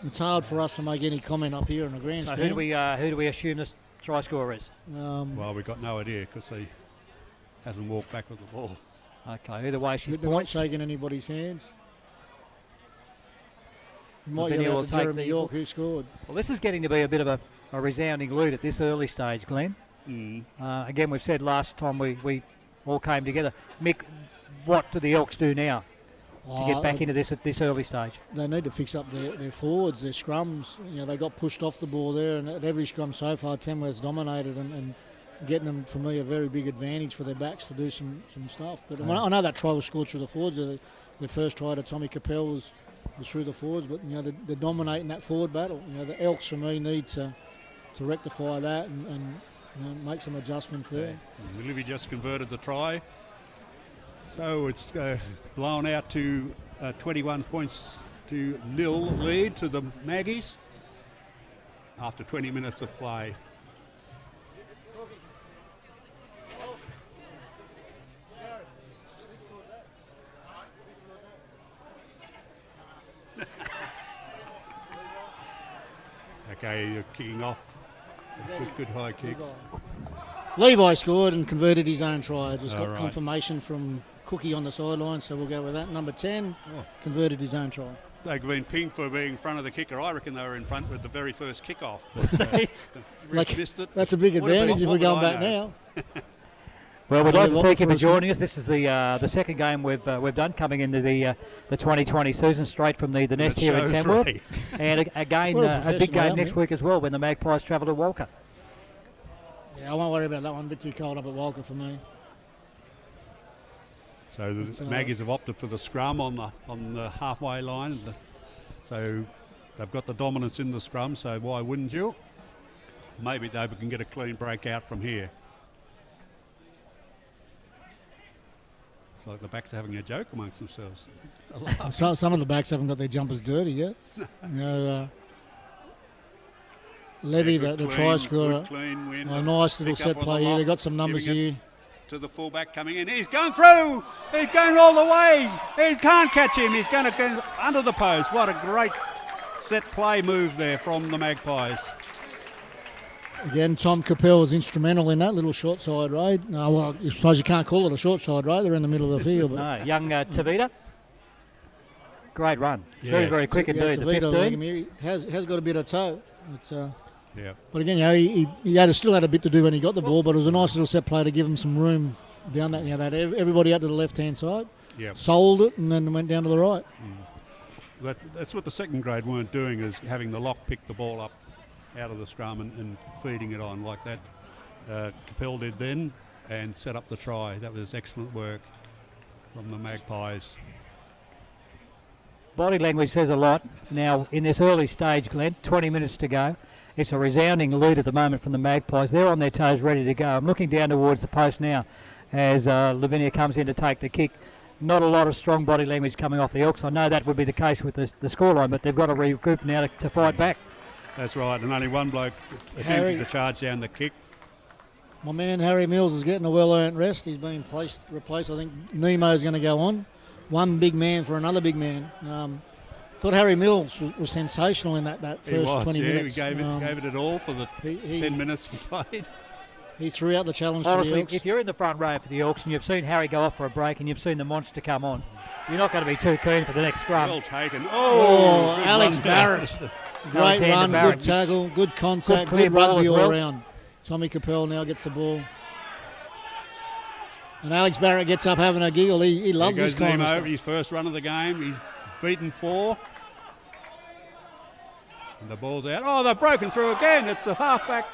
It's hard for us to make any comment up here in the grandstand. So who do we assume this try scorer is? Well, we've got no idea because he hasn't walked back with the ball. Okay, either way, she's They're not shaking anybody's hands. You might Lavinia go will out to take Jeremy York, who scored. Well, this is getting to be a bit of a resounding lead at this early stage, Glenn. Again, we've said last time we all came together. Mick, what do the Elks do now to get back into this at this early stage? They need to fix up their forwards, their scrums. They got pushed off the ball there, and at every scrum so far, Tamworth's dominated and getting them, for me, a very big advantage for their backs to do some stuff. But I know that try was scored through the forwards. The first try to Tommy Capel was through the forwards, but they're dominating that forward battle. The Elks, for me, need to rectify that and make some adjustments there. Livy just converted the try, so it's blown out to 21 points to 0 lead to the Maggies after 20 minutes of play. Okay, you're kicking off. Good high kick. Levi scored and converted his own try. Just got confirmation from Cookie on the sideline, so we'll go with that. Number 10 converted his own try. They've been pinged for being in front of the kicker. I reckon they were in front with the very first kick-off. Missed it. That's a big advantage if we're going back now. Well, we'd like to thank you for joining us. This is the second game we've done coming into the 2020 season, straight from the nest here in Tamworth. And again, a big game next week as well when the Magpies travel to Walker. Yeah, I won't worry about that one. A bit too cold up at Walker for me. So the Maggies have opted for the scrum on the halfway line. So they've got the dominance in the scrum, so why wouldn't you? Maybe they can get a clean break out from here. It's like the backs are having a joke amongst themselves. Some of the backs haven't got their jumpers dirty yet. Levy, the try scorer, a nice little set play here. They've got some numbers here. To the fullback coming in. He's going through. He's going all the way. He can't catch him. He's going to go under the post. What a great set play move there from the Magpies. Again, Tom Capel was instrumental in that little short side raid. No, well, I suppose you can't call it a short side raid. They're in the middle of the field. But no, young Tavita. Great run. Yeah. Very, very quick indeed. Tavita, the 15. Has got a bit of toe. But again, he still had a bit to do when he got the ball, but it was a nice little set play to give him some room down that. That everybody out to the left-hand side. Yep. Sold it and then went down to the right. That's what the second grade weren't doing, is having the lock pick the ball up out of the scrum and feeding it on like that. Capel did then and set up the try. That was excellent work from the Magpies. Body language says a lot. Now, in this early stage, Glenn, 20 minutes to go. It's a resounding lead at the moment from the Magpies. They're on their toes, ready to go. I'm looking down towards the post now as Lavinia comes in to take the kick. Not a lot of strong body language coming off the Elks. I know that would be the case with the scoreline, but they've got to regroup now to fight back. That's right, and only one bloke attempting to charge down the kick. My man Harry Mills is getting a well-earned rest. He's been replaced. I think Nemo's going to go on. One big man for another big man. Thought Harry Mills was sensational in that He first was, 20 minutes. he gave it all for the he 10 minutes he played. He threw out the challenge to the Honestly, Elks. if you're in the front row for the Elks and you've seen Harry go off for a break and you've seen the monster come on, you're not going to be too keen for the next scrum. Well taken. Oh, Good Alex run. Barrett. Great Alexander run, Barrett. good tackle, good contact, Good clear good ball rugby as all well. round. Tommy Capel now gets the ball. And Alex Barrett gets up having a giggle. He loves There this goes kind of Nemo, stuff. his first run of the game. He's beaten 4. And the ball's out. Oh, they've broken through again. It's a halfback.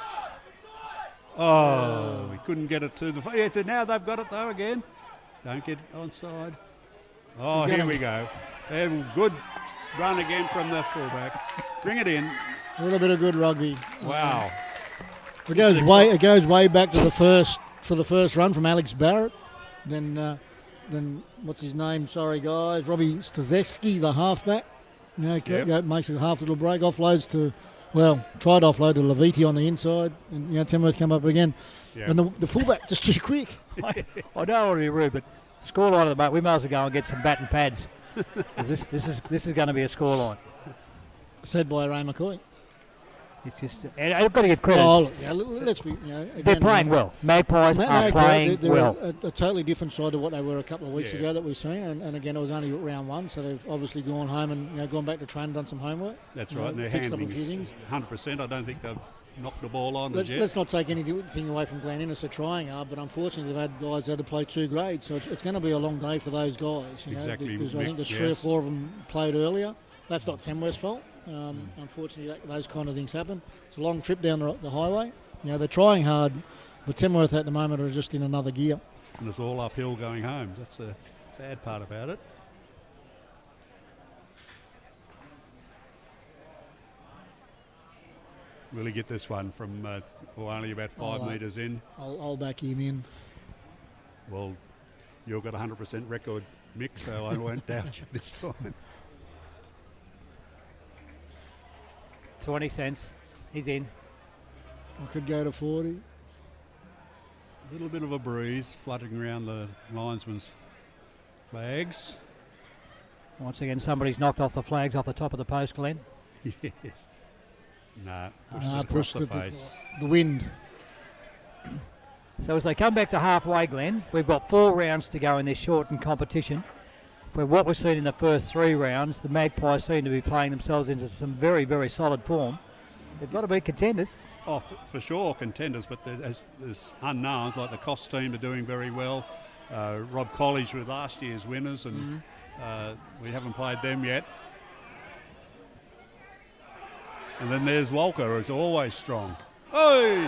Oh, he couldn't get it to the... Yes, now they've got it though again. Don't get onside. Oh, He's here gonna- we go. And good run again from the fullback. Bring it in. A little bit of good rugby. Wow. It goes way back to the first run from Alex Barrett. Then what's his name? Sorry guys, Robbie Staszewski, the halfback. You know, makes a half little break, offloads to, tried to offload to Leviti on the inside, and Tamworth come up again. Yep. And the fullback just too quick. I don't want to be rude, but scoreline at the moment, we might as well go and get some bat and pads. this is going to be a scoreline. Said by Ray McCoy. It's just, and I've got to give credit. Oh, look, let's be. Again, They're playing well. Magpies are playing they're well. a totally different side to what they were a couple of weeks Yeah. ago that we've seen, and again it was only round 1, so they've obviously gone home and gone back to train, done some homework. That's right. And their fixed up a handling few things. 100%. I don't think they've knocked the ball on as yet. Let's not take anything away from Glen Innes. They're trying hard, but unfortunately they've had guys that had to play 2 grades, so it's going to be a long day for those guys. Exactly, Because I think there's 3 or yes. 4 of them played earlier. That's not Tamworth's fault. Unfortunately, those kind of things happen. It's a long trip down the highway. They're trying hard, but Tamworth at the moment are just in another gear. And it's all uphill going home. That's the sad part about it. Will he get this one from only about 5 metres in? I'll back him in. Well, you've got 100% record, Mick, so I won't doubt you this time. 20 cents. He's in. I could go to 40. A little bit of a breeze fluttering around the linesman's flags. Once again, somebody's knocked off the flags off the top of the post, Glenn. Yes. Nah, Push the face. the wind. So as they come back to halfway, Glenn, we've got 4 rounds to go in this shortened competition. For what we've seen in the first 3 rounds, the Magpies seem to be playing themselves into some very, very solid form. They've got to be contenders. Oh, for sure, contenders, but there's unknowns, like the Cost team are doing very well. Rob College were last year's winners, and we haven't played them yet. And then there's Walker, who's always strong. Oi!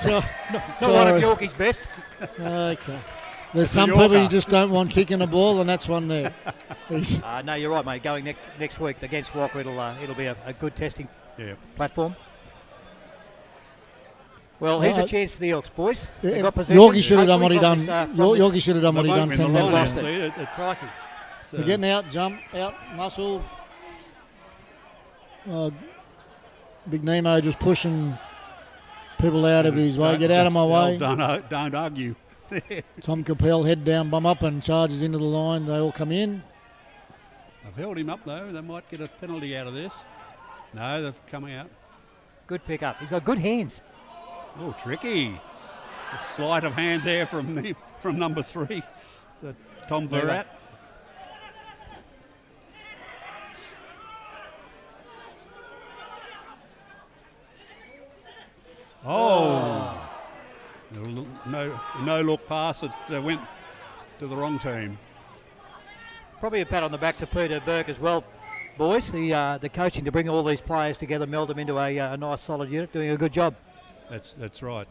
Not one of Yorkie's best. Okay. There's some people you just don't want kicking the ball, and that's one there. No, you're right, mate. Going next week against Walker, it'll be a good testing platform. Well, here's a chance for the Elks, boys. They got possession. Yorkie should have done what he Hopefully done. from this- Yorkie should have done what he done 10 minutes lost ago. it. Crikey. They're getting out, jump, out, muscle. Big Nemo just pushing people out of his way. Get out of my way. Don't argue. Tom Capel head down, bum up, and charges into the line. They all come in. I've held him up though. They might get a penalty out of this. No, they're coming out. Good pick up. He's got good hands. Oh, tricky. A sleight of hand there from number 3, Tom Verrat. Oh. No look pass. It went to the wrong team. Probably a pat on the back to Peter Burke as well, boys. The coaching to bring all these players together, meld them into a nice solid unit, doing a good job. That's right.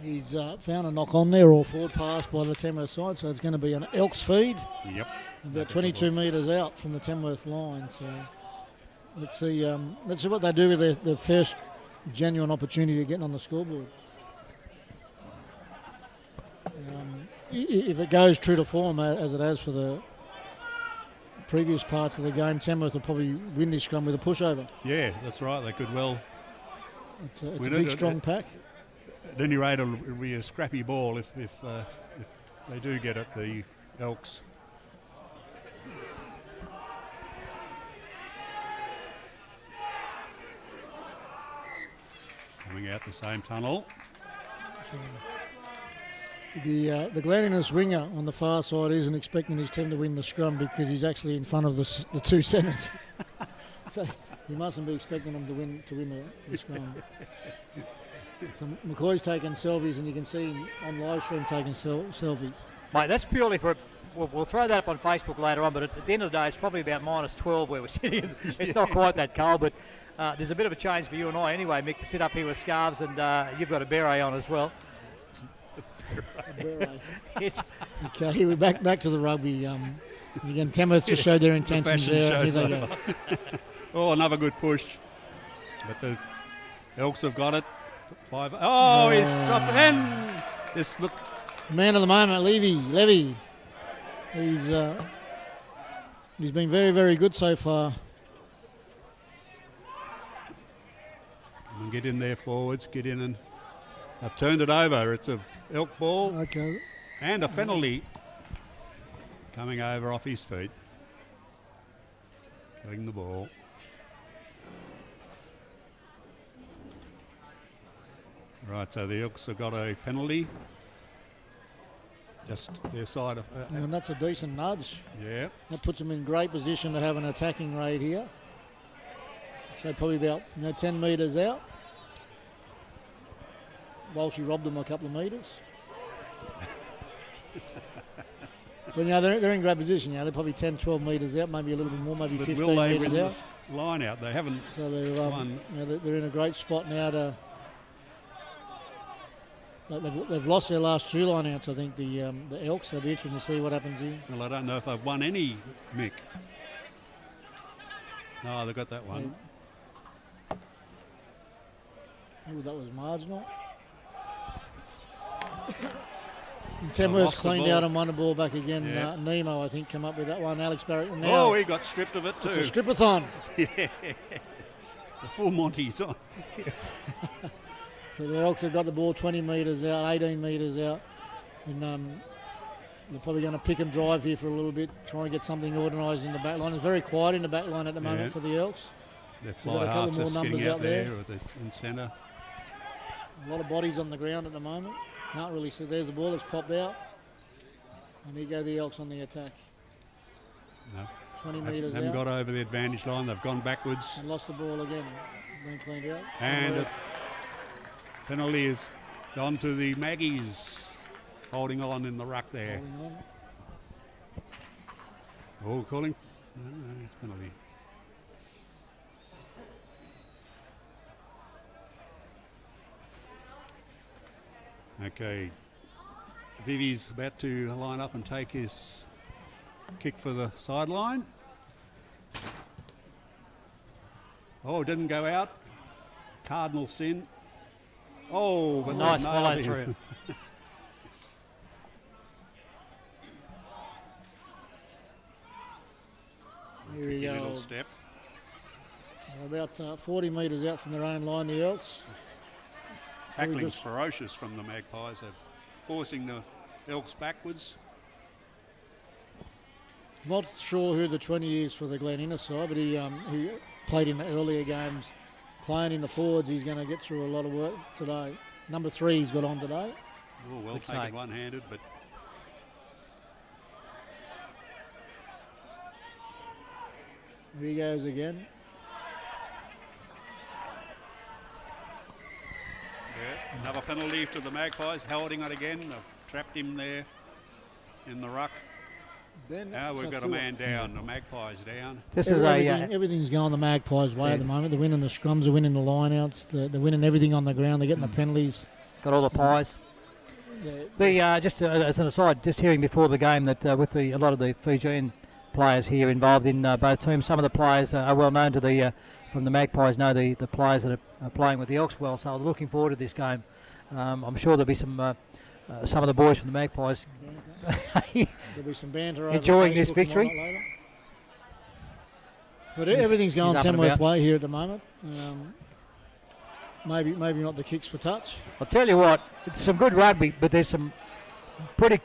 He's found a knock on there, or forward pass by the Tamworth side, so it's going to be an Elks feed. Yep. About 22 metres out from the Tamworth line. So let's see what they do with their first genuine opportunity of getting on the scoreboard. If it goes true to form as it has for the previous parts of the game, Tamworth will probably win this scrum with a pushover. Yeah, that's right. They could well. It's a big, strong pack. At any rate, it'll be a scrappy ball if they do get it, the Elks. Coming out the same tunnel. The Glenninnis winger on the far side isn't expecting his team to win the scrum because he's actually in front of the two centres. So you mustn't be expecting them to win the scrum. So McCoy's taking selfies, and you can see him on live stream taking selfies. Mate, that's purely for. We'll throw that up on Facebook later on, but at the end of the day, it's probably about -12 where we're sitting. It's not quite that cold, but there's a bit of a change for you and I anyway, Mick, to sit up here with scarves, and you've got a beret on as well. Okay, we're back to the rugby. Again, Tamworth just showed their intentions there. Here they go. Oh, another good push. But the Elks have got it. 5. Oh, he's dropped it in. This look. Man of the moment, Levy. He's been very, very good so far. Come and get in there, forwards. Get in, and I've turned it over. It's a Elk ball. Okay. And a penalty coming over off his feet. Getting the ball. Right, so the Elks have got a penalty. Just their side of... and that's a decent nudge. Yeah. That puts them in great position to have an attacking raid here. So probably about 10 metres out. Walshy robbed them a couple of metres. But they're in great position. They're probably 10, 12 metres out, maybe a little bit more, maybe but 15 will they metres win out. this line out? They haven't. So they're in a great spot now to. They've lost their last 2 line-outs, I think, the Elks. So it'll be interesting to see what happens here. Well, I don't know if they've won any, Mick. No, they've got that one. Oh, that was marginal. And Tamworth cleaned out and won the ball back again. Yeah. Nemo, I think, come up with that one. Alex Barrett. Now Oh, he got stripped of it too. it's a stripathon. Yeah. The full Monty's on. So the Elks have got the ball 20 metres out, 18 metres out. And they're probably going to pick and drive here for a little bit, try and get something organised in the back line. It's very quiet in the back line at the moment for the Elks. Their We've got fly a couple half more just numbers getting out out there there. with the in centre. A lot of bodies on the ground at the moment. Can't really see. There's the ball that's popped out. And here go the Elks on the attack. No. 20 They metres haven't out. got over the advantage line. They've gone backwards. And lost the ball again. Been cleaned out. And a penalty has gone to the Maggies. Holding on in the ruck there. Oh, calling. No, it's penalty. Okay. Vivi's about to line up and take his kick for the sideline. Oh, it didn't go out. Cardinal sin. Oh, but nice no, follow through. Here we go. Little step. About 40 metres out from their own line, the Elks. Tackling's ferocious from the Magpies. They're forcing the Elks backwards. Not sure who the 20 is for the Glenninnis side, but he played in the earlier games. Playing in the forwards, he's going to get through a lot of work today. Number 3 he's got on today. Oh, well taken one-handed, but... Here he goes again. Yeah, another penalty to the Magpies, holding it again. They've trapped him there in the ruck. Now we've got a man down, the Magpies down. Everything's going the Magpies' way at the moment. They're winning the scrums, they're winning the line-outs, they're winning everything on the ground, they're getting the penalties. Got all the pies. Just as an aside, just hearing before the game that with a lot of the Fijian players here involved in both teams, some of the players are well known to from the Magpies, know the players that are playing with the Elks well, so they're looking forward to this game. I'm sure there'll be some of the boys from the Magpies There'll be some banter over enjoying Facebook this victory. But everything's going He's up and Tamworth about. way here at the moment. Maybe not the kicks for touch. I'll tell you what, it's some good rugby, but there's some pretty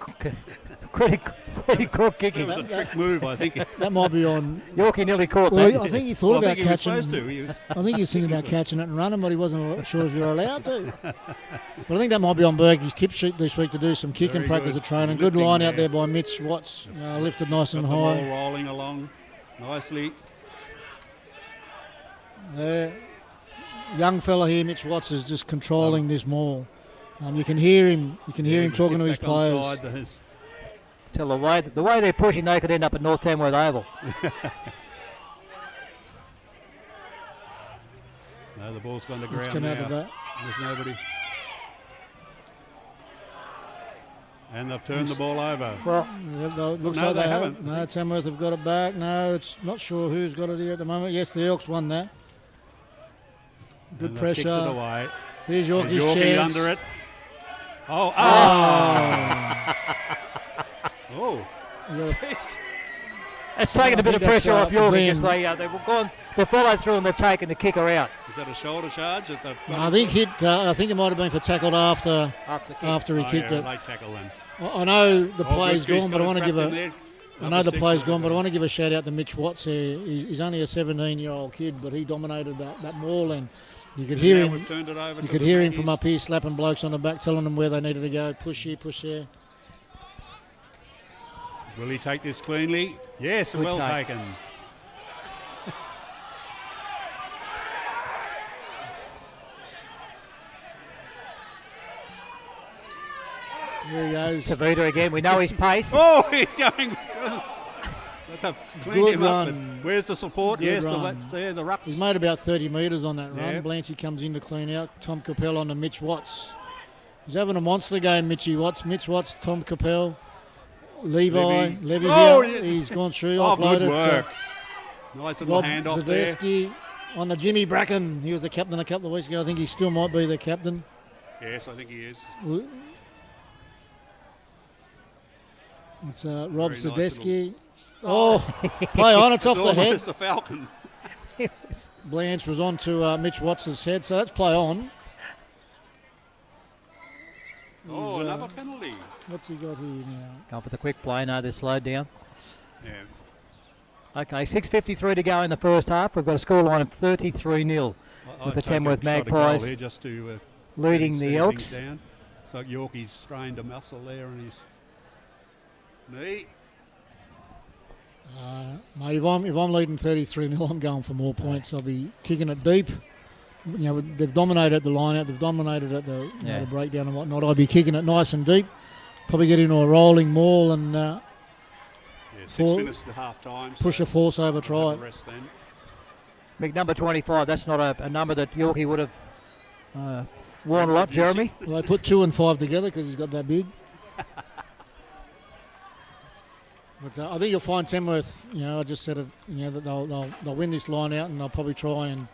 Pretty crook kicking. It was a trick move, I think. That might be on. Yorkie nearly caught Well, that. I think he thought about he was catching. supposed to. He was I think he was thinking about catching it and running, but he wasn't sure if you're allowed to. But I think that might be on Berkey's tip sheet this week to do some kicking Very practice good. of training. Good Lifting line out there. there by Mitch Watts. Lifted nice got and the ball high. rolling along nicely. There. Young fella here, Mitch Watts, is just controlling this maul. You can hear him. You can hear him talking to his players. Tell the way they're pushing, they could end up at North Tamworth Oval. No, the ball's gone to Let's ground come out now. the back. There's nobody. And they've turned the ball over. Well, Looks No, like they they haven't. haven't. No, Tamworth have got it back. No, it's not sure who's got it here at the moment. Yes, the Elks won that. Good And they've kicked it pressure. away. Here's Yorkie's Yorkie chance. under it. Oh, oh. It's taken a bit of think that's, pressure off for Yorkie because them. they've followed through and they've taken the kicker out. Is that a shoulder charge? That they've got I think I think it might have been for tackled after he kicked it. late tackle then. I know the Oh, play's Rugby's gone, but got I want to trapped give in there. I know the Number play's 6 gone, but I over want to give a shout out to Mitch Watts here. He's only a 17-year-old kid, but he dominated that maul, and you could hear Now him. we've turned it over You to could the hear him ladies. from up here slapping blokes on the back, telling them where they needed to go. Push here, push there. Will he take this cleanly? Yes, Good well take. taken. Here he goes. Tavita again. We know his pace. Oh, he's going. They've cleaned Good him up, run. but where's the support? Good Yes, run. there, the rucks. He's made about 30 metres on that run. Yeah. Blancy comes in to clean out. Tom Capel on to Mitch Watts. He's having a monster game, Mitchy Watts. Mitch Watts, Tom Capel, Levy Oh, here. yeah. He's gone through, Oh, offloaded good work. to Nice little Rob hand off there. Zaversky on the Jimmy Bracken. He was the captain a couple of weeks ago. I think he still might be the captain. Yes, I think he is. It's Rob Very nice Zadeski. Oh, play on. It's off the head. It's a falcon. Blanche was on to Mitch Watts' head, so that's play on. Oh, He's, another penalty. What's he got here now? Going for the quick play. No, they're slowed down. Yeah. Okay, 6:53 to go in the first half. We've got a scoreline of 33-0 with the Tamworth Magpies here just to leading the settle Elks. things down. So Yorkie's strained a muscle there in his knee. Mate, if I'm leading 33-0, I'm going for more points. I'll be kicking it deep. You know, they've dominated the line out. They've dominated at the, the breakdown and whatnot. I'll be kicking it nice and deep. Probably get into a rolling maul and 6 Four- minutes to half time. push a force over try. Rest then. Big number 25. That's not a number that Yorkie would have worn a lot, Jeremy. Well, they put 2 and 5 together because he's got that big. But I think you'll find Tamworth. You know, I just said it. You know that they'll win this line out and they'll probably try and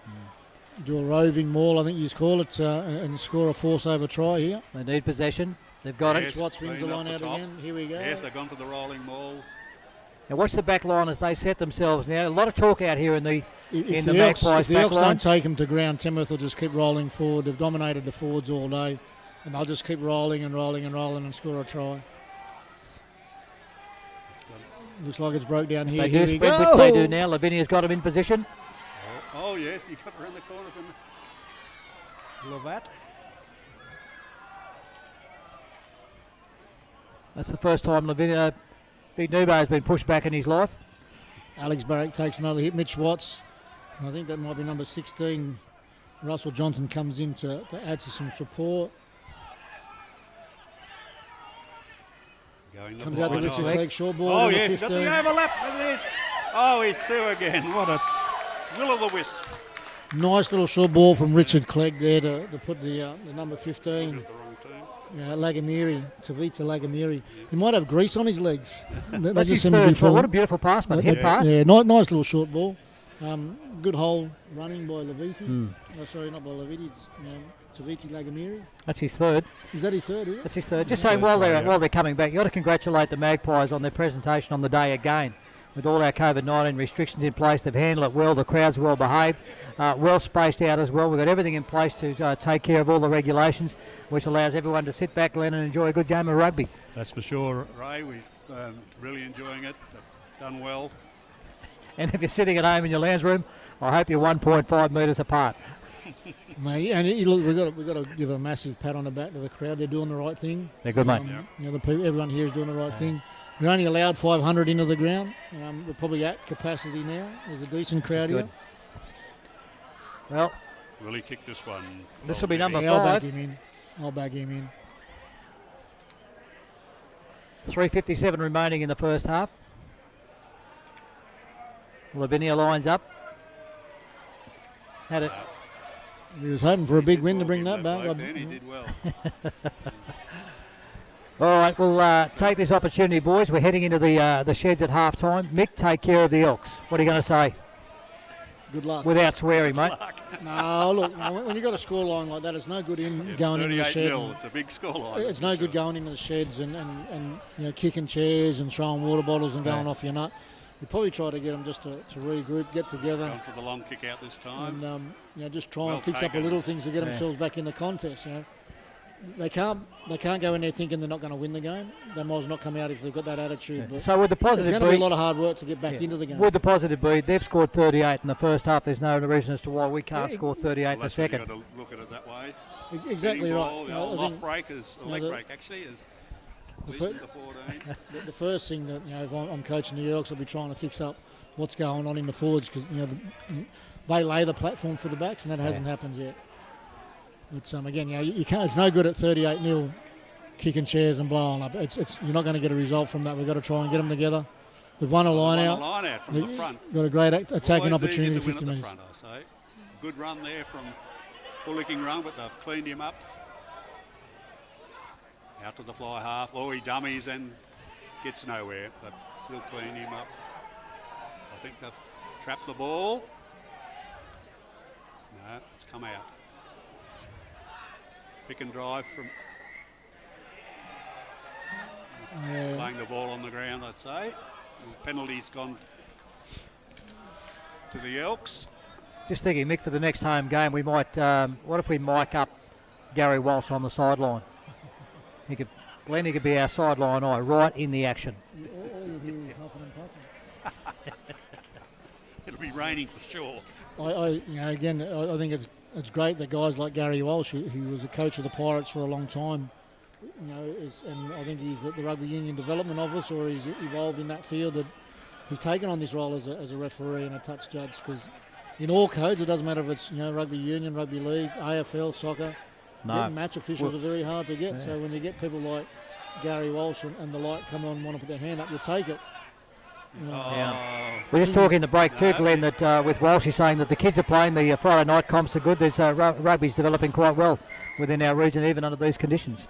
do a roving maul. I think you call it and score a force over try here. They need possession. They've got Yes, it. Watts wins the clean line off out the top. again. Here we go. Yes, they've gone to the rolling maul. Now watch the back line as they set themselves now. A lot of talk out here in the If the the Elks, Magpies if the back Elks line. don't take them to ground, Tamworth will just keep rolling forward. They've dominated the forwards all day, and they'll just keep rolling and rolling and rolling and score a try. Looks like it's broke down here. They Here do we sprint, go. which they do now. Lavinia's got him in position. Oh, yes, he got around the corner from Lovat. That's the first time Lavinia, Big Nubo has been pushed back in his life. Alex Barrick takes another hit. Mitch Watts. And I think that might be number 16. Russell Johnson comes in to add to some support. Going Comes out to blind Richard eye. Clegg, short ball. Oh, number yes, got 15. the overlap with it. Oh, he's through again. What a will-o'-the-wisp. Nice little short ball from Richard Clegg there to put the number 15. The wrong team. Lagamiri, Tavita Lagamiri. He might have grease on his legs. That's his third try. What a beautiful pass, mate. Hit pass. Yeah, nice little short ball. Good hole running by Leviti. Oh, sorry, not by Leviti. It's Taviti Lagamiri. That's his third. Is that his third? Is it? That's his third. Just saying, while they're coming back, you got to congratulate the Magpies on their presentation on the day again. With all our COVID-19 restrictions in place, they've handled it well. The crowd's well behaved, well spaced out as well. We've got everything in place to take care of all the regulations, which allows everyone to sit back, Glenn, and enjoy a good game of rugby. That's for sure, Ray. We've really enjoying it. Done well. And if you're sitting at home in your lounge room, I hope you're 1.5 metres apart. Mate, and look, we've got to give a massive pat on the back to the crowd. They're doing the right thing. They're good, mate. You know, the people, everyone here is doing the right thing. We only allowed 500 into the ground. We're probably at capacity now. There's a decent crowd here. Well, Willie kicked this one. This will be number 5. I'll back him in. I'll back him in. 3:57 remaining in the first half. Lavinia lines up. Had it. He was hoping for a big win to bring that back. Then he did well. All right, we'll take this opportunity, boys. We're heading into the sheds at half time. Mick, take care of the Elks. What are you going to say? Good luck. Without swearing, mate. No, look, when you've got a scoreline like that, it's no good going into the shed. 38-0, it's a big scoreline. It's no good going into the sheds and you know, kicking chairs and throwing water bottles and going off your nut. You probably try to get them just to regroup, get together. Going for the long kick out this time. And you know, just try and fix up the little things to get themselves back in the contest. You know, they can't go in there thinking they're not going to win the game. They might as well not come out if they've got that attitude. But so with the positive, it's going to be a lot of hard work to get back into the game. Would the positive be they've scored 38 in the first half? There's no reason as to why we can't score 38 in the second. You've got to look at it that way. Exactly right. Ball, off break is leg break actually is. The first thing that, you know, if I'm coaching the Elks, I'll be trying to fix up what's going on in the forwards, because, you know, they lay the platform for the backs, and that hasn't happened yet. But again, you know, you can't. It's no good at 38-0 kicking chairs and blowing up. You're not going to get a result from that. We've got to try and get them together. They've won a line out. From the front. Got a great attacking Always opportunity. easy to 50 win at minutes. the front, I say. Good run there from bullocking run, but they've cleaned him up. Out to the fly half. Oh, he dummies and gets nowhere. They've still cleaned him up. I think they've trapped the ball. No, it's come out. Pick and drive from laying the ball on the ground, I'd say. And penalty's gone to the Elks. Just thinking, Mick, for the next home game, we might. What if we mic up Gary Walsh on the sideline? He could be our sideline eye, right in the action. All you hear is huffing and puffing. It'll be raining for sure. You know, again, I think it's great that guys like Gary Walsh, who was a coach of the Pirates for a long time, you know, and I think he's at the Rugby Union Development Office, or he's evolved in that field, that he's taken on this role as a referee and a touch judge, because in all codes, it doesn't matter if it's, you know, rugby union, rugby league, AFL, soccer. Getting match officials are very hard to get. So when you get people like Gary Walsh and the like come on and want to put their hand up, you take it. We're just talking the break too, Glenn, that with Walsh, he's saying that the kids are playing, the Friday night comps are good. There's rugby's developing quite well within our region, even under these conditions.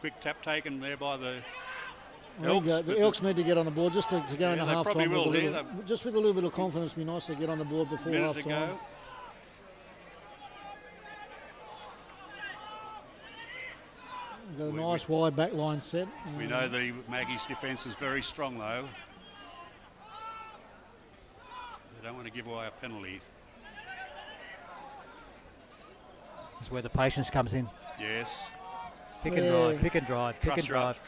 Quick tap taken there by the Elks. The Elks need to get on the board just to go into half time. Just with a little bit of confidence, be nice to get on the board before half time. Got a nice wide back line set. We know the Maggie's defence is very strong though. They don't want to give away a penalty. That's where the patience comes in. Yes. Pick and drive, pick and drive, pick and drive.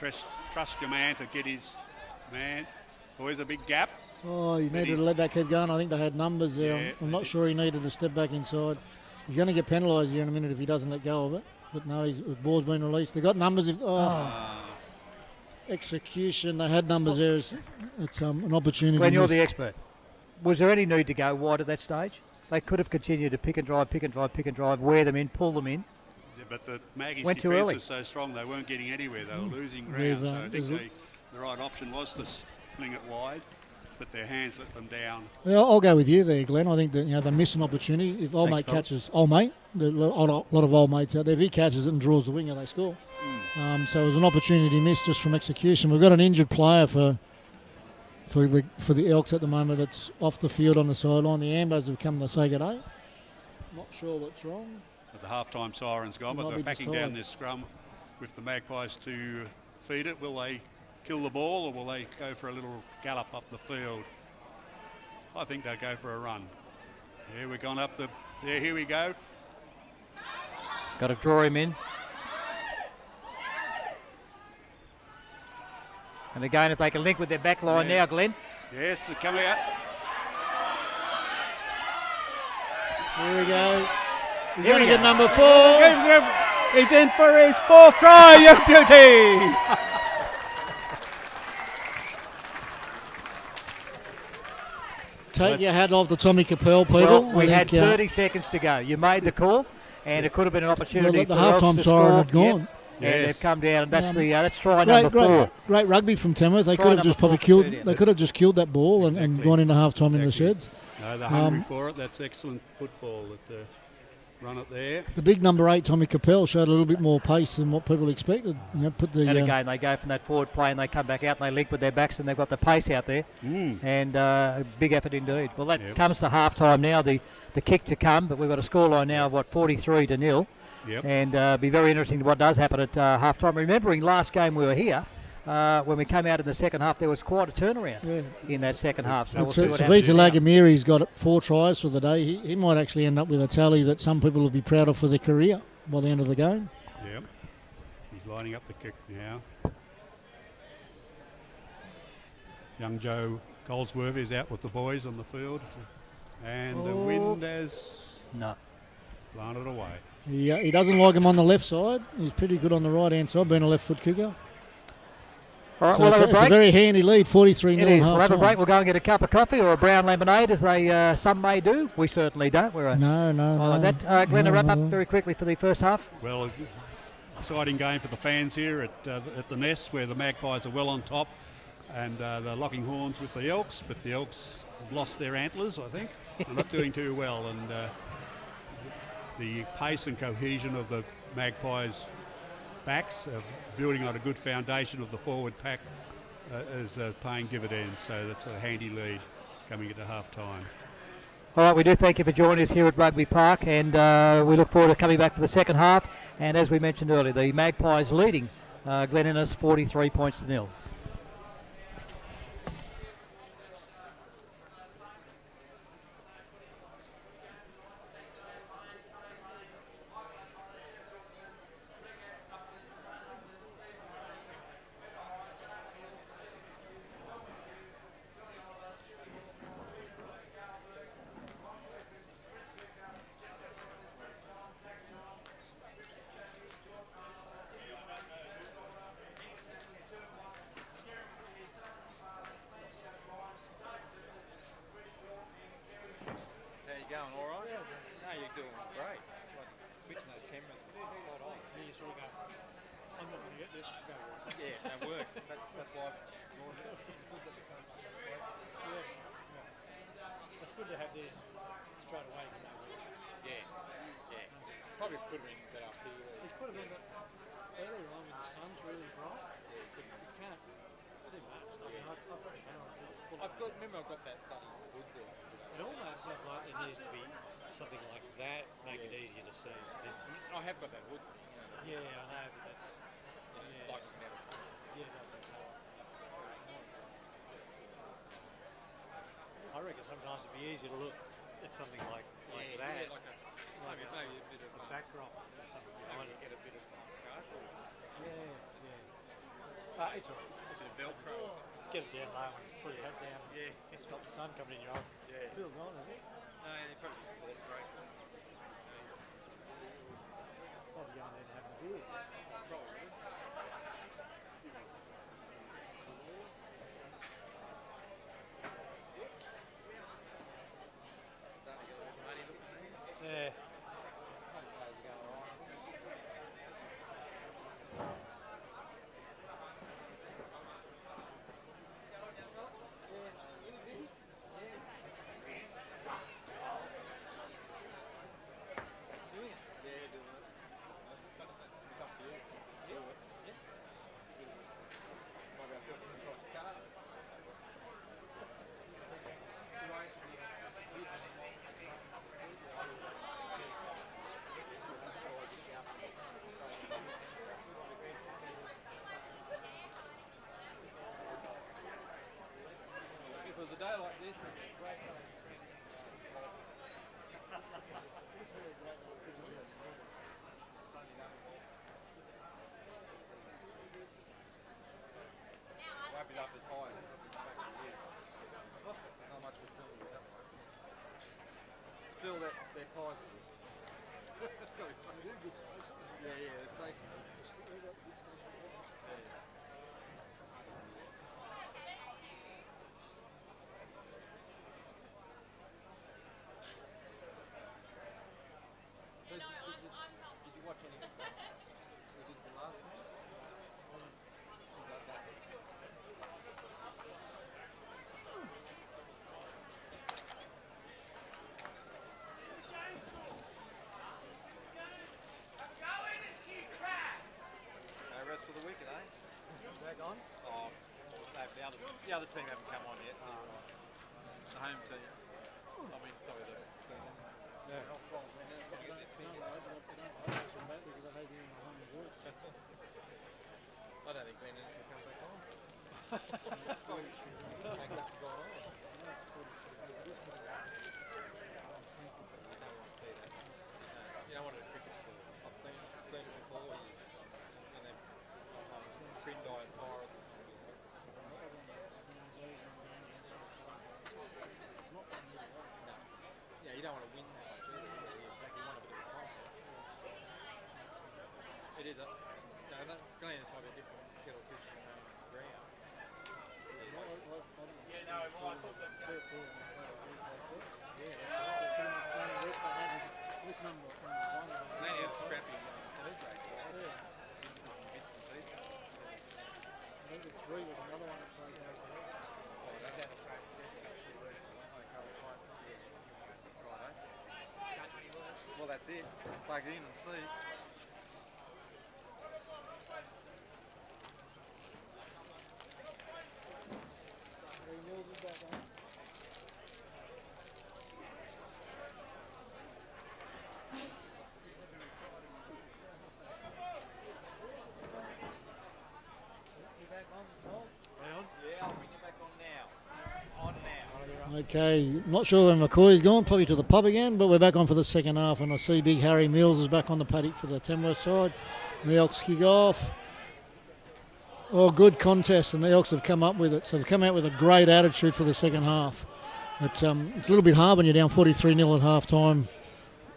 Trust your man to get his man. Always a big gap. Oh, you needed to let that keep going. I think they had numbers there. Yeah, I'm not sure he needed to step back inside. He's going to get penalised here in a minute if he doesn't let go of it. But no, the ball's been released. They've got numbers. Execution. They had numbers there. It's an opportunity. Glenn, you're the expert. Was there any need to go wide at that stage? They could have continued to pick and drive, pick and drive, pick and drive, wear them in, pull them in. Yeah, but the Maggie's defence is so strong they weren't getting anywhere. They were losing ground. So I think the right option was to fling it wide, but their hands let them down. Yeah, I'll go with you there, Glenn. I think that, you know, they missed an opportunity. If old mate catches, a lot of old mates out there, if he catches it and draws the winger, they score. So it was an opportunity missed just from execution. We've got an injured player for the Elks at the moment that's off the field on the sideline. The Ambos have come to say good day. Not sure what's wrong. But the half-time siren's gone, but they're backing down this scrum with the Magpies to feed it. Will they kill the ball, or will they go for a little gallop up the field? I think they'll go for a run. Yeah, we're gone up the... Yeah, here we go. Got to draw him in. And again, if they can link with their back line now, Glenn. Yes, they're coming out. Here we go. He's going to get number 4. He's in for his 4th try, you beauty! Take your hat off to Tommy Capel, people. Well, we had 30 seconds to go. You made the call, and it could have been an opportunity the for us half-time to siren score. had gone. Yep. And they've come down. That's that's try Great, number 4. Great rugby from Tamworth. They Try could have just number probably 4 killed. from 30. They could have just killed that ball and gone into half-time in the sheds. No, they're hungry for it. That's excellent football that run it there. The big number 8, Tommy Capel, showed a little bit more pace than what people expected. You know, put the And again, they go from that forward play and they come back out and they link with their backs and they've got the pace out there. And a big effort indeed. Well, that comes to half-time now. The kick to come, but we've got a scoreline now of 43-0. Yep. And be very interesting what does happen at half-time. Remembering last game we were here, when we came out in the second half, there was quite a turnaround in that second half. So we'll see what happens. Tavita Lagomiri's got 4 tries for the day. He might actually end up with a tally that some people will be proud of for their career by the end of the game. Yep. He's lining up the kick now. Young Joe Goldsworthy is out with the boys on the field. And the wind has blown it away. He doesn't like him on the left side. He's pretty good on the right-hand side, being a left-foot kicker. All right, So we'll it's, have a break. it's a very handy lead, 43-0. It is. We'll have a break. We'll go and get a cup of coffee or a brown lemonade, as they some may do. We certainly don't. We're no. Like that. Glenn, a wrap up very quickly for the first half. Well, exciting game for the fans here at the Nest, where the Magpies are well on top, and they're locking horns with the Elks, but the Elks have lost their antlers, I think. They're not doing too well, and the pace and cohesion of the Magpies' backs, building on a good foundation of the forward pack, is paying dividends. So that's a handy lead coming into half-time. All right, we do thank you for joining us here at Rugby Park, and we look forward to coming back for the second half. And as we mentioned earlier, the Magpies leading Glen Innes 43-0. Easy to look at something like that. Maybe a bit of a backdrop or something behind it. Get a bit of castle. It's all right. It's a Velcro or something. Get it down low and put your head down. Stop the sun coming in your eye. Feels on, isn't it? No, they probably just bought a break. Probably going there to have a beer. Probably. Yeah. If it was a day like this, it'd be great. They're pricey. It's got to be something. They're good space. Yeah, it's like. They've got good space. Did you watch any of it? You did the last one? No rest for the wicket, eh? Back on? Oh, the other team haven't come on yet. So the home team. I mean, sorry, the. Yeah. I don't think Glenn will come back on. Sorry. Ain't nothing going on. You don't want to cricket school. I've seen it before. And then print diet pirates. Yeah, you don't want to win that much either. You want a bit of a confidence. It is Glenn might be a different kettle fish ground. Glenn had scrappy third grade. Some bits and pieces. Three was another one that played like that. Oh, that's the same sense actually. Well, that's it. Plug in and see. Yeah, I'll bring you back on now. On now. Okay, not sure where McCoy's gone, probably to the pub again, but we're back on for the second half, and I see big Harry Mills is back on the paddock for the Tamworth side. The Elks kick off. Oh, good contest, and the Elks have come up with it. So they've come out with a great attitude for the second half. It's a little bit hard when you're down 43-0 at half time,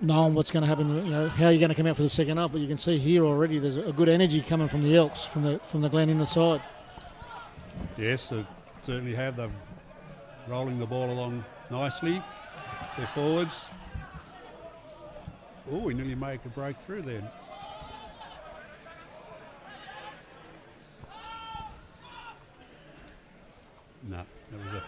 knowing what's going to happen, how you're going to come out for the second half. But you can see here already there's a good energy coming from the Elks, from the Glen Innes side. Yes, they certainly have. They're rolling the ball along nicely. Their forwards. Oh, we nearly make a breakthrough then. No, that was a...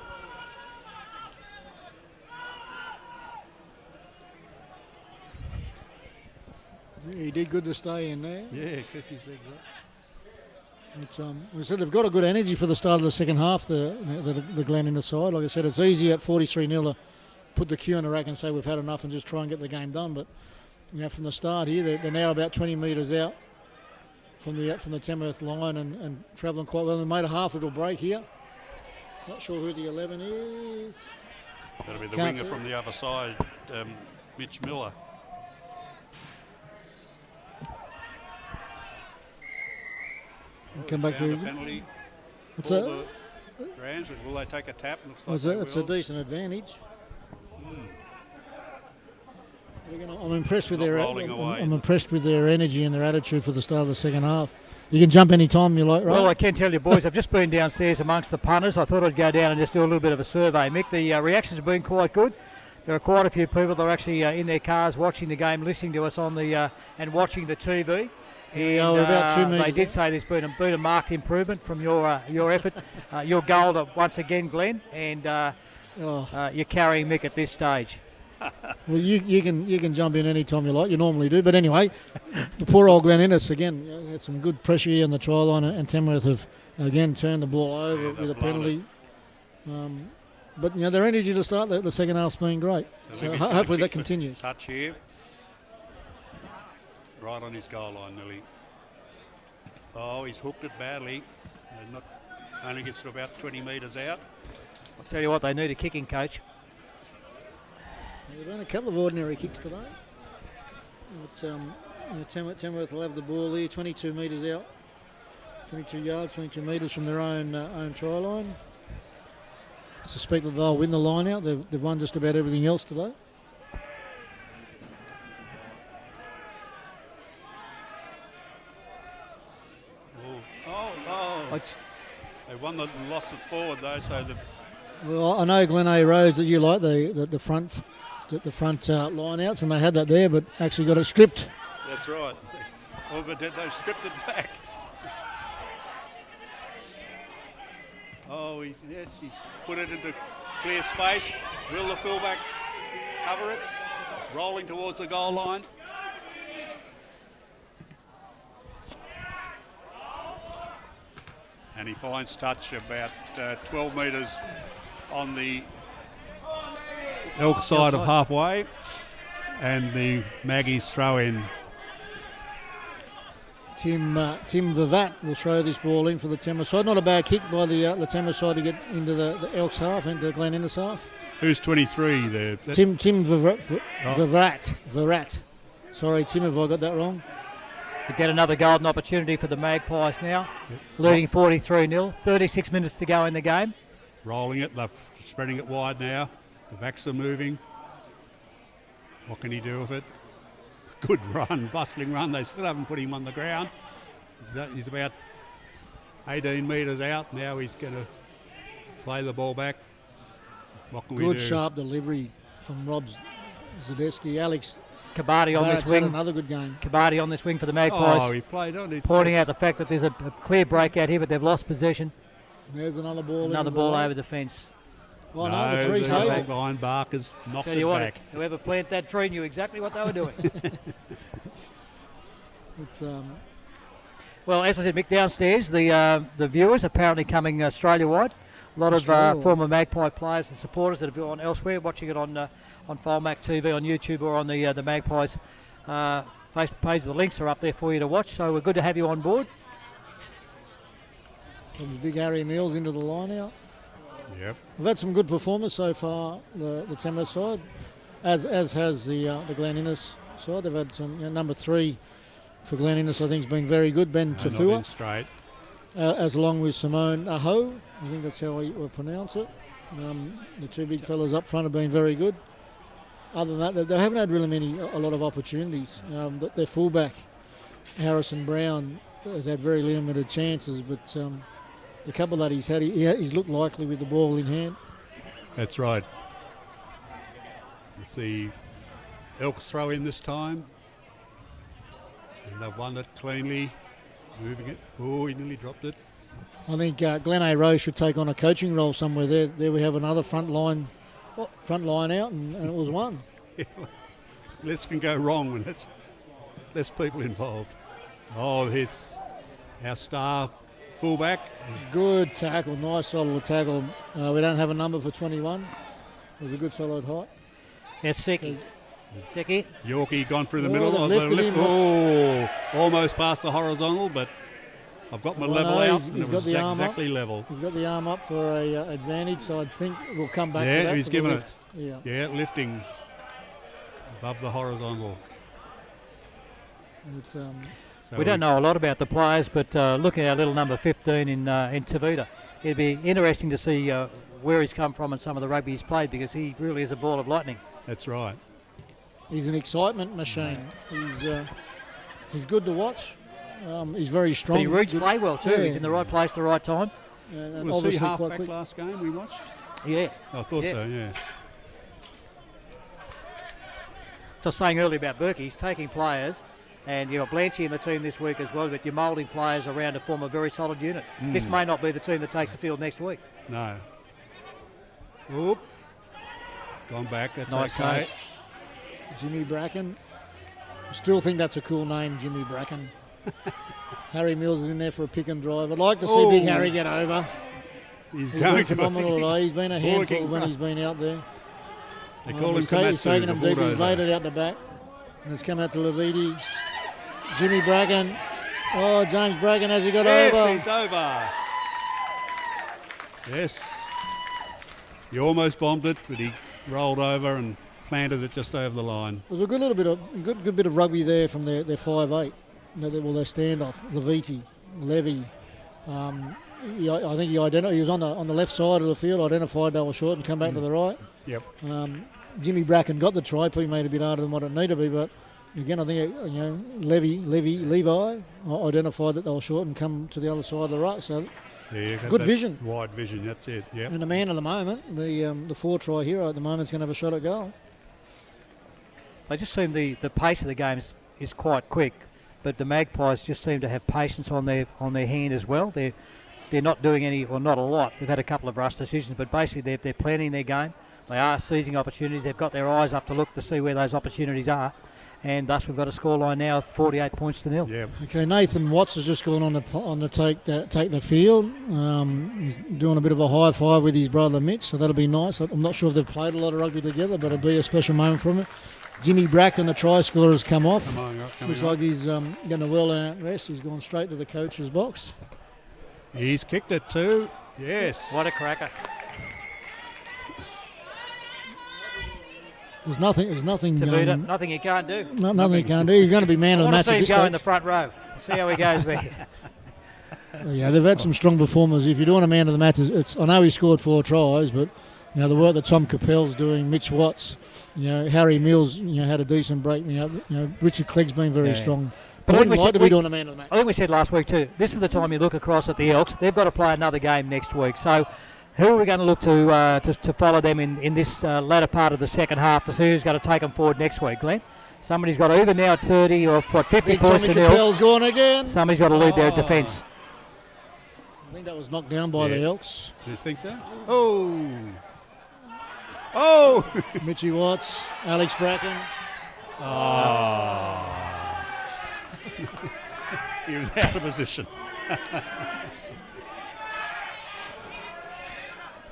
Yeah, he did good to stay in there. Yeah, kept his legs up. It's we said they've got a good energy for the start of the second half. The Glen Innes side, like I said, it's easy at 43-0 to put the cue in the rack and say we've had enough and just try and get the game done. But from the start here, they're now about 20 metres out from the Tamworth line and travelling quite well. They made a half little break here. Not sure who the 11 is. That'll be the Can't winger see. from the other side, Mitch Miller. Come back Found a to penalty. it's for a the Rams. Will they take a tap? Looks like it's a decent advantage. I'm impressed with Not their. rolling away. I'm impressed with their energy and their attitude for the start of the second half. You can jump any time you like, right? Well, I can tell you, boys, I've just been downstairs amongst the punters. I thought I'd go down and just do a little bit of a survey, Mick. The reactions have been quite good. There are quite a few people that are actually in their cars watching the game, listening to us on the and watching the TV. Yeah, we're about 2 metres they did out. say there's been a marked improvement from your effort, your goal once again, Glenn, and you're carrying Mick at this stage. Well, you can jump in any time you like. You normally do, but anyway, the poor old Glen Innes again had some good pressure here on the try line, and Tamworth have again turned the ball over with a penalty. But their energy to start the second half's been great. So hopefully that continues. Touch here. Right on his goal line, nearly. Oh, he's hooked it badly. Only gets to about 20 metres out. I'll tell you what, they need a kicking coach. They've done a couple of ordinary kicks today. But, Tamworth will have the ball here, 22 metres out, 22 yards, 22 metres from their own try line. I suspect that they'll win the line out. They've won just about everything else today. They won and lost it forward though, so Well, I know Glen A Rose that you like the front line outs, and they had that there, but actually got it stripped. that's right. Oh, but they stripped it back. Oh, he's put it into clear space. Will the fullback cover it? It's rolling towards the goal line. And he finds touch about 12 metres on the elk side of halfway, and the Maggies throw in. Tim Vivat will throw this ball in for the Tamworth side. Not a bad kick by the Tamworth side to get into the Elks half, into Glen Innes half. Who's 23 there? Tim Virat. Sorry, Tim, have I got that wrong? To get another golden opportunity for the Magpies now, leading 43-0. 36 minutes to go in the game. Rolling it, they're spreading it wide now. The backs are moving. What can he do with it? Good run, bustling run. They still haven't put him on the ground. He's about 18 metres out. Now he's going to play the ball back. What can we do? Good sharp delivery from Rob Zadeski. Alex Kabaddi on Barrett's this wing. had another good game. Kabaddi on this wing for the Magpies. Oh, he played on it. Pointing out the fact that there's a clear breakout here, but they've lost possession. There's another ball. Another ball over the fence. Oh, no, the tree's the over. back line. Barker's knocked Tell it you what, back. whoever planted that tree knew exactly what they were doing. It's, Well, as I said, Mick, downstairs, the viewers apparently coming Australia-wide. A lot of former Magpie players and supporters that have gone elsewhere, watching it on Folmac TV, on YouTube, or on the Magpies Facebook page. The links are up there for you to watch, so we're good to have you on board. comes big Harry Mills into the line out. Yep. We've had some good performance so far, the Tamworth side, as has the Glen Innes side. They've had some, number 3 for Glen Innes, I think, has been very good. Ben Tafua, straight. as along with Simone Aho. I think that's how we pronounce it. The two big fellas up front have been very good. Other than that, they haven't had really a lot of opportunities. Their fullback, Harrison Brown, has had very limited chances, but the couple that he's had, he's looked likely with the ball in hand. That's right. You see Elks throw in this time. And they've won it cleanly. Moving it. Oh, he nearly dropped it. I think Glen A. Rose should take on a coaching role somewhere there. There we have another front line out, and it was one. Less can go wrong when it's less people involved. Oh, it's our star fullback. Good tackle, nice solid tackle. We don't have a number for 21. It was a good solid height. Yes, Seki. Yorkie gone through the Oh, middle. they've lifted him. Almost past the horizontal, but I've got my level out, and it was exactly level. He's got the arm up for a advantage, so I think we'll come back to that. Yeah, he's given it. Yeah, lifting above the horizontal. It's, we don't know a lot about the players, but looking at our little number 15 in Tavita, it'd be interesting to see where he's come from and some of the rugby he's played, because he really is a ball of lightning. That's right. He's an excitement machine. He's good to watch. He's very strong. But he reads play well too. Yeah. He's in the right place at the right time. And Was he obviously quite halfback quick. last game we watched? Yeah. I thought so, yeah. I was saying earlier about Berkey, he's taking players, and you've got Blanchy in the team this week as well, but you're moulding players around to form a very solid unit. This may not be the team that takes the field next week. No. Oop. Gone back, that's Nice okay. Jimmy Bracken. Still think that's a cool name, Jimmy Bracken. Harry Mills is in there for a pick and drive. I'd like to see Big Harry get over. He's He's going been to phenomenal today. He's been a handful Looking when rough. he's been out there. They call him He's Komatsu, taken the him deep. He's bulldozer. laid it out the back. And it's come out to Leviti. Jimmy Bracken. Oh, James Bracken, has he got over? Yes, he's over. Yes. He almost bombed it, but he rolled over and planted it just over the line. There was a good little bit of good bit of rugby there from their 5'8". Their standoff. Leviti, Levy. I think he was on the left side of the field. Identified they were short and come back to the right. Yep. Jimmy Bracken got the try. Probably made it a bit harder than what it needed to be, but again, I think Levi identified that they were short and come to the other side of the ruck. So Yeah, Good that vision. Wide vision, that's it, yeah. And the man of the moment, the 4-try hero at the moment, is going to have a shot at goal. They just seem the pace of the game is quite quick, but the Magpies just seem to have patience on their hand as well. They're not doing any, or not a lot. They've had a couple of rush decisions, but basically they're planning their game. They are seizing opportunities. They've got their eyes up to look to see where those opportunities are, and thus we've got a scoreline now of 48 points to 0. Yeah. Okay, Nathan Watts has just gone on to take the field. He's doing a bit of a high five with his brother Mitch, so that'll be nice. I'm not sure if they've played a lot of rugby together, but it'll be a special moment for him. Jimmy Bracken, the try scorer, has come off. Looks like he's getting a well-earned rest. He's gone straight to the coach's box. He's kicked it too. Yes. What a cracker. There's nothing. Tabita, nothing he can't do. Nothing he can't do. He's going to be man of the match. I want to see him at go this in the front row. See how he goes there. Yeah, they've had some strong performers. If you're doing a man of the match, I know he scored 4 tries, but the work that Tom Capel's doing, Mitch Watts, Harry Mills, had a decent break. Richard Clegg's been very strong. But I wouldn't like to be doing a man of the match. I think we said last week too, this is the time you look across at the Elks. They've got to play another game next week. So who are we going to look to follow them in this latter part of the second half to see who's going to take them forward next week, Glenn? Somebody's got to either now at 30 or 50 Big points Tommy to 0. Capel's gone again. Somebody's got to lead their defence. I think that was knocked down by the Elks. Do you think so? Oh! Mitchy Watts, Alex Bracken. He was out of position.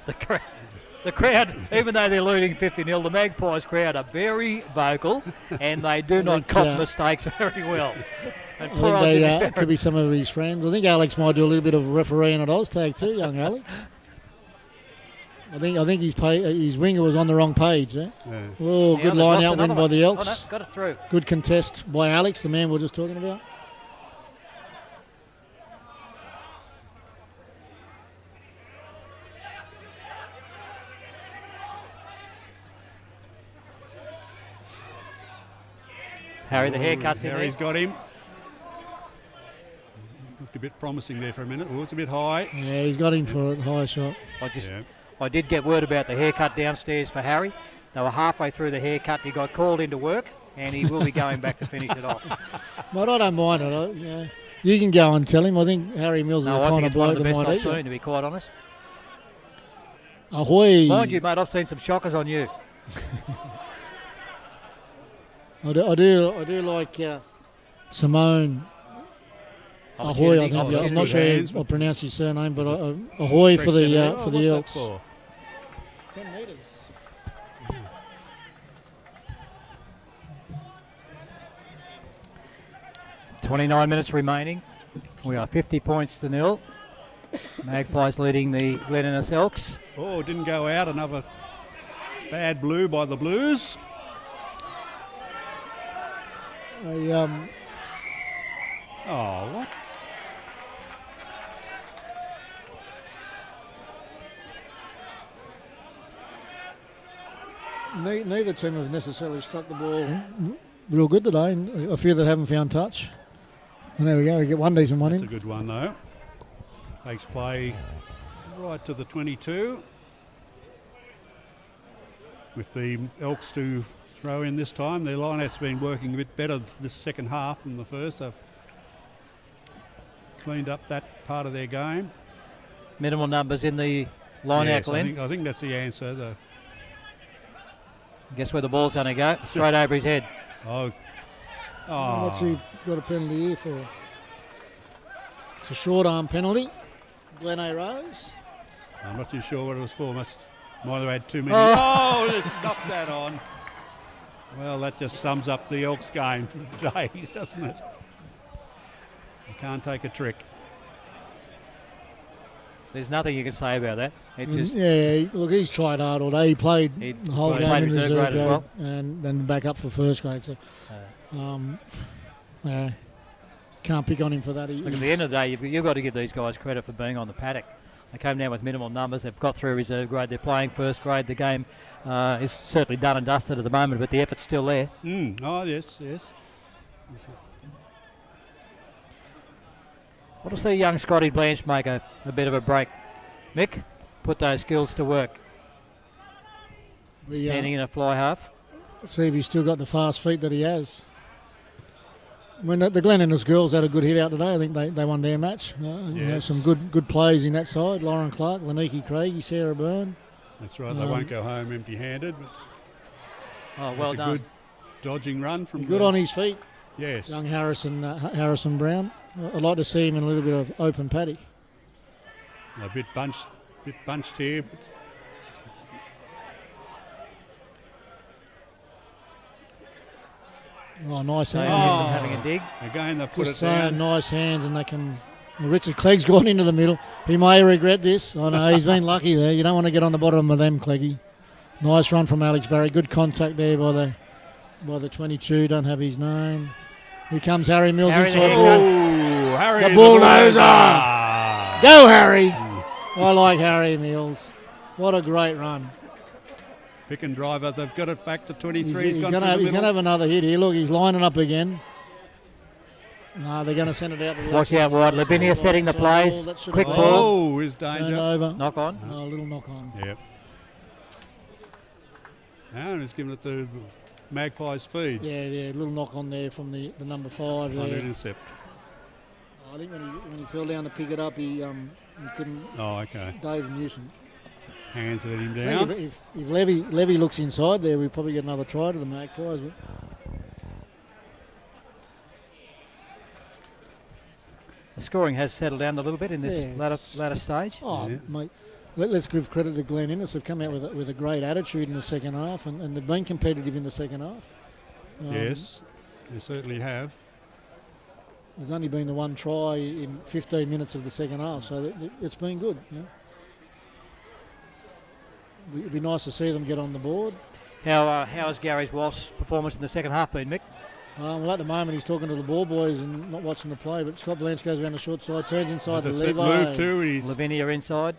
The crowd, even though they're losing 50-0, the Magpies crowd are very vocal and they do not cop mistakes very well. I think they could be some of his friends. I think Alex might do a little bit of refereeing at Oztag too, young Alex. I think his winger was on the wrong page. Eh? Yeah. Oh, good line out win by the Elks. Oh, no, got it through. Good contest by Alex, the man we were just talking about. Harry, the haircut's in there. Harry's got him. Looked a bit promising there for a minute. Oh, it's a bit high. Yeah, he's got him for a high shot. I did get word about the haircut downstairs for Harry. They were halfway through the haircut. He got called into work, and he will be going back to finish it off. But I don't mind it. You can go and tell him. I think Harry Mills is the kind of bloke that might eat you. To be quite honest. Ahoy! Mind you, mate, I've seen some shockers on you. I do like Simone Ahoy. I think I'm not sure how I pronounce his surname, but Ahoy for the Elks. 10 metres. 29 minutes remaining. We are 50 points to 0. Magpies leading the Glen Innes Elks. Oh, didn't go out. Another bad blue by the Blues. What? Neither team have necessarily struck the ball real good today. And a few that haven't found touch. And there we go. We get one decent one in. That's a good one though. Takes play right to the 22. With the Elks to throw in this time. Their line-out's been working a bit better this second half than the first. They've cleaned up that part of their game. Minimal numbers in the line-out, Glenn. I think that's the answer, though. Guess where the ball's going to go? Straight over his head. What's he got a penalty here for? It's a short arm penalty. Glen A. Rose. I'm not too sure what it was for. Might have had too many. Just knocked that on. Well, that just sums up the Elks game for today, doesn't it? You can't take a trick. There's nothing you can say about that. Look, he's tried hard all day. He played the whole game in reserve grade as well, and then back up for first grade. So, can't pick on him for that. Look, at the end of the day, you've got to give these guys credit for being on the paddock. They came down with minimal numbers. They've got through reserve grade. They're playing first grade. The game is certainly done and dusted at the moment, but the effort's still there. Oh, yes. Want to see young Scotty Blanche make a bit of a break. Mick, put those skills to work. Standing in a fly half. Let's see if he's still got the fast feet that he has. When the Glen Innes girls had a good hit out today, I think they won their match. You know, some good plays in that side. Lauren Clark, Laniki Craigie, Sarah Byrne. That's right. They won't go home empty-handed. But Well done. Good dodging run from. Good on his feet. Yes. Young Harrison Brown. I'd like to see him in a little bit of open paddock. A bit bunched here. But oh, nice So hands. having a dig. again, they put Just it down. nice hands, and they can. Richard Clegg's gone into the middle. He may regret this. I know he's been lucky there. You don't want to get on the bottom of them, Cleggy. Nice run from Alex Barry. Good contact there by the 22. Don't have his name. Here comes Harry Mills Harry inside. the Oh, Harry The the bulldozer. Go, Harry! Mm. I like Harry Mills. What a great run. Pick and driver. They've got it back to 23. He's He's gone going through the to middle. have another hit here. Look, he's lining up again. No, they're going to send it out. To the Watch left. out wide. Lavinia setting the plays. That should Quick have ball. Oh, is turned danger. over. Knock on. Oh, a little knock on. Yep. And he's giving it to Magpie's feed. Yeah, a little knock on there from the number 5 On there. intercept. I think when he fell down to pick it up, he couldn't. Oh, okay. Dave Newsom. Hands let him I down. think if Levy looks inside there, we probably get another try to the Magpies. But The scoring has settled down a little bit in this Yeah, latter stage. oh, Yeah. mate, let's give credit to Glen Innes. They've come out with a great attitude in the second half, and they've been competitive in the second half. Yes, they certainly have. There's only been the one try in 15 minutes of the second half, so it's been good. Yeah. It'd be nice to see them get on the board. How has Gary's Walsh performance in the second half been, Mick? Well, at the moment he's talking to the ball boys and not watching the play, but Scott Blanche goes around the short side, turns inside to That's a set Levi. move too. He's Lavinia inside.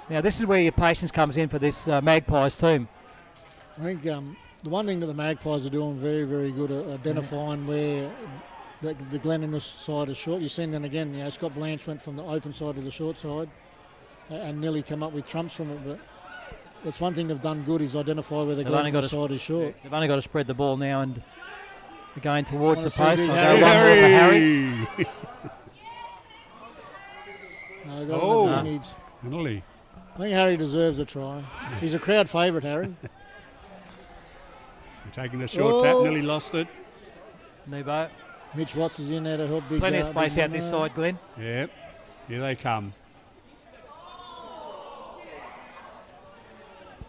Now this is where your patience comes in for this Magpies team. I think the one thing that the Magpies are doing very, very good at identifying where the Glen Innes side is short. You've seen then again, Scott Blanche went from the open side to the short side and nearly come up with trumps from it, but that's one thing they've done good is identify where the Glen Innes side is short. They've only got to spread the ball now and going towards Wanna the see post. big I'll go one more for Harry. No, got Oh. an advantage. Penalty. I think Harry deserves a try. He's a crowd favourite, Harry. Taking a short tap, nearly lost it. Nebo. Mitch Watts is in there to help big. Plenty of space big out this Mano. side, Glenn. Yep, here they come.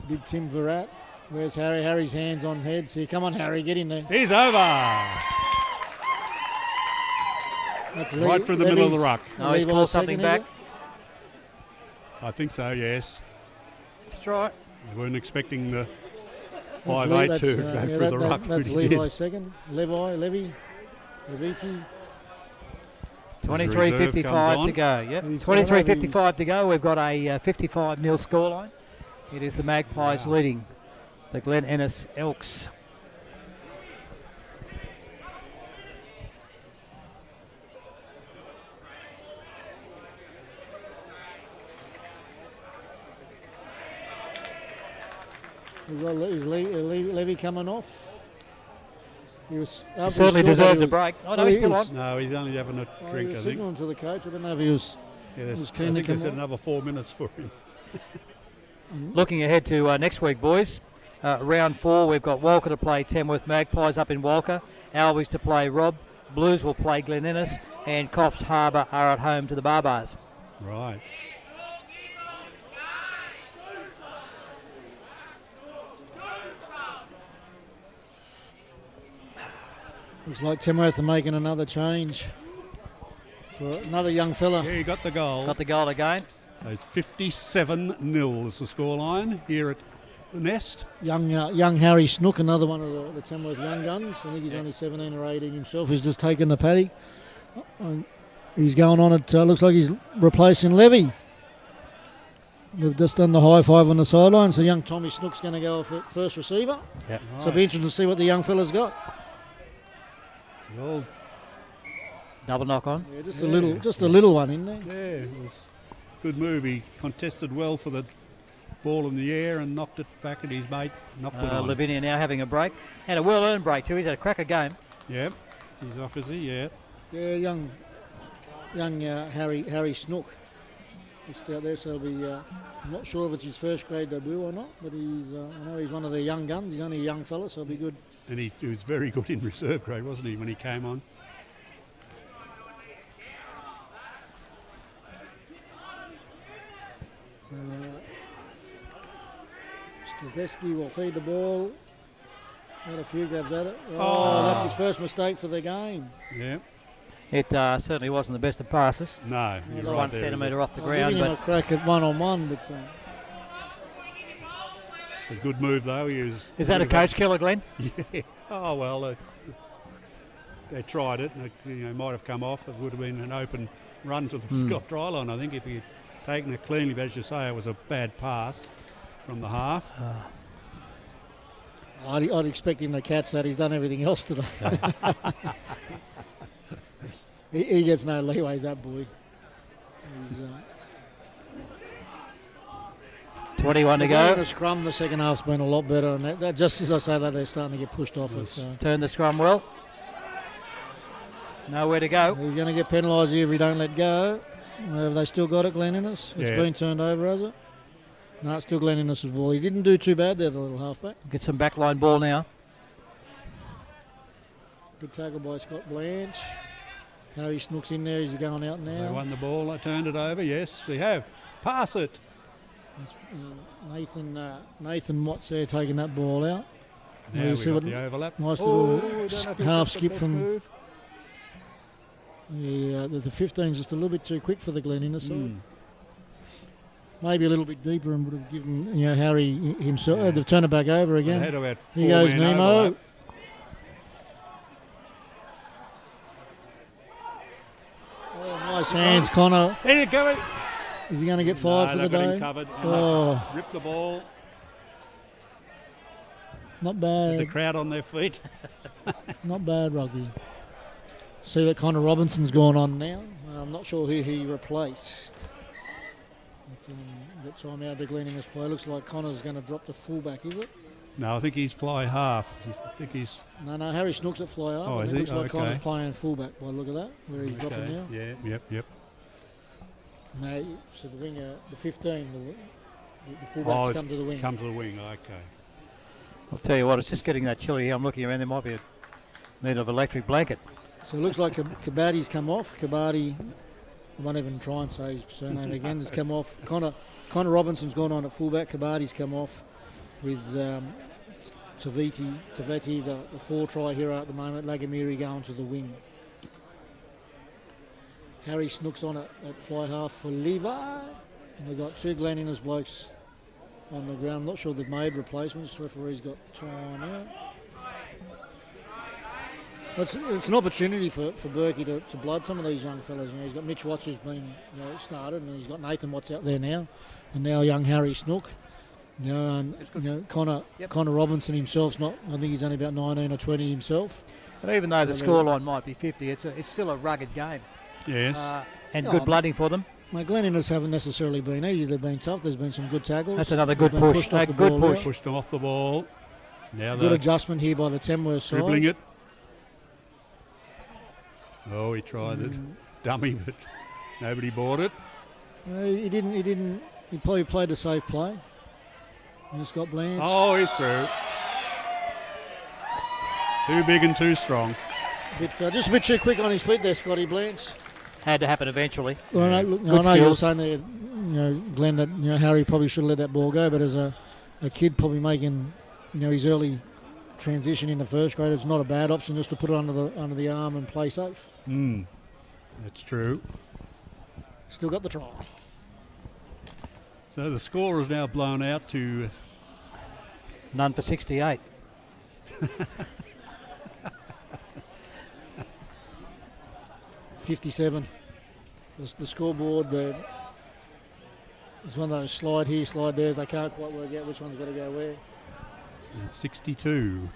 Big Tim Verrat. Where's Harry? Harry's hands on heads. Here, come on, Harry, get in there. He's over. That's Right through the middle of the ruck. Oh, he's called something back. I think so, yes. That's right. We weren't expecting the That's 5'8" to go through the ruck. That's but he did. Levi's second. Leviti. 23:55 to go. Yep. He's 23:55 to go. We've got a 55-0 scoreline. It is the Magpies leading the Glen Innes Elks. Is Levy coming off? He was He certainly deserved a break. Oh, no, he's still on. No, he's only having a He drink, I was think. signalling to the coach. I don't know if he was. Yeah, was I keen to think they come said on. another 4 minutes for him. Looking ahead to next week, boys. Round 4, we've got Walker to play Tamworth Magpies up in Walker. Albies to play Rob. Blues will play Glen Innes. And Coffs Harbour are at home to the Barbars. Right. Looks like Tamworth are making another change for another young fella. Yeah, he got the goal. Got the goal again. So it's 57-0 is the scoreline here at the Nest. Young Harry Snook, another one of the Tamworth young guns. I think he's only 17 or 18 himself. He's just taken the paddy. He's going on it. Looks like he's replacing Levy. They've just done the high five on the sideline. So young Tommy Snook's going to go off at first receiver. Yep. So it'll be interesting to see what the young fella's got. The old Double knock on. Yeah, just a little one in there. Yeah, it was good move. He contested well for the ball in the air and knocked it back at his mate. Knocked it on. Lavinia now having a break. Had a well-earned break too. He's had a cracker game. Yep, he's off, is he? Yeah. Yeah, young Harry Snook. He's out there, so he'll be. I'm not sure if it's his first grade debut or not, but he's. I know he's one of the young guns. He's only a young fella, so he'll be good. And he was very good in reserve grade, wasn't he, when he came on? So, Stazdeski will feed the ball. Had a few grabs at it. Oh, that's his first mistake for the game. Yeah. It certainly wasn't the best of passes. No, you're right 1 there, centimetre off the I'll ground. give him But a crack at one-on-one, but It's a good move, though. He was. is that a coach killer, Glenn? Yeah. Oh, well, they tried it. And it might have come off. It would have been an open run to the Scott try line, I think, if he'd taken it cleanly. But as you say, it was a bad pass from the half. I'd expect him to catch that. He's done everything else today. he gets no leeways, that boy. He's, 21 to in go. the scrum, the second half's been a lot better, and that just as I say that, they're starting to get pushed off it. So. Turn the scrum well. Nowhere to go. He's going to get penalised here if he don't let go. Have they still got it, Glenn Innes? It's been turned over, has it? No, it's still Glenn Innes' ball. He didn't do too bad there, the little halfback. Get some backline ball now. Good tackle by Scott Blanche. Harry Snook's in there. He's going out now. They won the ball. They turned it over. Yes, we have. Pass it. Nathan Watts there taking that ball out. Now we got the overlap. Nice don't little know if it's half the skip best from move. the 15's just a little bit too quick for the Glen Innes side. Maybe a little bit deeper and would have given Harry himself. They've turned it back over again. They had about Here goes 4 Nemo. overlap. Oh, nice hands, Connor. There you go. Is he going to get 5 for the they've got him day? covered. Oh, Rip the ball. not The bad. crowd on their feet. Not bad rugby. See that Connor Robinson's gone on now. I'm not sure who he replaced. But, got time out of the Glen Innes play. Looks like Connor's going to drop to fullback, is it? No, I think he's fly half. I think he's. No, Harry Snook's at fly up. Oh, and is it he? looks like Okay. Connor's playing fullback. Well, look at that, where he's dropping now. Yeah, yep. No, so the winger, the 15, the fullbacks come to the wing. Come to the wing, okay. I'll tell you what, it's just getting that chilly here. I'm looking around. There might be a need of electric blanket. So it looks like Kabadi's come off. Kabadi, I won't even try and say his surname again, has come off. Connor Robinson's gone on at fullback. Kabadi's come off with Taveti, the 4-try hero at the moment. Lagamiri going to the wing. Harry Snook's on at fly half for Levi. And we've got 2 Glen Innes blokes on the ground. I'm not sure they've made replacements. The referee's got time out. It's an opportunity for Berkey to blood some of these young fellas. He's got Mitch Watts who's been started, and he's got Nathan Watts out there now, and now young Harry Snook. Connor Robinson himself's not. I think he's only about 19 or 20 himself. But even though the scoreline might be 50, it's still a rugged game. Yes. And good blooding for them. My Glen Innes haven't necessarily been easy. They've been tough. There's been some good tackles. That's another good push. Good push. Pushed them off the ball. Now Good adjustment here by the Tamworth side. dribbling it. Oh, he tried it. Dummy, but nobody bought it. He didn't. He probably played a safe play. And Scott Blanche. Oh, he's through. Too big and too strong. Just a bit too quick on his feet there, Scotty Blanche. Had to happen eventually. Well, I know you were saying there, Glenn, that Harry probably should have let that ball go, but as a kid probably making his early transition into first grade, it's not a bad option just to put it under the arm and play safe. That's true. Still got the try. So the score is now blown out to none for 68. $57. The scoreboard, there's one of those slide here, slide there. They can't quite work out which one's got to go where. 62.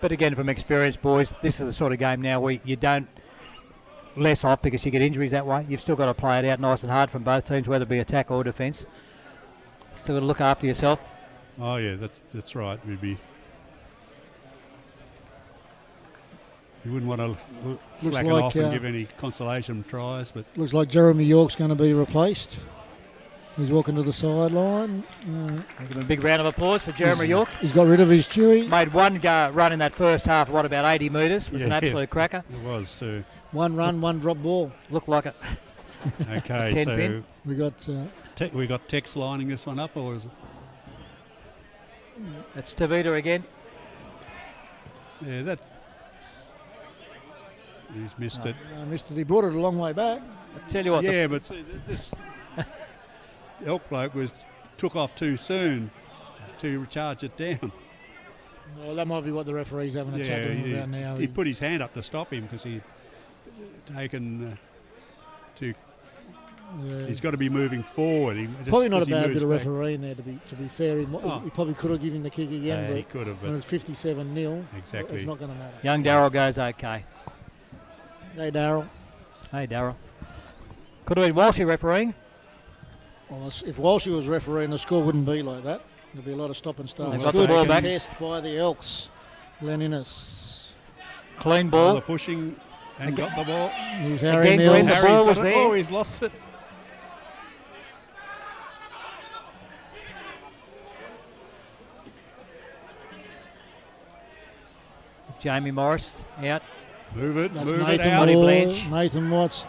But again, from experience, boys, this is the sort of game now where you don't less off because you get injuries that way. You've still got to play it out nice and hard from both teams, whether it be attack or defence. Still got to look after yourself. Oh yeah, that's right. You wouldn't want to slacken like, off and give any consolation tries, but Looks like Jeremy York's going to be replaced. He's walking to the sideline. Give him a big round of applause for Jeremy York. He's got rid of his Chewy. Made one run in that first half, about 80 metres. Was an absolute cracker. It was too. One run, one drop ball. Looked like it. Okay, 10 so pin. we got Tex lining this one up, or is it? It's Tavita again. Yeah, that. He's missed it. Missed it. He brought it a long way back. I tell you what. Yeah, but see, this elk bloke took off too soon to charge it down. Well, that might be what the referee's having a chat to him about now. He put his hand up to stop him because he'd taken too. Yeah. He's got to be moving forward. Probably not a bad bit of refereeing there, to be fair. He probably could have given the kick again, Yeah, but he could have. when it's 57-0, Exactly. it's not going to matter. Young Darryl goes okay. Hey, Darryl. Hey, Darryl. Could have been Walshy refereeing. Well, if Walshy was refereeing, the score wouldn't be like that. There'd be a lot of stop and start. They've It's got good the ball back. contest by the Elks. Glenn Innes. Clean All ball. the pushing and got the ball. He's Harry Again, Mills. Glenn, the ball was got it. there. Oh, he's lost it. Jamie Morris out. Move it, That's move it Nathan out. Moore. Moore. Blanche. Nathan Watts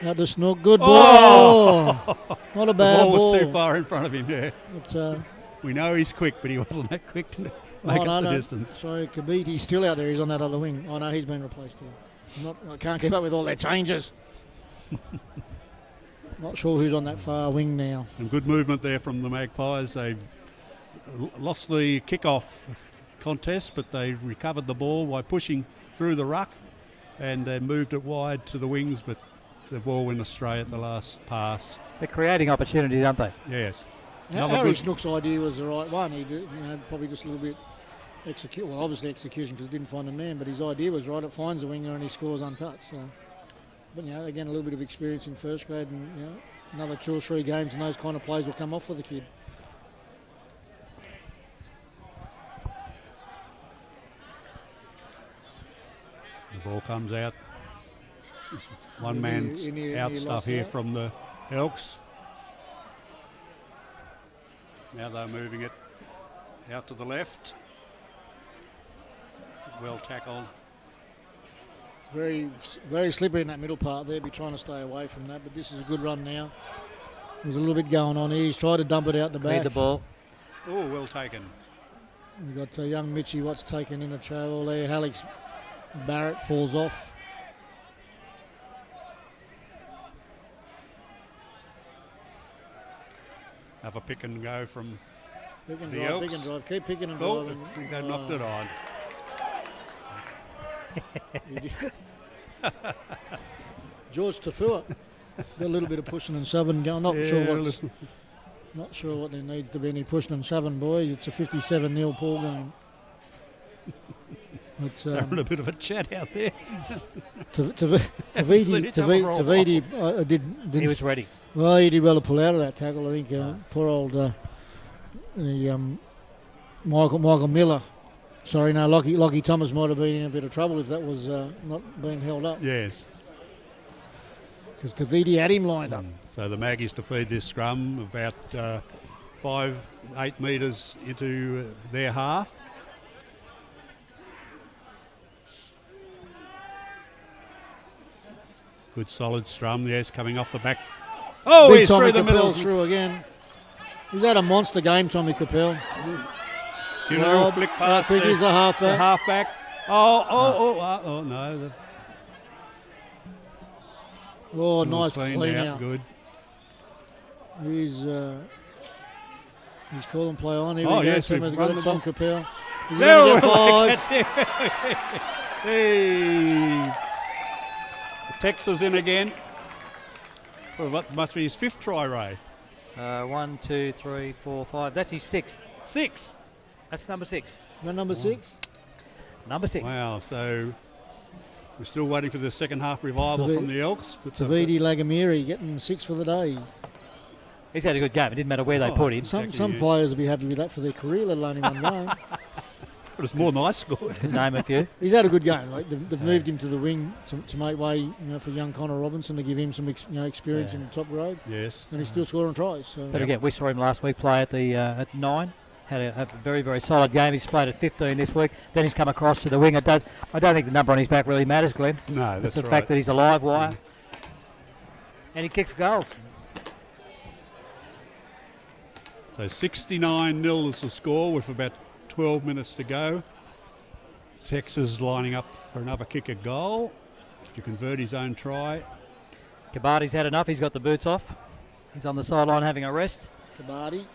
out to Snook. Good ball. Oh! Not a The bad ball was ball. too far in front of him, yeah. It's, We know he's quick, but he wasn't that quick to make up the distance. So Kabiti's still out there. He's on that other wing. Oh, no, he's been replaced too. I can't keep up with all their changes. Not sure who's on that far wing now. And good movement there from the Magpies. They've lost the kick-off contest, but they recovered the ball by pushing through the ruck and moved it wide to the wings, but the ball went astray at the last pass. They're creating opportunities, aren't they? Yes. Harry Snook's idea was the right one. He did, probably just a little bit obviously execution because he didn't find a man, but his idea was right. It finds the winger and he scores untouched. So, but again, a little bit of experience in first grade, and another 2 or 3 games, and those kind of plays will come off for the kid. The ball comes out. One man's out stuff here from the Elks. Now they're moving it out to the left. Well tackled. Very, very slippery in that middle part there. Be trying to stay away from that, but this is a good run now. There's a little bit going on here. He's tried to dump it out the back. Read the ball. Oh, well taken. We've got young Mitchie Watts taken in the travel there. Alex Barrett falls off. Have a pick and go from Pick and the drive, Elks. pick and drive. Keep picking and Oh, driving. I think they knocked it on. George Tafua. Got a little bit of pushing and shoving going. Not sure what there needs to be any pushing and shoving, boys. It's a 57-0 Paul game. It's Having a bit of a chat out there. Taviti didn't. He was ready. Well, he did well to pull out of that tackle. I think poor old Michael Miller. Sorry, no, Lockie Thomas might have been in a bit of trouble if that was not being held up. Yes. Because Taviti had him lined up. So the Maggies to feed this scrum about 5-8 metres into their half. Good solid scrum, yes, coming off the back. Oh, Big he's Tommy through the middle. Capel through again. He's had a monster game, Tommy Capel. Give it a little flick pass. Quick, he's a halfback. The halfback. Oh, no. Oh, nice clean out. out. Good. He's calling play on. Here Oh, we go. yes, we've Timothy run got the it. Tom ball. Capel. He's No, going to get 5. that's it. Hey. Texas in again. Well, what must be his 5th try, Ray? 1, 2, 3, 4, 5. That's his 6th. 6. That's number 6. Got number 6. Number 6. Wow, so We're still waiting for the second half revival from the Elks. But Tavidi Lagamiri getting 6 for the day. He's had a good game. It didn't matter where they put him. Some players will be happy with that for their career, let alone in one game. But it's more than I scored. Name a few. He's had a good game. Like they've moved him to the wing to make way, for young Connor Robinson, to give him some experience in top grade. Yes. And he's still scoring tries. So. But again, we saw him last week play at the at 9. Had a very, very solid game. He's played at 15 this week. Then he's come across to the wing. I don't think the number on his back really matters, Glenn. No, that's the right. fact that he's a live wire. And he kicks goals. So 69-0 is the score with about 12 minutes to go. Texas lining up for another kick a goal to convert his own try. Kabadi's had enough. He's got the boots off. He's on the sideline having a rest. Kabadi.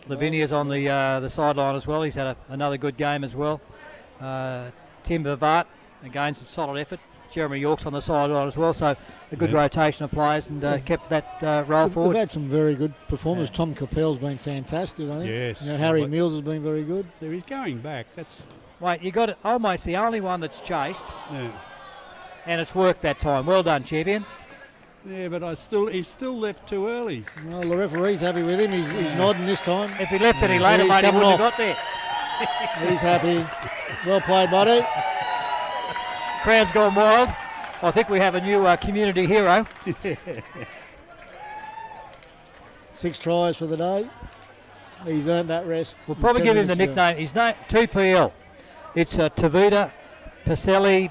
Lavinia's on the sideline as well. He's had another good game as well. Tim Bavart, again, some solid effort. Jeremy York's on the sideline as well. So a good rotation of players and kept that roll forward. They've had some very good performers. Tom Capel's been fantastic, I think. Yes. Harry Mills has been very good. So he's going back. That's... Wait, you got it. Almost the only one that's chased. Yeah. And it's worked that time. Well done, champion. Yeah, but he's still left too early. Well, the referee's happy with him. He's nodding this time. If he left any later, mate, he wouldn't have got there. He's happy. Well played, buddy. Crowd's gone wild. I think we have a new community hero. 6 tries for the day. He's earned that rest. We'll probably give him the nickname. His name 2PL. It's Tavita Pacelli,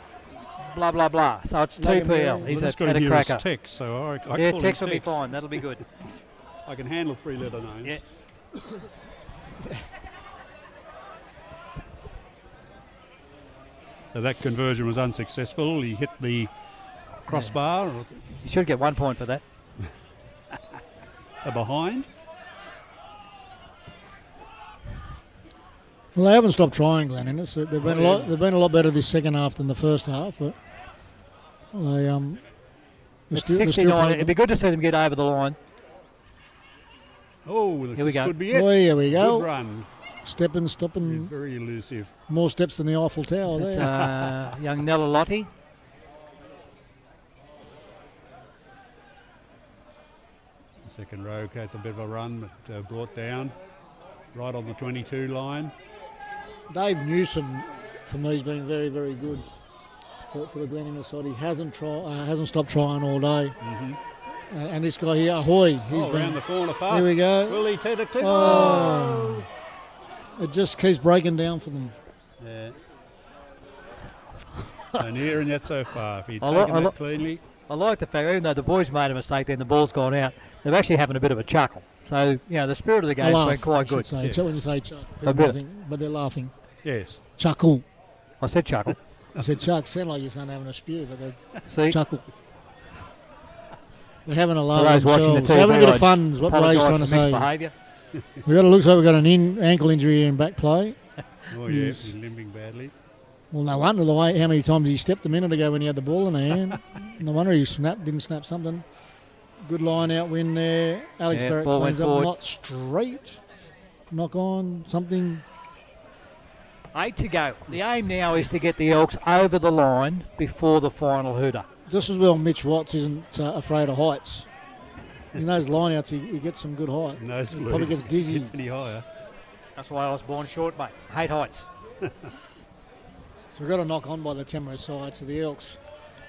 blah blah blah. So it's 2PL. He's a cracker. Tex, so I yeah, call Tex him will be fine. That'll be good. I can handle 3-letter names. Yeah. So that conversion was unsuccessful. He hit the crossbar. Yeah. You should get 1 point for that. A behind. Well, they haven't stopped trying, Glenn. And they've been a lot better this second half than the first half. But they it's 69. It'd be good to see them get over the line. Oh, here we go. Could be it. Oh, here we go. Good run. Stopping. Very elusive. More steps than the Eiffel Tower there. Young Nella Lotti. Second row has a bit of a run, but brought down right on the 22 line. Dave Newsom, for me, has been very, very good for the Glen side. He hasn't stopped trying all day. Mm-hmm. And this guy here, Ahoy, he's been around the corner path. Here we go. Will he take the clip? Oh. It just keeps breaking down for them. Yeah. So near and yet so far. If he'd taken that cleanly. I like the fact, even though the boys made a mistake, then the ball's gone out. They're actually having a bit of a chuckle. So, the spirit of the game's been quite good. When you say chuck, but they're laughing. Yes. Chuckle. I said chuckle. I said chuck. Sound like your son having a spew, but they chuckle. They're having a laugh. For those watching the TV, they're having a bit of fun, is what Ray's trying to say. Looks like we've got an ankle injury in back play. Oh, yes, he's limping badly. Well, no wonder how many times he stepped a minute ago when he had the ball in the hand. No wonder he didn't snap something. Good line out win there. Alex Barrett cleans up, not straight. Knock on, something. 8 to go. The aim now is to get the Elks over the line before the final hooter. Just as well Mitch Watts isn't afraid of heights. In those lineouts, he gets some good height. He probably gets dizzy. Gets any higher. That's why I was born short, mate. Hate heights. So we've got a knock on by the Tamworth side. So the Elks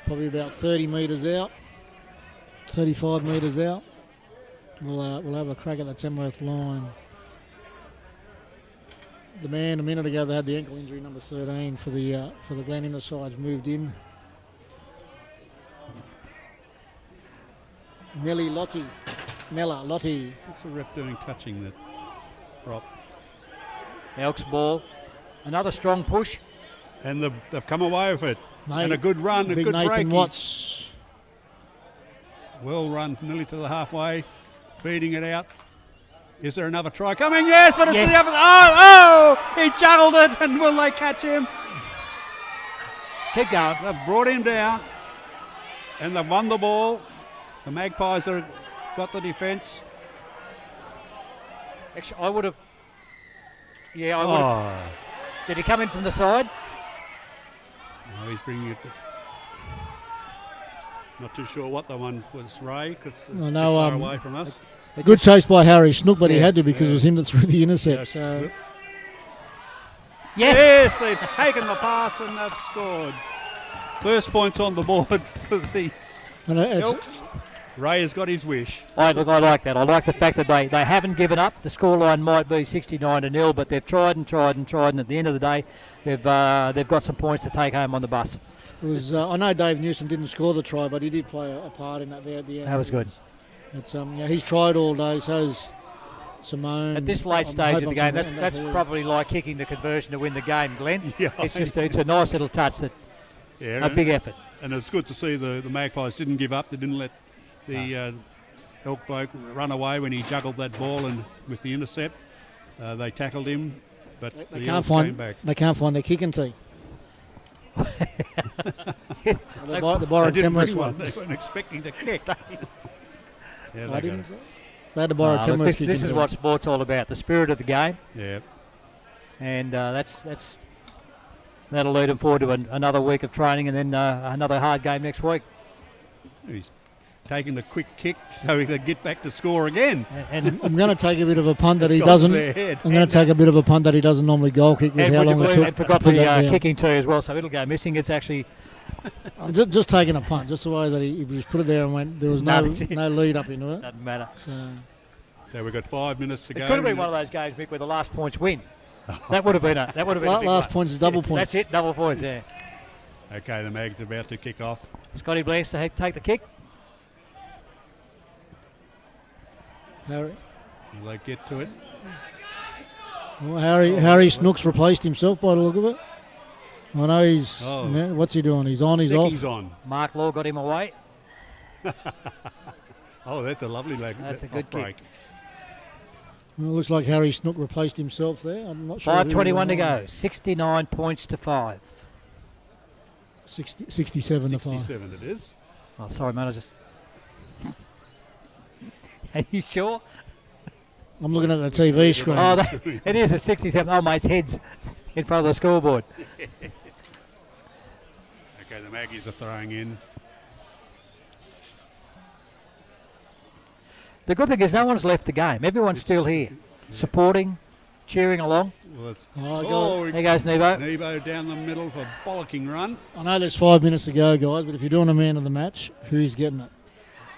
probably about 30 metres out, 35 metres out. We'll have a crack at the Tamworth line. The man a minute ago that had the ankle injury, number 13 for the Glen Innes sides, moved in. Nella Lotti. What's the ref doing touching that prop? Elks ball. Another strong push. And they've come away with it. And a good run, a good Nathan break. Watts. Well run, nearly to the halfway. Feeding it out. Is there another try coming? Yes, but it's the other. Oh! He juggled it, and will they catch him? Keep going. They've brought him down, and they've won the ball. The Magpies have got the defence. Actually, I would have. Yeah, I would have. Did he come in from the side? No, he's bringing it. Not too sure what the one was, Ray, because it's I know, far away from us. Good chase by Harry Snook, but he Yeah, had to because yeah. it was him that threw the intercept. Yeah, So yep. Yes, they've taken the pass and they've scored. First points on the board for the and it's, Elks. Ray has got his wish. I like that. I like the fact that they haven't given up. The scoreline might be 69-0, but they've tried and tried and tried, and at the end of the day, they've got some points to take home on the bus. it was. I know Dave Newsom didn't score the try, but he did play a part in that there at the end. That was good. But yeah, he's tried all day. So's Simone. At this late I'm stage of hoping the game, Simone that's will. probably like kicking the conversion to win the game, Glenn. Yeah, It's a nice little touch, that yeah, a big effort. And it's good to see the Magpies didn't give up. They didn't let the Elk bloke run away when he juggled that ball and with the intercept. They tackled him, but They the can't Elks find. came back. They can't find their kicking tee. They They borrowed didn't Tamworth's bring one. They weren't expecting to kick. Yeah, I they got didn't. it. They had to borrow Look, Tamworth's this kicking is tee. what sport's all about, the spirit of the game, Yeah. and that'll lead them forward to another week of training, and then another hard game next week. He's taking the quick kick so he can get back to score again. And I'm going to take a bit of a punt that It's he gone to doesn't. their head. I'm going to take a bit of a punt that he doesn't normally goal kick with and how would you long it believe- took. and forgot to put the that down. kicking too as well, so it'll go missing. It's actually I'm just taking a punt, just the way that he just put it there and went. There was No, no that's it. no lead up into it. doesn't matter. So we've got 5 minutes to It go. could have been one of those games, Mick, where the last points win. That would have been a big Last one. points is double points. That's it, double points. Yeah. Okay, the Mag's about to kick off. Scotty Blanks to take the kick. Harry, Will they get to it? well, Harry Snooks replaced himself by the look of it. I know he's. Oh. What's he doing? He's on. He's off. Sicky's on. Mark Law got him away. Oh, that's a lovely leg. That's a off good kick. break. Well, it looks like Harry Snook replaced himself there. I'm not sure. who 5:21 to went on. go. 69 points to 5. 67 to 5. 67 it is. Oh, sorry, mate. I just. Are you sure? I'm looking at the TV screen. Oh, it is a 67. Oh, mate's head's in front of the scoreboard. Okay, the Maggies are throwing in. The good thing is no one's left the game. Everyone's still here, supporting, cheering along. Well, it's, Oh, God. There goes Nebo. Nebo down the middle for bollocking run. I know there's 5 minutes to go, guys, but if you're doing a man of the match, who's getting it?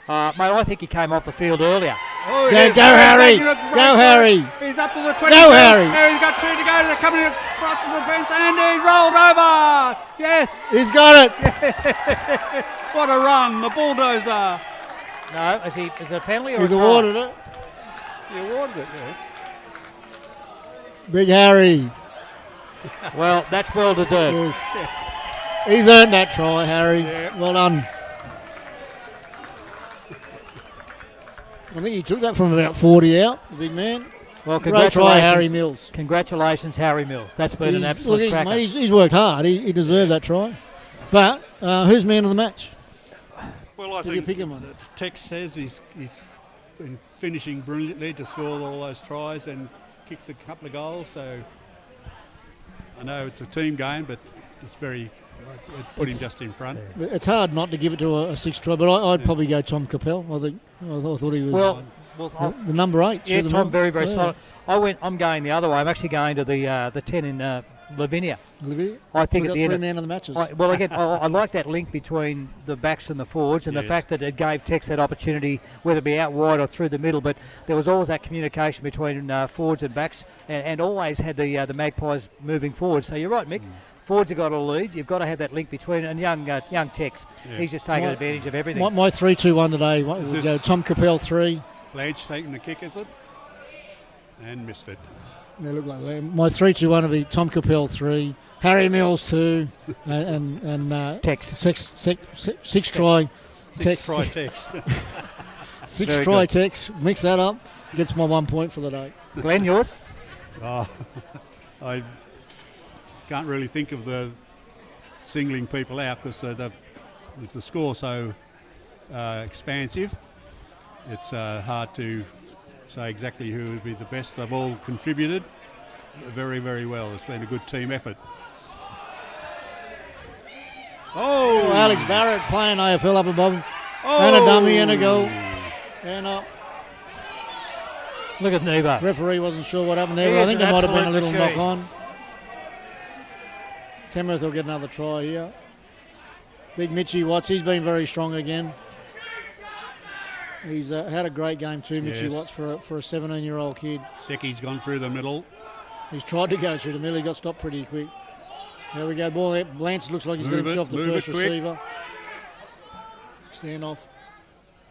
Mate, I think he came off the field earlier. Oh, Go, yes, go, Harry! taking it Go, right Harry! there. He's up to the 20. Go, Harry! He's got 2 to go. They're coming across to the fence and he's rolled over. Yes. He's got it! What a run. The bulldozer. No, is it a penalty or He's a try? awarded it. He awarded it, yeah. Big Harry. Well, that's well deserved. Yes. He's earned that try, Harry. Yeah. Well done. I think he took that from about 40 out, the big man. Well, Great try, Harry Mills. Congratulations, Harry Mills. That's been an absolute Look, cracker. he's worked hard. He deserved that try. But who's man of the match? Well, I Did you think pick him on? the text says he's been finishing brilliantly to score all those tries and kicks a couple of goals. So I know it's a team game, but it's very it put him just in front. It's hard not to give it to a 6 try, but I'd probably go Tom Capel. I thought he was Well, the number 8. yeah, Tom, very, very Yeah. solid. I'm going the other way. I'm actually going to the 10 in Lavinia. Olivia? I think we at got the end 3 of- man of the matches. Well, again, I like that link between the backs and the forwards, and the Yes. fact that it gave Tex that opportunity, whether it be out wide or through the middle. But there was always that communication between forwards and backs, and always had the Magpies moving forward. So you're right, Mick. Forwards have got a lead. You've got to have that link between, and young Tex. Yeah. He's just taking My- advantage of everything. My 3-2-1 today would this- go Tom Capel 3. Blanche taking the kick, is it? And missed it. They look like that. My 3-2-1 would be Tom Capel 3, Harry Mills 2, and Tex. six try. Six try Tex. 6 Very try good. Tex. Mix that up. Gets my 1 point for the day. Glenn, yours? Oh, I can't really think of the singling people out because with the score so expansive, it's hard to say exactly who would be the best. They've all contributed very, very well. It's been a good team effort. Oh, Alex Barrett playing AFL up above him. And a dummy and a goal. And up. Look at Nebo. Referee wasn't sure what happened there, He but I is think an there might have been a absolute little machine. knock on. Tamworth will get another try here. Big Mitchie Watts, he's been very strong again. He's had a great game too, Mitchie Yes. Watts, for a 17-year-old kid. Secchi's gone through the middle. He's tried to go through the middle, he got stopped pretty quick. There we go, ball there. Blanche looks like he's got Move it, himself the move first it quick. receiver. Stand off.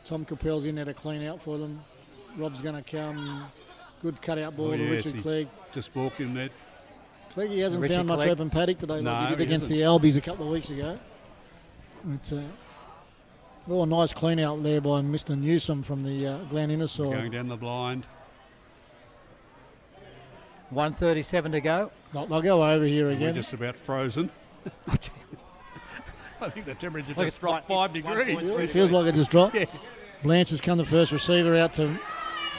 Tom Capel's in there to clean out for them. Rob's going to come. Good cutout ball to yes, Richard he Clegg. just walked in there. Clegg, he hasn't Richard found much Clegg. open paddock today No, like he did he against hasn't. the Albies a couple of weeks ago. But, a nice clean out there by Mr. Newsom from the Glen Innes side. Going down the blind. 1:37 to go. They'll go over here We're again. just about frozen. I think the temperature Look, just it's dropped one- 5 degrees. It feels like it just dropped. Yeah. Blanche has come the first receiver out to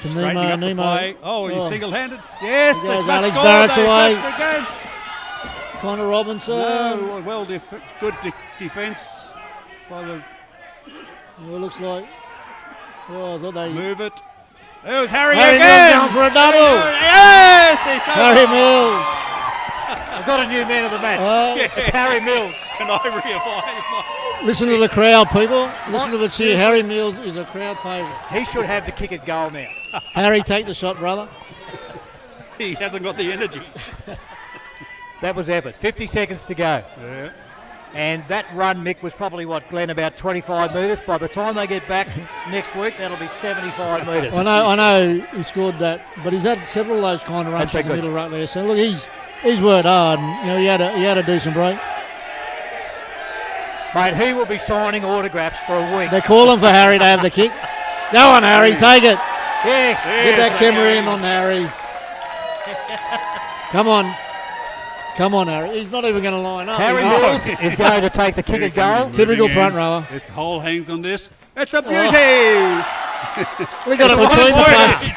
Straightening Nemo. up the Nemo. play. Oh, he's Oh. single-handed. Yes, There they goes must Alex score, Barrett's they away. must again. Connor Robinson. No, well, good defence by the Well, it looks like. Oh, I thought they. move it. There's Harry Harry Mills again. down for a double. Yes, he's Harry Mills. I've got a new man of the match. Oh, It's Harry Mills. Can I revise listen to the crowd, people. Listen to the cheer. Harry Mills is a crowd favourite. He should have the kick at goal now. Harry, take the shot, brother. He hasn't got the energy. That was effort. 50 seconds to go. Yeah. And that run, Mick, was probably, Glenn, about 25 metres. By the time they get back next week, that'll be 75 metres. I know he scored that, but he's had several of those kind of runs That's from the good. middle right there. So look, he's worked hard. And, he had a decent break. Mate, he will be signing autographs for a week. They're calling for Harry to have the kick. Go on, Harry, take it. Yeah. Get that camera in on Harry. Come on, Harry. He's not even going to line up. Harry Mills is going to take the kick at goal. Typical Moving front in. rower. Its whole hangs on this. It's a beauty. We got it It's between the one posts.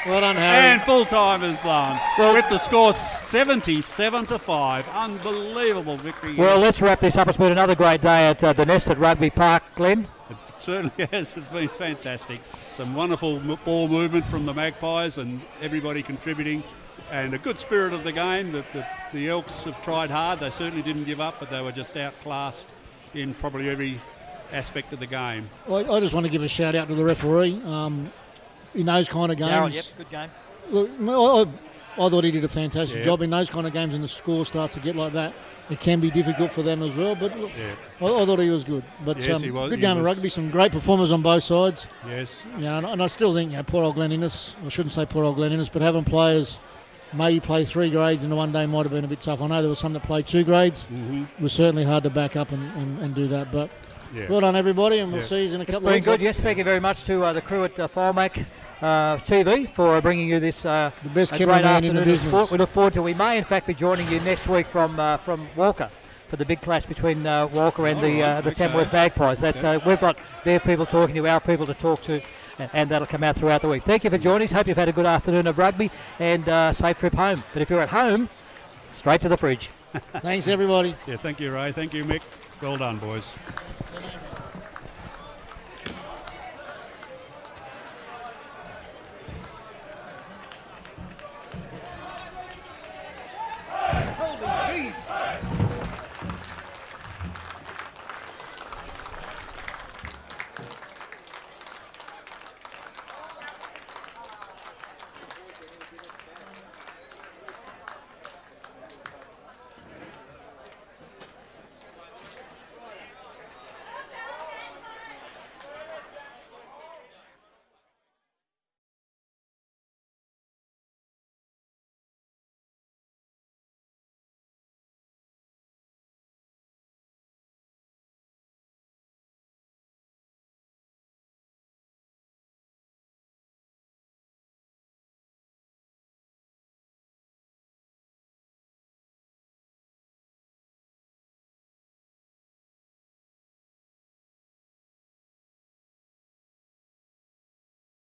Well done, Harry. And full time is blown. With the score 77-5. Unbelievable victory. Well, let's wrap this up. It's been another great day at the Nest at Rugby Park, Glenn. It certainly has. It's been fantastic. Some wonderful ball movement from the Magpies and everybody contributing. And a good spirit of the game. The Elks have tried hard. They certainly didn't give up, but they were just outclassed in probably every aspect of the game. I just want to give a shout out to the referee. In those kind of games, Darryl, yep, good game. look, I thought he did a fantastic Yeah. job in those kind of games. And the score starts to get like that, it can be difficult for them as well. But look, Yeah. I thought he was good. But Yes, he was. good He game of was. rugby. Some great performers on both sides. Yes. Yeah, and I still think poor old Glen Innes. I shouldn't say poor old Glen Innes, but having players maybe play 3 grades in the one day might have been a bit tough. I know there was some that played 2 grades. Mm-hmm. It was certainly hard to back up and do that. But Yeah. well done, everybody, and we'll Yeah. see you in a couple of Very weeks. good. Yes, thank you very much to the crew at FileMac TV for bringing you this The best a cameraman great in the afternoon of business. sport. We look forward to. We may, in fact, be joining you next week from Walker for the big clash between Walker and the okay. Tamworth Magpies. That's we've got their people talking to our people to talk to, and that'll come out throughout the week. Thank you for joining us. Hope you've had a good afternoon of rugby and safe trip home. But if you're at home, straight to the fridge. Thanks, everybody. Yeah, thank you, Ray. Thank you, Mick. Well done, boys.